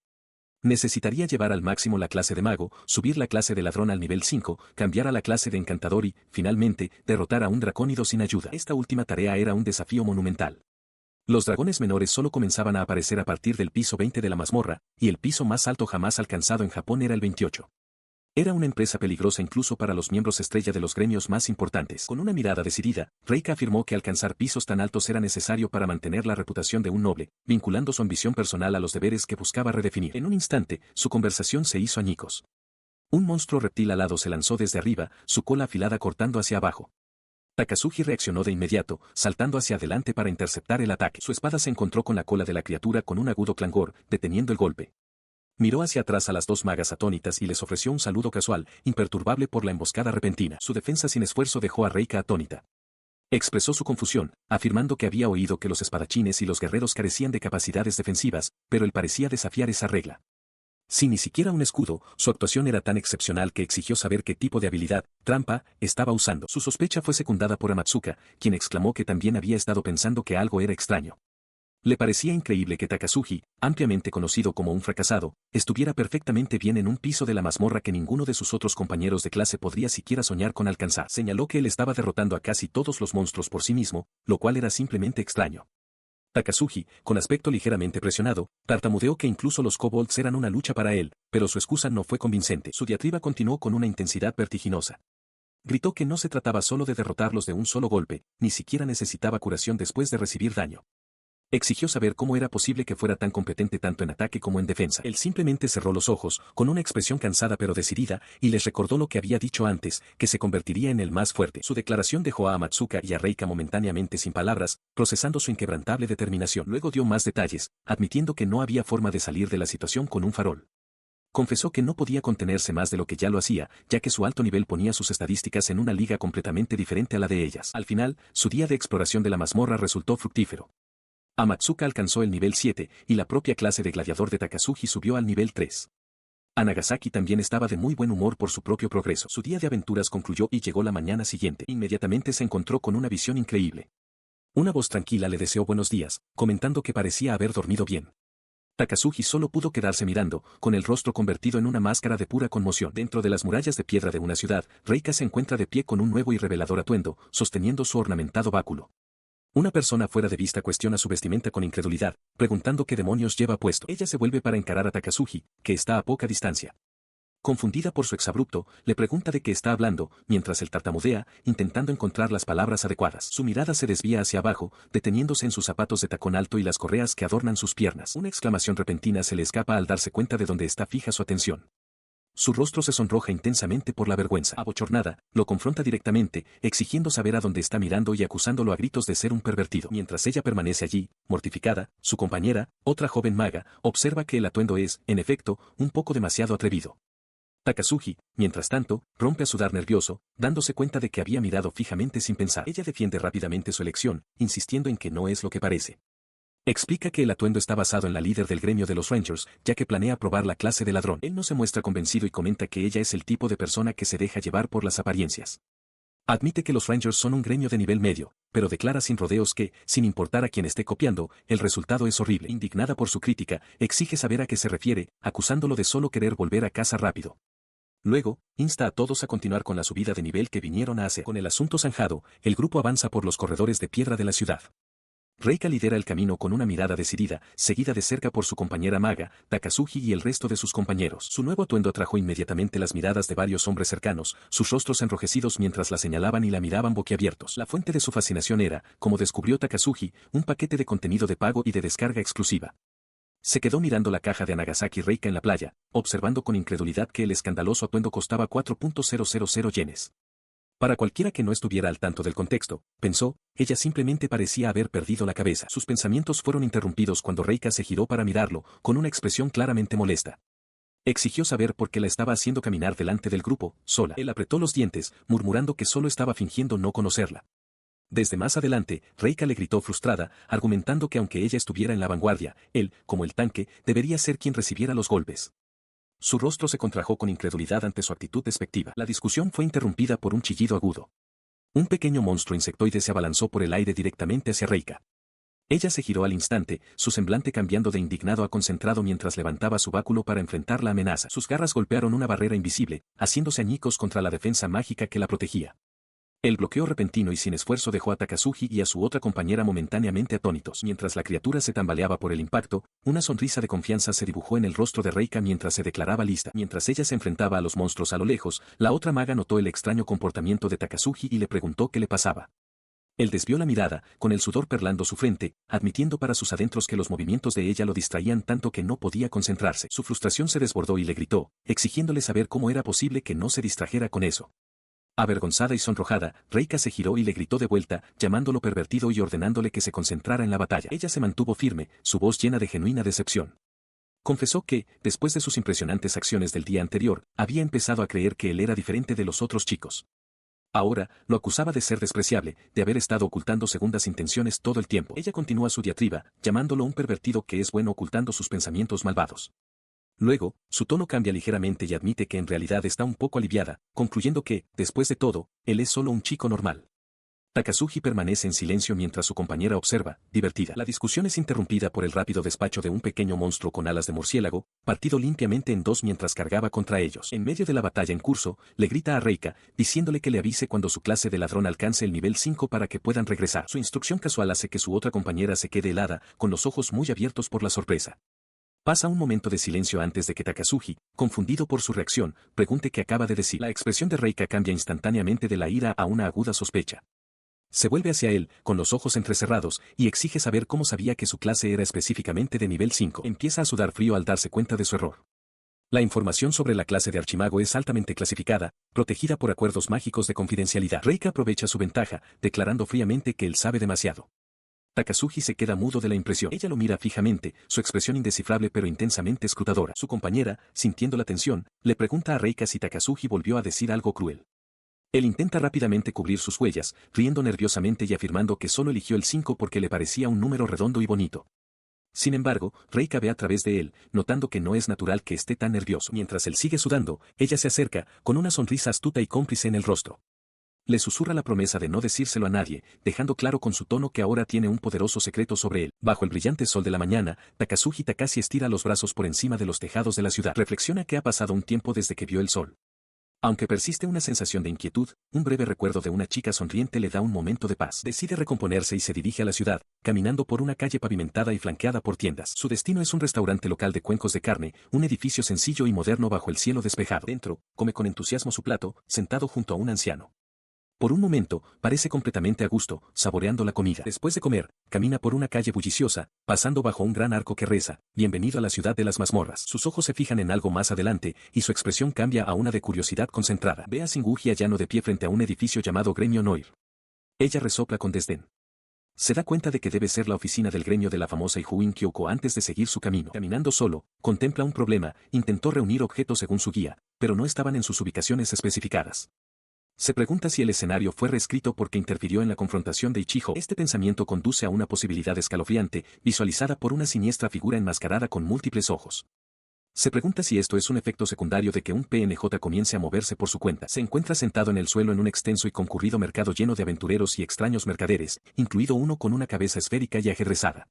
Necesitaría llevar al máximo la clase de mago, subir la clase de ladrón al nivel 5, cambiar a la clase de encantador y, finalmente, derrotar a un dracónido sin ayuda. Esta última tarea era un desafío monumental. Los dragones menores solo comenzaban a aparecer a partir del piso 20 de la mazmorra, y el piso más alto jamás alcanzado en Japón era el 28. Era una empresa peligrosa incluso para los miembros estrella de los gremios más importantes. Con una mirada decidida, Reika afirmó que alcanzar pisos tan altos era necesario para mantener la reputación de un noble, vinculando su ambición personal a los deberes que buscaba redefinir. En un instante, su conversación se hizo añicos. Un monstruo reptil alado se lanzó desde arriba, su cola afilada cortando hacia abajo. Takazuji reaccionó de inmediato, saltando hacia adelante para interceptar el ataque. Su espada se encontró con la cola de la criatura con un agudo clangor, deteniendo el golpe. Miró hacia atrás a las 2 magas atónitas y les ofreció un saludo casual, imperturbable por la emboscada repentina. Su defensa sin esfuerzo dejó a Reika atónita. Expresó su confusión, afirmando que había oído que los espadachines y los guerreros carecían de capacidades defensivas, pero él parecía desafiar esa regla. Sin ni siquiera un escudo, su actuación era tan excepcional que exigió saber qué tipo de habilidad, trampa, estaba usando. Su sospecha fue secundada por Amatsuka, quien exclamó que también había estado pensando que algo era extraño. Le parecía increíble que Takazuji, ampliamente conocido como un fracasado, estuviera perfectamente bien en un piso de la mazmorra que ninguno de sus otros compañeros de clase podría siquiera soñar con alcanzar. Señaló que él estaba derrotando a casi todos los monstruos por sí mismo, lo cual era simplemente extraño. Takazuji, con aspecto ligeramente presionado, tartamudeó que incluso los kobolds eran una lucha para él, pero su excusa no fue convincente. Su diatriba continuó con una intensidad vertiginosa. Gritó que no se trataba solo de derrotarlos de un solo golpe, ni siquiera necesitaba curación después de recibir daño. Exigió saber cómo era posible que fuera tan competente tanto en ataque como en defensa. Él simplemente cerró los ojos, con una expresión cansada pero decidida, y les recordó lo que había dicho antes, que se convertiría en el más fuerte. Su declaración dejó a Amatsuka y a Reika momentáneamente sin palabras, procesando su inquebrantable determinación. Luego dio más detalles, admitiendo que no había forma de salir de la situación con un farol. Confesó que no podía contenerse más de lo que ya lo hacía, ya que su alto nivel ponía sus estadísticas en una liga completamente diferente a la de ellas. Al final, su día de exploración de la mazmorra resultó fructífero. Amatsuka alcanzó el nivel 7, y la propia clase de gladiador de Takazuji subió al nivel 3. Nagasaki también estaba de muy buen humor por su propio progreso. Su día de aventuras concluyó y llegó la mañana siguiente. Inmediatamente se encontró con una visión increíble. Una voz tranquila le deseó buenos días, comentando que parecía haber dormido bien. Takazuji solo pudo quedarse mirando, con el rostro convertido en una máscara de pura conmoción. Dentro de las murallas de piedra de una ciudad, Reika se encuentra de pie con un nuevo y revelador atuendo, sosteniendo su ornamentado báculo. Una persona fuera de vista cuestiona su vestimenta con incredulidad, preguntando qué demonios lleva puesto. Ella se vuelve para encarar a Takazuji, que está a poca distancia. Confundida por su exabrupto, le pregunta de qué está hablando, mientras él tartamudea, intentando encontrar las palabras adecuadas. Su mirada se desvía hacia abajo, deteniéndose en sus zapatos de tacón alto y las correas que adornan sus piernas. Una exclamación repentina se le escapa al darse cuenta de dónde está fija su atención. Su rostro se sonroja intensamente por la vergüenza. Abochornada, lo confronta directamente, exigiendo saber a dónde está mirando y acusándolo a gritos de ser un pervertido. Mientras ella permanece allí, mortificada, su compañera, otra joven maga, observa que el atuendo es, en efecto, un poco demasiado atrevido. Takazuji, mientras tanto, rompe a sudar nervioso, dándose cuenta de que había mirado fijamente sin pensar. Ella defiende rápidamente su elección, insistiendo en que no es lo que parece. Explica que el atuendo está basado en la líder del gremio de los Rangers, ya que planea probar la clase de ladrón. Él no se muestra convencido y comenta que ella es el tipo de persona que se deja llevar por las apariencias. Admite que los Rangers son un gremio de nivel medio, pero declara sin rodeos que, sin importar a quien esté copiando, el resultado es horrible. Indignada por su crítica, exige saber a qué se refiere, acusándolo de solo querer volver a casa rápido. Luego, insta a todos a continuar con la subida de nivel que vinieron a hacer. Con el asunto zanjado, el grupo avanza por los corredores de piedra de la ciudad. Reika lidera el camino con una mirada decidida, seguida de cerca por su compañera maga, Takazuji y el resto de sus compañeros. Su nuevo atuendo atrajo inmediatamente las miradas de varios hombres cercanos, sus rostros enrojecidos mientras la señalaban y la miraban boquiabiertos. La fuente de su fascinación era, como descubrió Takazuji, un paquete de contenido de pago y de descarga exclusiva. Se quedó mirando la caja de Nagasaki Reika en la playa, observando con incredulidad que el escandaloso atuendo costaba 4.000 yenes. Para cualquiera que no estuviera al tanto del contexto, pensó, ella simplemente parecía haber perdido la cabeza. Sus pensamientos fueron interrumpidos cuando Reika se giró para mirarlo, con una expresión claramente molesta. Exigió saber por qué la estaba haciendo caminar delante del grupo, sola. Él apretó los dientes, murmurando que solo estaba fingiendo no conocerla. Desde más adelante, Reika le gritó frustrada, argumentando que aunque ella estuviera en la vanguardia, él, como el tanque, debería ser quien recibiera los golpes. Su rostro se contrajo con incredulidad ante su actitud despectiva. La discusión fue interrumpida por un chillido agudo. Un pequeño monstruo insectoide se abalanzó por el aire directamente hacia Reika. Ella se giró al instante, su semblante cambiando de indignado a concentrado mientras levantaba su báculo para enfrentar la amenaza. Sus garras golpearon una barrera invisible, haciéndose añicos contra la defensa mágica que la protegía. El bloqueo repentino y sin esfuerzo dejó a Takazuji y a su otra compañera momentáneamente atónitos. Mientras la criatura se tambaleaba por el impacto, una sonrisa de confianza se dibujó en el rostro de Reika mientras se declaraba lista. Mientras ella se enfrentaba a los monstruos a lo lejos, la otra maga notó el extraño comportamiento de Takazuji y le preguntó qué le pasaba. Él desvió la mirada, con el sudor perlando su frente, admitiendo para sus adentros que los movimientos de ella lo distraían tanto que no podía concentrarse. Su frustración se desbordó y le gritó, exigiéndole saber cómo era posible que no se distrajera con eso. Avergonzada y sonrojada, Reika se giró y le gritó de vuelta, llamándolo pervertido y ordenándole que se concentrara en la batalla. Ella se mantuvo firme, su voz llena de genuina decepción. Confesó que, después de sus impresionantes acciones del día anterior, había empezado a creer que él era diferente de los otros chicos. Ahora, lo acusaba de ser despreciable, de haber estado ocultando segundas intenciones todo el tiempo. Ella continúa su diatriba, llamándolo un pervertido que es bueno ocultando sus pensamientos malvados. Luego, su tono cambia ligeramente y admite que en realidad está un poco aliviada, concluyendo que, después de todo, él es solo un chico normal. Takazuhi permanece en silencio mientras su compañera observa, divertida. La discusión es interrumpida por el rápido despacho de un pequeño monstruo con alas de murciélago, partido limpiamente en dos mientras cargaba contra ellos. En medio de la batalla en curso, le grita a Reika, diciéndole que le avise cuando su clase de ladrón alcance el nivel 5 para que puedan regresar. Su instrucción casual hace que su otra compañera se quede helada, con los ojos muy abiertos por la sorpresa. Pasa un momento de silencio antes de que Takazuhi, confundido por su reacción, pregunte qué acaba de decir. La expresión de Reika cambia instantáneamente de la ira a una aguda sospecha. Se vuelve hacia él, con los ojos entrecerrados, y exige saber cómo sabía que su clase era específicamente de nivel 5. Empieza a sudar frío al darse cuenta de su error. La información sobre la clase de archimago es altamente clasificada, protegida por acuerdos mágicos de confidencialidad. Reika aprovecha su ventaja, declarando fríamente que él sabe demasiado. Takazuhi se queda mudo de la impresión. Ella lo mira fijamente, su expresión indescifrable pero intensamente escrutadora. Su compañera, sintiendo la tensión, le pregunta a Reika si Takazuhi volvió a decir algo cruel. Él intenta rápidamente cubrir sus huellas, riendo nerviosamente y afirmando que solo eligió el 5 porque le parecía un número redondo y bonito. Sin embargo, Reika ve a través de él, notando que no es natural que esté tan nervioso. Mientras él sigue sudando, ella se acerca, con una sonrisa astuta y cómplice en el rostro. Le susurra la promesa de no decírselo a nadie, dejando claro con su tono que ahora tiene un poderoso secreto sobre él. Bajo el brillante sol de la mañana, Takazuhi Takase estira los brazos por encima de los tejados de la ciudad. Reflexiona que ha pasado un tiempo desde que vio el sol. Aunque persiste una sensación de inquietud, un breve recuerdo de una chica sonriente le da un momento de paz. Decide recomponerse y se dirige a la ciudad, caminando por una calle pavimentada y flanqueada por tiendas. Su destino es un restaurante local de cuencos de carne, un edificio sencillo y moderno bajo el cielo despejado. Dentro, come con entusiasmo su plato, sentado junto a un anciano. Por un momento, parece completamente a gusto, saboreando la comida. Después de comer, camina por una calle bulliciosa, pasando bajo un gran arco que reza, «Bienvenido a la ciudad de las mazmorras». Sus ojos se fijan en algo más adelante, y su expresión cambia a una de curiosidad concentrada. Ve a Singuji Ayano de pie frente a un edificio llamado Gremio Noir. Ella resopla con desdén. Se da cuenta de que debe ser la oficina del gremio de la famosa Ijuin Kyoko antes de seguir su camino. Caminando solo, contempla un problema, intentó reunir objetos según su guía, pero no estaban en sus ubicaciones especificadas. Se pregunta si el escenario fue reescrito porque interfirió en la confrontación de Ichijo. Este pensamiento conduce a una posibilidad escalofriante, visualizada por una siniestra figura enmascarada con múltiples ojos. Se pregunta si esto es un efecto secundario de que un PNJ comience a moverse por su cuenta. Se encuentra sentado en el suelo en un extenso y concurrido mercado lleno de aventureros y extraños mercaderes, incluido uno con una cabeza esférica y ajedrezada.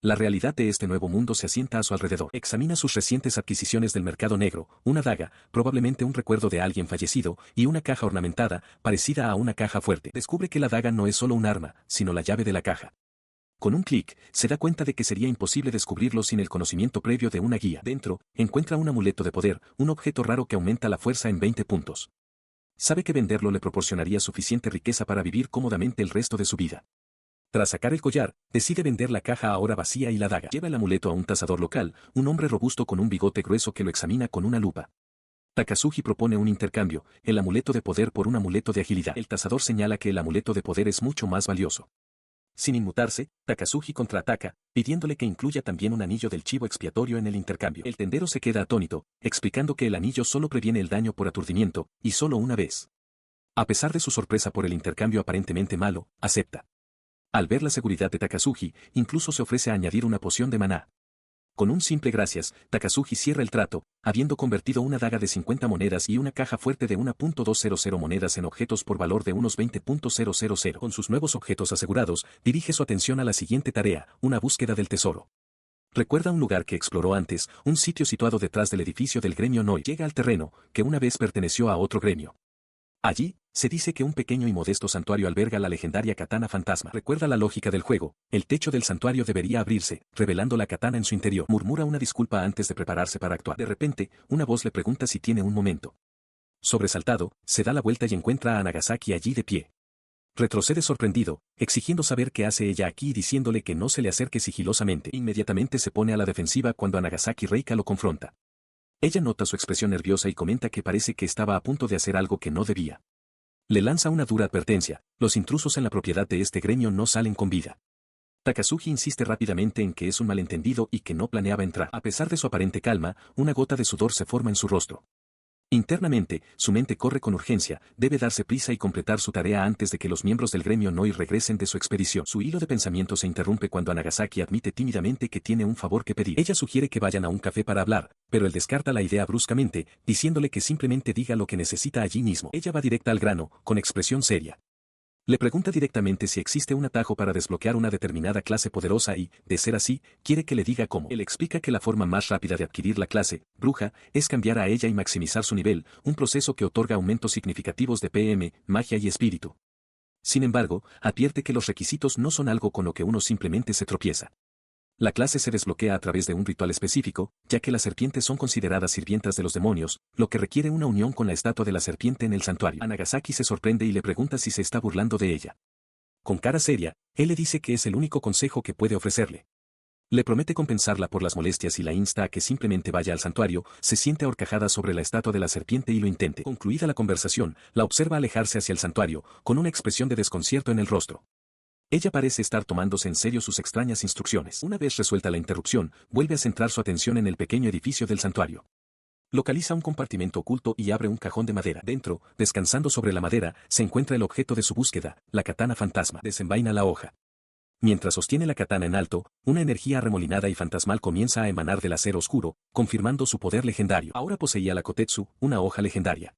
La realidad de este nuevo mundo se asienta a su alrededor. Examina sus recientes adquisiciones del mercado negro, una daga, probablemente un recuerdo de alguien fallecido, y una caja ornamentada, parecida a una caja fuerte. Descubre que la daga no es solo un arma, sino la llave de la caja. Con un clic, se da cuenta de que sería imposible descubrirlo sin el conocimiento previo de una guía. Dentro, encuentra un amuleto de poder, un objeto raro que aumenta la fuerza en 20 puntos. Sabe que venderlo le proporcionaría suficiente riqueza para vivir cómodamente el resto de su vida. Tras sacar el collar, decide vender la caja ahora vacía y la daga. Lleva el amuleto a un tasador local, un hombre robusto con un bigote grueso que lo examina con una lupa. Takazuhi propone un intercambio, el amuleto de poder por un amuleto de agilidad. El tasador señala que el amuleto de poder es mucho más valioso. Sin inmutarse, Takazuhi contraataca, pidiéndole que incluya también un anillo del chivo expiatorio en el intercambio. El tendero se queda atónito, explicando que el anillo solo previene el daño por aturdimiento, y solo una vez. A pesar de su sorpresa por el intercambio aparentemente malo, acepta. Al ver la seguridad de Takazuhi, incluso se ofrece a añadir una poción de maná. Con un simple gracias, Takazuhi cierra el trato, habiendo convertido una daga de 50 monedas y una caja fuerte de 1.200 monedas en objetos por valor de unos 20.000. Con sus nuevos objetos asegurados, dirige su atención a la siguiente tarea, una búsqueda del tesoro. Recuerda un lugar que exploró antes, un sitio situado detrás del edificio del gremio Noi. Llega al terreno, que una vez perteneció a otro gremio. Allí, se dice que un pequeño y modesto santuario alberga la legendaria katana fantasma. Recuerda la lógica del juego, el techo del santuario debería abrirse, revelando la katana en su interior. Murmura una disculpa antes de prepararse para actuar. De repente, una voz le pregunta si tiene un momento. Sobresaltado, se da la vuelta y encuentra a Nagasaki allí de pie. Retrocede sorprendido, exigiendo saber qué hace ella aquí y diciéndole que no se le acerque sigilosamente. Inmediatamente se pone a la defensiva cuando a Nagasaki Reika lo confronta. Ella nota su expresión nerviosa y comenta que parece que estaba a punto de hacer algo que no debía. Le lanza una dura advertencia, los intrusos en la propiedad de este gremio no salen con vida. Takazuhi insiste rápidamente en que es un malentendido y que no planeaba entrar. A pesar de su aparente calma, una gota de sudor se forma en su rostro. Internamente, su mente corre con urgencia, debe darse prisa y completar su tarea antes de que los miembros del gremio Noi regresen de su expedición. Su hilo de pensamiento se interrumpe cuando Nagasaki admite tímidamente que tiene un favor que pedir. Ella sugiere que vayan a un café para hablar, pero él descarta la idea bruscamente, diciéndole que simplemente diga lo que necesita allí mismo. Ella va directa al grano, con expresión seria. Le pregunta directamente si existe un atajo para desbloquear una determinada clase poderosa y, de ser así, quiere que le diga cómo. Él explica que la forma más rápida de adquirir la clase, bruja, es cambiar a ella y maximizar su nivel, un proceso que otorga aumentos significativos de PM, magia y espíritu. Sin embargo, advierte que los requisitos no son algo con lo que uno simplemente se tropieza. La clase se desbloquea a través de un ritual específico, ya que las serpientes son consideradas sirvientas de los demonios, lo que requiere una unión con la estatua de la serpiente en el santuario. Nagasaki se sorprende y le pregunta si se está burlando de ella. Con cara seria, él le dice que es el único consejo que puede ofrecerle. Le promete compensarla por las molestias y la insta a que simplemente vaya al santuario, se siente ahorcajada sobre la estatua de la serpiente y lo intente. Concluida la conversación, la observa alejarse hacia el santuario, con una expresión de desconcierto en el rostro. Ella parece estar tomándose en serio sus extrañas instrucciones. Una vez resuelta la interrupción, vuelve a centrar su atención en el pequeño edificio del santuario. Localiza un compartimento oculto y abre un cajón de madera. Dentro, descansando sobre la madera, se encuentra el objeto de su búsqueda, la katana fantasma. Desenvaina la hoja. Mientras sostiene la katana en alto, una energía arremolinada y fantasmal comienza a emanar del acero oscuro, confirmando su poder legendario. Ahora poseía la Kotetsu, una hoja legendaria.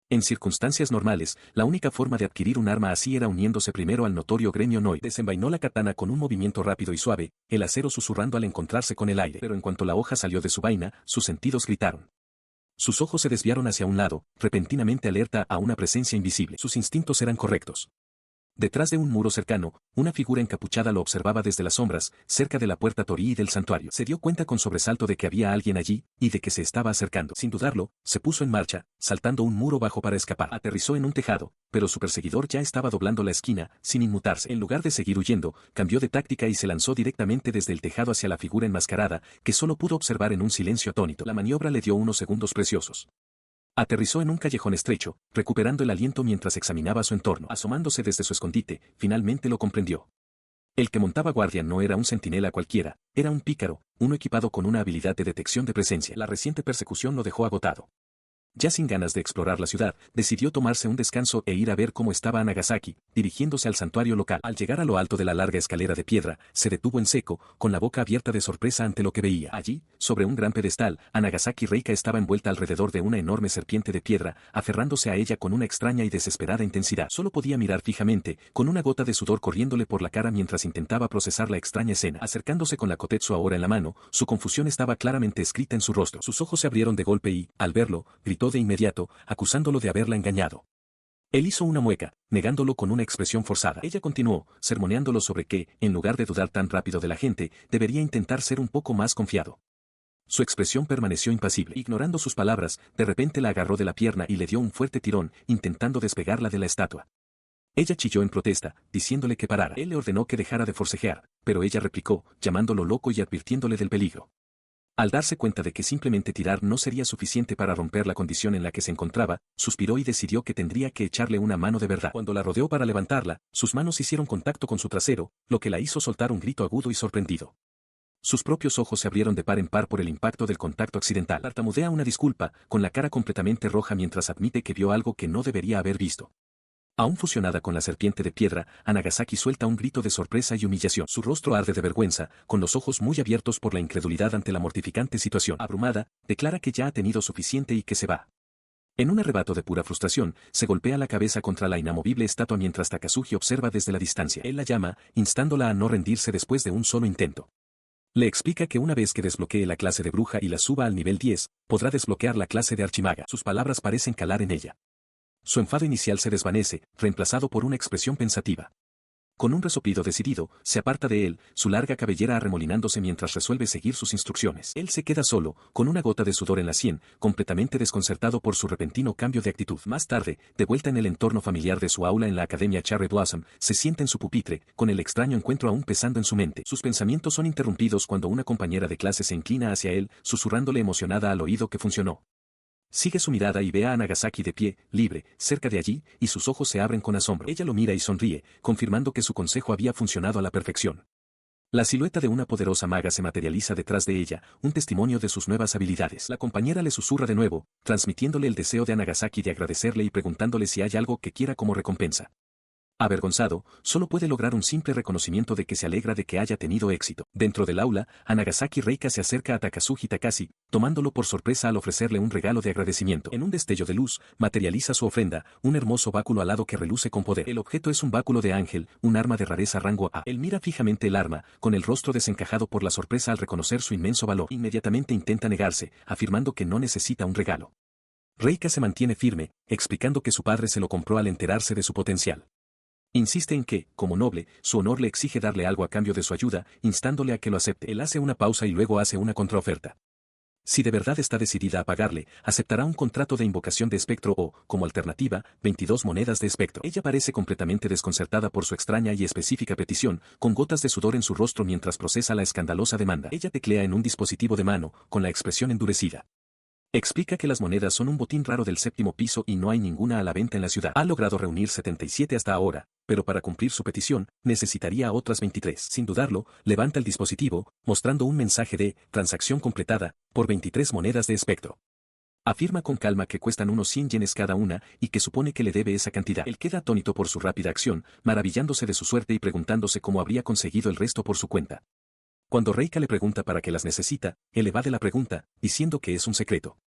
En circunstancias normales, la única forma de adquirir un arma así era uniéndose primero al notorio gremio Noi. Desenvainó la katana con un movimiento rápido y suave, el acero susurrando al encontrarse con el aire. Pero en cuanto la hoja salió de su vaina, sus sentidos gritaron. Sus ojos se desviaron hacia un lado, repentinamente alerta a una presencia invisible. Sus instintos eran correctos. Detrás de un muro cercano, una figura encapuchada lo observaba desde las sombras, cerca de la puerta torii del santuario. Se dio cuenta con sobresalto de que había alguien allí, y de que se estaba acercando. Sin dudarlo, se puso en marcha, saltando un muro bajo para escapar. Aterrizó en un tejado, pero su perseguidor ya estaba doblando la esquina, sin inmutarse. En lugar de seguir huyendo, cambió de táctica y se lanzó directamente desde el tejado hacia la figura enmascarada, que solo pudo observar en un silencio atónito. La maniobra le dio unos segundos preciosos. Aterrizó en un callejón estrecho, recuperando el aliento mientras examinaba su entorno. Asomándose desde su escondite, finalmente lo comprendió. El que montaba guardia no era un centinela cualquiera, era un pícaro, uno equipado con una habilidad de detección de presencia. La reciente persecución lo dejó agotado. Ya sin ganas de explorar la ciudad, decidió tomarse un descanso e ir a ver cómo estaba Nagasaki, dirigiéndose al santuario local. Al llegar a lo alto de la larga escalera de piedra, se detuvo en seco, con la boca abierta de sorpresa ante lo que veía. Allí, sobre un gran pedestal, Nagasaki Reika estaba envuelta alrededor de una enorme serpiente de piedra, aferrándose a ella con una extraña y desesperada intensidad. Solo podía mirar fijamente, con una gota de sudor corriéndole por la cara mientras intentaba procesar la extraña escena. Acercándose con la Kotetsu ahora en la mano, su confusión estaba claramente escrita en su rostro. Sus ojos se abrieron de golpe y, al verlo, gritó de inmediato, acusándolo de haberla engañado. Él hizo una mueca, negándolo con una expresión forzada. Ella continuó, sermoneándolo sobre que, en lugar de dudar tan rápido de la gente, debería intentar ser un poco más confiado. Su expresión permaneció impasible. Ignorando sus palabras, de repente la agarró de la pierna y le dio un fuerte tirón, intentando despegarla de la estatua. Ella chilló en protesta, diciéndole que parara. Él le ordenó que dejara de forcejear, pero ella replicó, llamándolo loco y advirtiéndole del peligro. Al darse cuenta de que simplemente tirar no sería suficiente para romper la condición en la que se encontraba, suspiró y decidió que tendría que echarle una mano de verdad. Cuando la rodeó para levantarla, sus manos hicieron contacto con su trasero, lo que la hizo soltar un grito agudo y sorprendido. Sus propios ojos se abrieron de par en par por el impacto del contacto accidental. Tartamudea una disculpa, con la cara completamente roja mientras admite que vio algo que no debería haber visto. Aún fusionada con la serpiente de piedra, Nagasaki suelta un grito de sorpresa y humillación. Su rostro arde de vergüenza, con los ojos muy abiertos por la incredulidad ante la mortificante situación. Abrumada, declara que ya ha tenido suficiente y que se va. En un arrebato de pura frustración, se golpea la cabeza contra la inamovible estatua mientras Takasugi observa desde la distancia. Él la llama, instándola a no rendirse después de un solo intento. Le explica que una vez que desbloquee la clase de bruja y la suba al nivel 10, podrá desbloquear la clase de archimaga. Sus palabras parecen calar en ella. Su enfado inicial se desvanece, reemplazado por una expresión pensativa. Con un resoplido decidido, se aparta de él, su larga cabellera arremolinándose mientras resuelve seguir sus instrucciones. Él se queda solo, con una gota de sudor en la sien, completamente desconcertado por su repentino cambio de actitud. Más tarde, de vuelta en el entorno familiar de su aula en la Academia Cherry Blossom, se sienta en su pupitre, con el extraño encuentro aún pesando en su mente. Sus pensamientos son interrumpidos cuando una compañera de clase se inclina hacia él, susurrándole emocionada al oído que funcionó. Sigue su mirada y ve a Nagasaki de pie, libre, cerca de allí, y sus ojos se abren con asombro. Ella lo mira y sonríe, confirmando que su consejo había funcionado a la perfección. La silueta de una poderosa maga se materializa detrás de ella, un testimonio de sus nuevas habilidades. La compañera le susurra de nuevo, transmitiéndole el deseo de Nagasaki de agradecerle y preguntándole si hay algo que quiera como recompensa. Avergonzado, solo puede lograr un simple reconocimiento de que se alegra de que haya tenido éxito. Dentro del aula, Anagasaki Reika se acerca a Takazuji Takashi, tomándolo por sorpresa al ofrecerle un regalo de agradecimiento. En un destello de luz, materializa su ofrenda, un hermoso báculo alado que reluce con poder. El objeto es un báculo de ángel, un arma de rareza rango A. Él mira fijamente el arma, con el rostro desencajado por la sorpresa al reconocer su inmenso valor. Inmediatamente intenta negarse, afirmando que no necesita un regalo. Reika se mantiene firme, explicando que su padre se lo compró al enterarse de su potencial. Insiste en que, como noble, su honor le exige darle algo a cambio de su ayuda, instándole a que lo acepte. Él hace una pausa y luego hace una contraoferta. Si de verdad está decidida a pagarle, aceptará un contrato de invocación de espectro o, como alternativa, 22 monedas de espectro. Ella parece completamente desconcertada por su extraña y específica petición, con gotas de sudor en su rostro mientras procesa la escandalosa demanda. Ella teclea en un dispositivo de mano, con la expresión endurecida. Explica que las monedas son un botín raro del 7º piso y no hay ninguna a la venta en la ciudad. Ha logrado reunir 77 hasta ahora, pero para cumplir su petición, necesitaría otras 23. Sin dudarlo, levanta el dispositivo, mostrando un mensaje de transacción completada, por 23 monedas de espectro. Afirma con calma que cuestan unos 100 yenes cada una y que supone que le debe esa cantidad. Él queda atónito por su rápida acción, maravillándose de su suerte y preguntándose cómo habría conseguido el resto por su cuenta. Cuando Reika le pregunta para qué las necesita, él evade la pregunta, diciendo que es un secreto.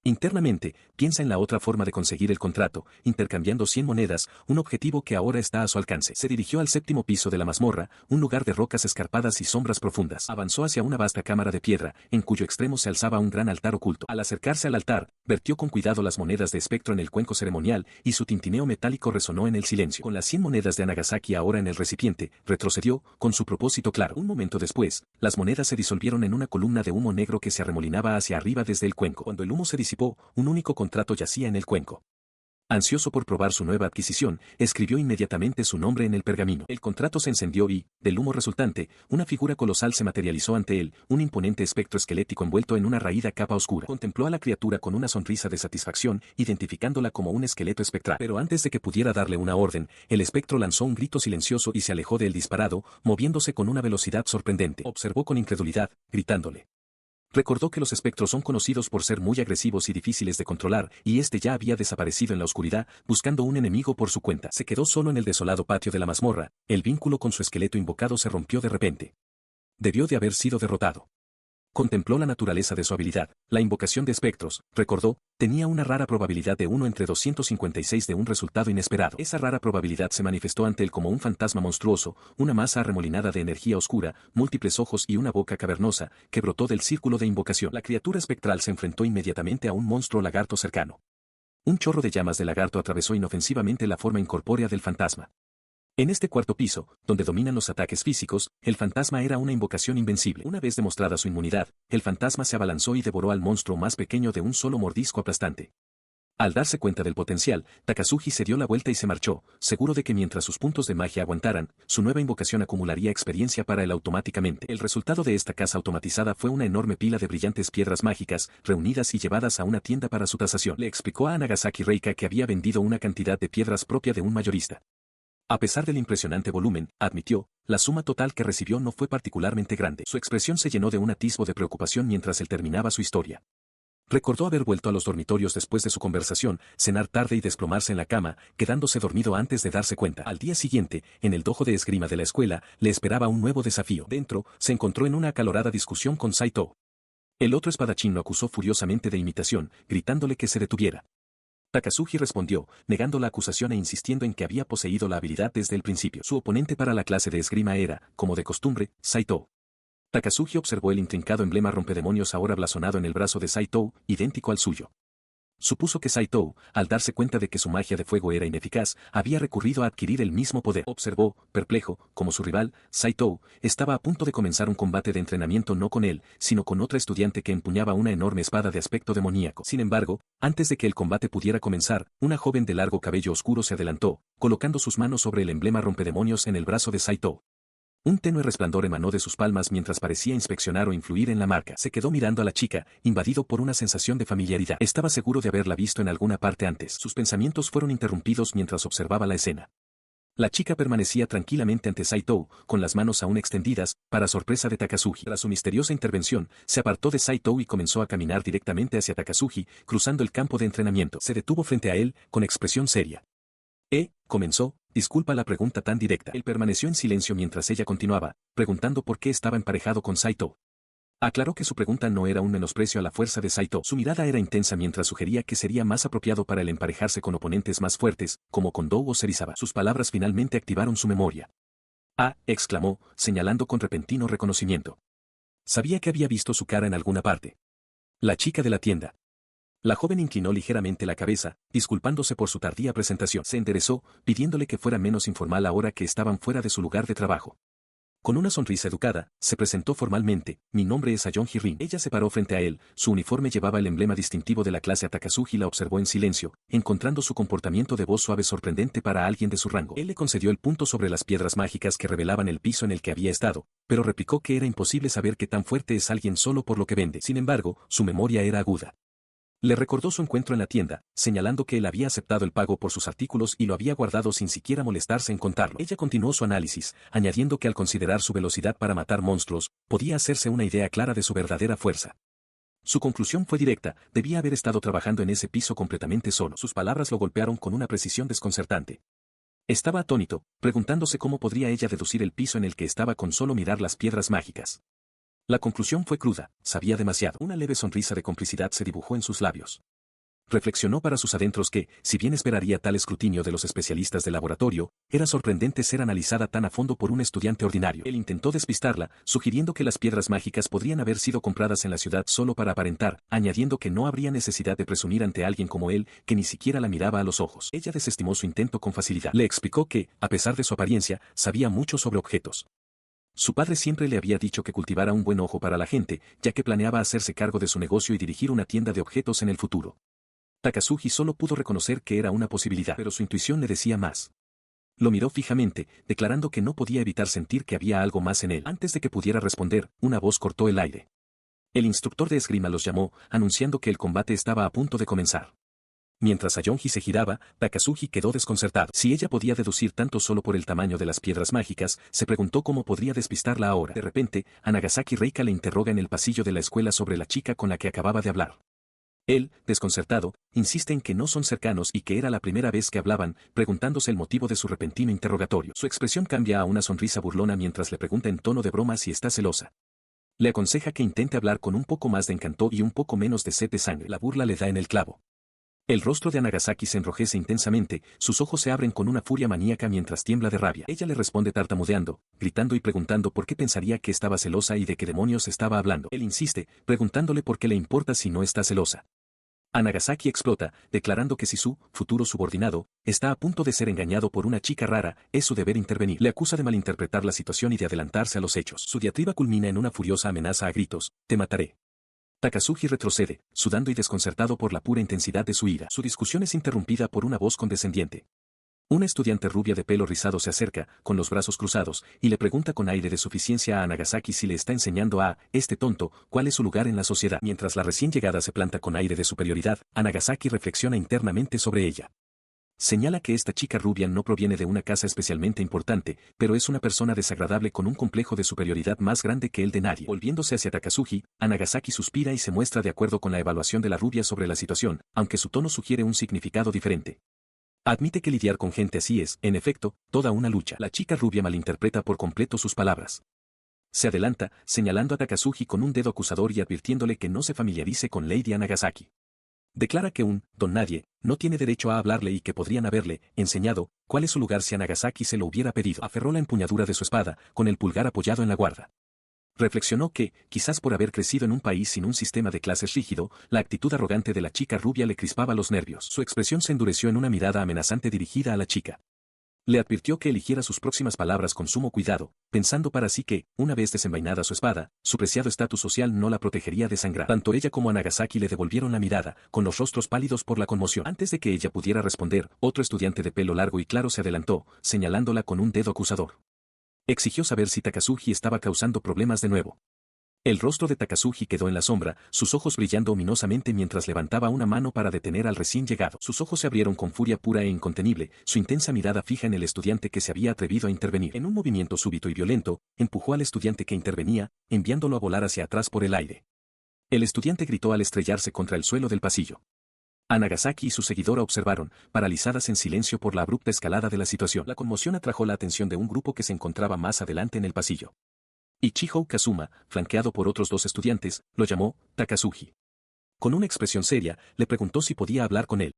Internamente, piensa en la otra forma de conseguir el contrato, intercambiando 100 monedas, un objetivo que ahora está a su alcance. Se dirigió al 7º piso de la mazmorra, un lugar de rocas escarpadas y sombras profundas. Avanzó hacia una vasta cámara de piedra, en cuyo extremo se alzaba un gran altar oculto. Al acercarse al altar, vertió con cuidado las monedas de espectro en el cuenco ceremonial, y su tintineo metálico resonó en el silencio. Con las 100 monedas de Anagasaki ahora en el recipiente, retrocedió, con su propósito claro. Un momento después, las monedas se disolvieron en una columna de humo negro que se arremolinaba hacia arriba desde el cuenco. Cuando el humo se disipó, un único contrato yacía en el cuenco. Ansioso por probar su nueva adquisición, escribió inmediatamente su nombre en el pergamino. El contrato se encendió y, del humo resultante, una figura colosal se materializó ante él, un imponente espectro esquelético envuelto en una raída capa oscura. Contempló a la criatura con una sonrisa de satisfacción, identificándola como un esqueleto espectral. Pero antes de que pudiera darle una orden, el espectro lanzó un grito silencioso y se alejó del disparado, moviéndose con una velocidad sorprendente. Observó con incredulidad, gritándole. Recordó que los espectros son conocidos por ser muy agresivos y difíciles de controlar, y este ya había desaparecido en la oscuridad, buscando un enemigo por su cuenta. Se quedó solo en el desolado patio de la mazmorra, el vínculo con su esqueleto invocado se rompió de repente. Debió de haber sido derrotado. Contempló la naturaleza de su habilidad, la invocación de espectros, recordó, tenía una rara probabilidad de 1 entre 256 de un resultado inesperado. Esa rara probabilidad se manifestó ante él como un fantasma monstruoso, una masa arremolinada de energía oscura, múltiples ojos y una boca cavernosa, que brotó del círculo de invocación. La criatura espectral se enfrentó inmediatamente a un monstruo lagarto cercano. Un chorro de llamas de lagarto atravesó inofensivamente la forma incorpórea del fantasma. En este cuarto piso, donde dominan los ataques físicos, el fantasma era una invocación invencible. Una vez demostrada su inmunidad, el fantasma se abalanzó y devoró al monstruo más pequeño de un solo mordisco aplastante. Al darse cuenta del potencial, Takazuji se dio la vuelta y se marchó, seguro de que mientras sus puntos de magia aguantaran, su nueva invocación acumularía experiencia para él automáticamente. El resultado de esta casa automatizada fue una enorme pila de brillantes piedras mágicas, reunidas y llevadas a una tienda para su tasación. Le explicó a Anagasaki Reika que había vendido una cantidad de piedras propia de un mayorista. A pesar del impresionante volumen, admitió, la suma total que recibió no fue particularmente grande. Su expresión se llenó de un atisbo de preocupación mientras él terminaba su historia. Recordó haber vuelto a los dormitorios después de su conversación, cenar tarde y desplomarse en la cama, quedándose dormido antes de darse cuenta. Al día siguiente, en el dojo de esgrima de la escuela, le esperaba un nuevo desafío. Dentro, se encontró en una acalorada discusión con Saito. El otro espadachín lo acusó furiosamente de imitación, gritándole que se detuviera. Takazuji respondió, negando la acusación e insistiendo en que había poseído la habilidad desde el principio. Su oponente para la clase de esgrima era, como de costumbre, Saito. Takazuji observó el intrincado emblema rompedemonios ahora blasonado en el brazo de Saito, idéntico al suyo. Supuso que Saito, al darse cuenta de que su magia de fuego era ineficaz, había recurrido a adquirir el mismo poder. Observó, perplejo, como su rival, Saito, estaba a punto de comenzar un combate de entrenamiento no con él, sino con otra estudiante que empuñaba una enorme espada de aspecto demoníaco. Sin embargo, antes de que el combate pudiera comenzar, una joven de largo cabello oscuro se adelantó, colocando sus manos sobre el emblema rompedemonios en el brazo de Saito. Un tenue resplandor emanó de sus palmas mientras parecía inspeccionar o influir en la marca. Se quedó mirando a la chica, invadido por una sensación de familiaridad. Estaba seguro de haberla visto en alguna parte antes. Sus pensamientos fueron interrumpidos mientras observaba la escena. La chica permanecía tranquilamente ante Saito, con las manos aún extendidas, para sorpresa de Takazuji. Tras su misteriosa intervención, se apartó de Saito y comenzó a caminar directamente hacia Takazuji, cruzando el campo de entrenamiento. Se detuvo frente a él, con expresión seria. Comenzó, disculpa la pregunta tan directa. Él permaneció en silencio mientras ella continuaba, preguntando por qué estaba emparejado con Saito. Aclaró que su pregunta no era un menosprecio a la fuerza de Saito. Su mirada era intensa mientras sugería que sería más apropiado para él emparejarse con oponentes más fuertes, como Kondo o Serizawa. Sus palabras finalmente activaron su memoria. Exclamó, señalando con repentino reconocimiento. Sabía que había visto su cara en alguna parte. La chica de la tienda. La joven inclinó ligeramente la cabeza, disculpándose por su tardía presentación. Se enderezó, pidiéndole que fuera menos informal ahora que estaban fuera de su lugar de trabajo. Con una sonrisa educada, se presentó formalmente, mi nombre es Ayonji Rin. Ella se paró frente a él, su uniforme llevaba el emblema distintivo de la clase. Takasuji la observó en silencio, encontrando su comportamiento de voz suave sorprendente para alguien de su rango. Él le concedió el punto sobre las piedras mágicas que revelaban el piso en el que había estado, pero replicó que era imposible saber qué tan fuerte es alguien solo por lo que vende. Sin embargo, su memoria era aguda. Le recordó su encuentro en la tienda, señalando que él había aceptado el pago por sus artículos y lo había guardado sin siquiera molestarse en contarlo. Ella continuó su análisis, añadiendo que al considerar su velocidad para matar monstruos, podía hacerse una idea clara de su verdadera fuerza. Su conclusión fue directa, debía haber estado trabajando en ese piso completamente solo. Sus palabras lo golpearon con una precisión desconcertante. Estaba atónito, preguntándose cómo podría ella deducir el piso en el que estaba con solo mirar las piedras mágicas. La conclusión fue cruda, sabía demasiado. Una leve sonrisa de complicidad se dibujó en sus labios. Reflexionó para sus adentros que, si bien esperaría tal escrutinio de los especialistas del laboratorio, era sorprendente ser analizada tan a fondo por un estudiante ordinario. Él intentó despistarla, sugiriendo que las piedras mágicas podrían haber sido compradas en la ciudad solo para aparentar, añadiendo que no habría necesidad de presumir ante alguien como él, que ni siquiera la miraba a los ojos. Ella desestimó su intento con facilidad. Le explicó que, a pesar de su apariencia, sabía mucho sobre objetos. Su padre siempre le había dicho que cultivara un buen ojo para la gente, ya que planeaba hacerse cargo de su negocio y dirigir una tienda de objetos en el futuro. Takasuji solo pudo reconocer que era una posibilidad, pero su intuición le decía más. Lo miró fijamente, declarando que no podía evitar sentir que había algo más en él. Antes de que pudiera responder, una voz cortó el aire. El instructor de esgrima los llamó, anunciando que el combate estaba a punto de comenzar. Mientras Ayonji se giraba, Takasuji quedó desconcertado. Si ella podía deducir tanto solo por el tamaño de las piedras mágicas, se preguntó cómo podría despistarla ahora. De repente, a Nagasaki Reika le interroga en el pasillo de la escuela sobre la chica con la que acababa de hablar. Él, desconcertado, insiste en que no son cercanos y que era la primera vez que hablaban, preguntándose el motivo de su repentino interrogatorio. Su expresión cambia a una sonrisa burlona mientras le pregunta en tono de broma si está celosa. Le aconseja que intente hablar con un poco más de encanto y un poco menos de sed de sangre. La burla le da en el clavo. El rostro de Nagasaki se enrojece intensamente, sus ojos se abren con una furia maníaca mientras tiembla de rabia. Ella le responde tartamudeando, gritando y preguntando por qué pensaría que estaba celosa y de qué demonios estaba hablando. Él insiste, preguntándole por qué le importa si no está celosa. Nagasaki explota, declarando que si su futuro subordinado está a punto de ser engañado por una chica rara, es su deber intervenir. Le acusa de malinterpretar la situación y de adelantarse a los hechos. Su diatriba culmina en una furiosa amenaza a gritos, te mataré. Takasuji retrocede, sudando y desconcertado por la pura intensidad de su ira. Su discusión es interrumpida por una voz condescendiente. Una estudiante rubia de pelo rizado se acerca, con los brazos cruzados, y le pregunta con aire de suficiencia a Nagasaki si le está enseñando a este tonto cuál es su lugar en la sociedad. Mientras la recién llegada se planta con aire de superioridad, Nagasaki reflexiona internamente sobre ella. Señala que esta chica rubia no proviene de una casa especialmente importante, pero es una persona desagradable con un complejo de superioridad más grande que el de nadie. Volviéndose hacia Takasuji, Nagasaki suspira y se muestra de acuerdo con la evaluación de la rubia sobre la situación, aunque su tono sugiere un significado diferente. Admite que lidiar con gente así es, en efecto, toda una lucha. La chica rubia malinterpreta por completo sus palabras. Se adelanta, señalando a Takasuji con un dedo acusador y advirtiéndole que no se familiarice con Lady Nagasaki. Declara que un don nadie no tiene derecho a hablarle y que podrían haberle enseñado cuál es su lugar si a Nagasaki se lo hubiera pedido. Aferró la empuñadura de su espada, con el pulgar apoyado en la guarda. Reflexionó que, quizás por haber crecido en un país sin un sistema de clases rígido, la actitud arrogante de la chica rubia le crispaba los nervios. Su expresión se endureció en una mirada amenazante dirigida a la chica. Le advirtió que eligiera sus próximas palabras con sumo cuidado, pensando para sí que, una vez desenvainada su espada, su preciado estatus social no la protegería de sangrar. Tanto ella como Nagasaki le devolvieron la mirada, con los rostros pálidos por la conmoción. Antes de que ella pudiera responder, otro estudiante de pelo largo y claro se adelantó, señalándola con un dedo acusador. Exigió saber si Takasuji estaba causando problemas de nuevo. El rostro de Takasuji quedó en la sombra, sus ojos brillando ominosamente mientras levantaba una mano para detener al recién llegado. Sus ojos se abrieron con furia pura e incontenible, su intensa mirada fija en el estudiante que se había atrevido a intervenir. En un movimiento súbito y violento, empujó al estudiante que intervenía, enviándolo a volar hacia atrás por el aire. El estudiante gritó al estrellarse contra el suelo del pasillo. Nagasaki y su seguidora observaron, paralizadas en silencio por la abrupta escalada de la situación. La conmoción atrajo la atención de un grupo que se encontraba más adelante en el pasillo. Ichihou Kazuma, flanqueado por otros 2 estudiantes, lo llamó Takazuji. Con una expresión seria, le preguntó si podía hablar con él.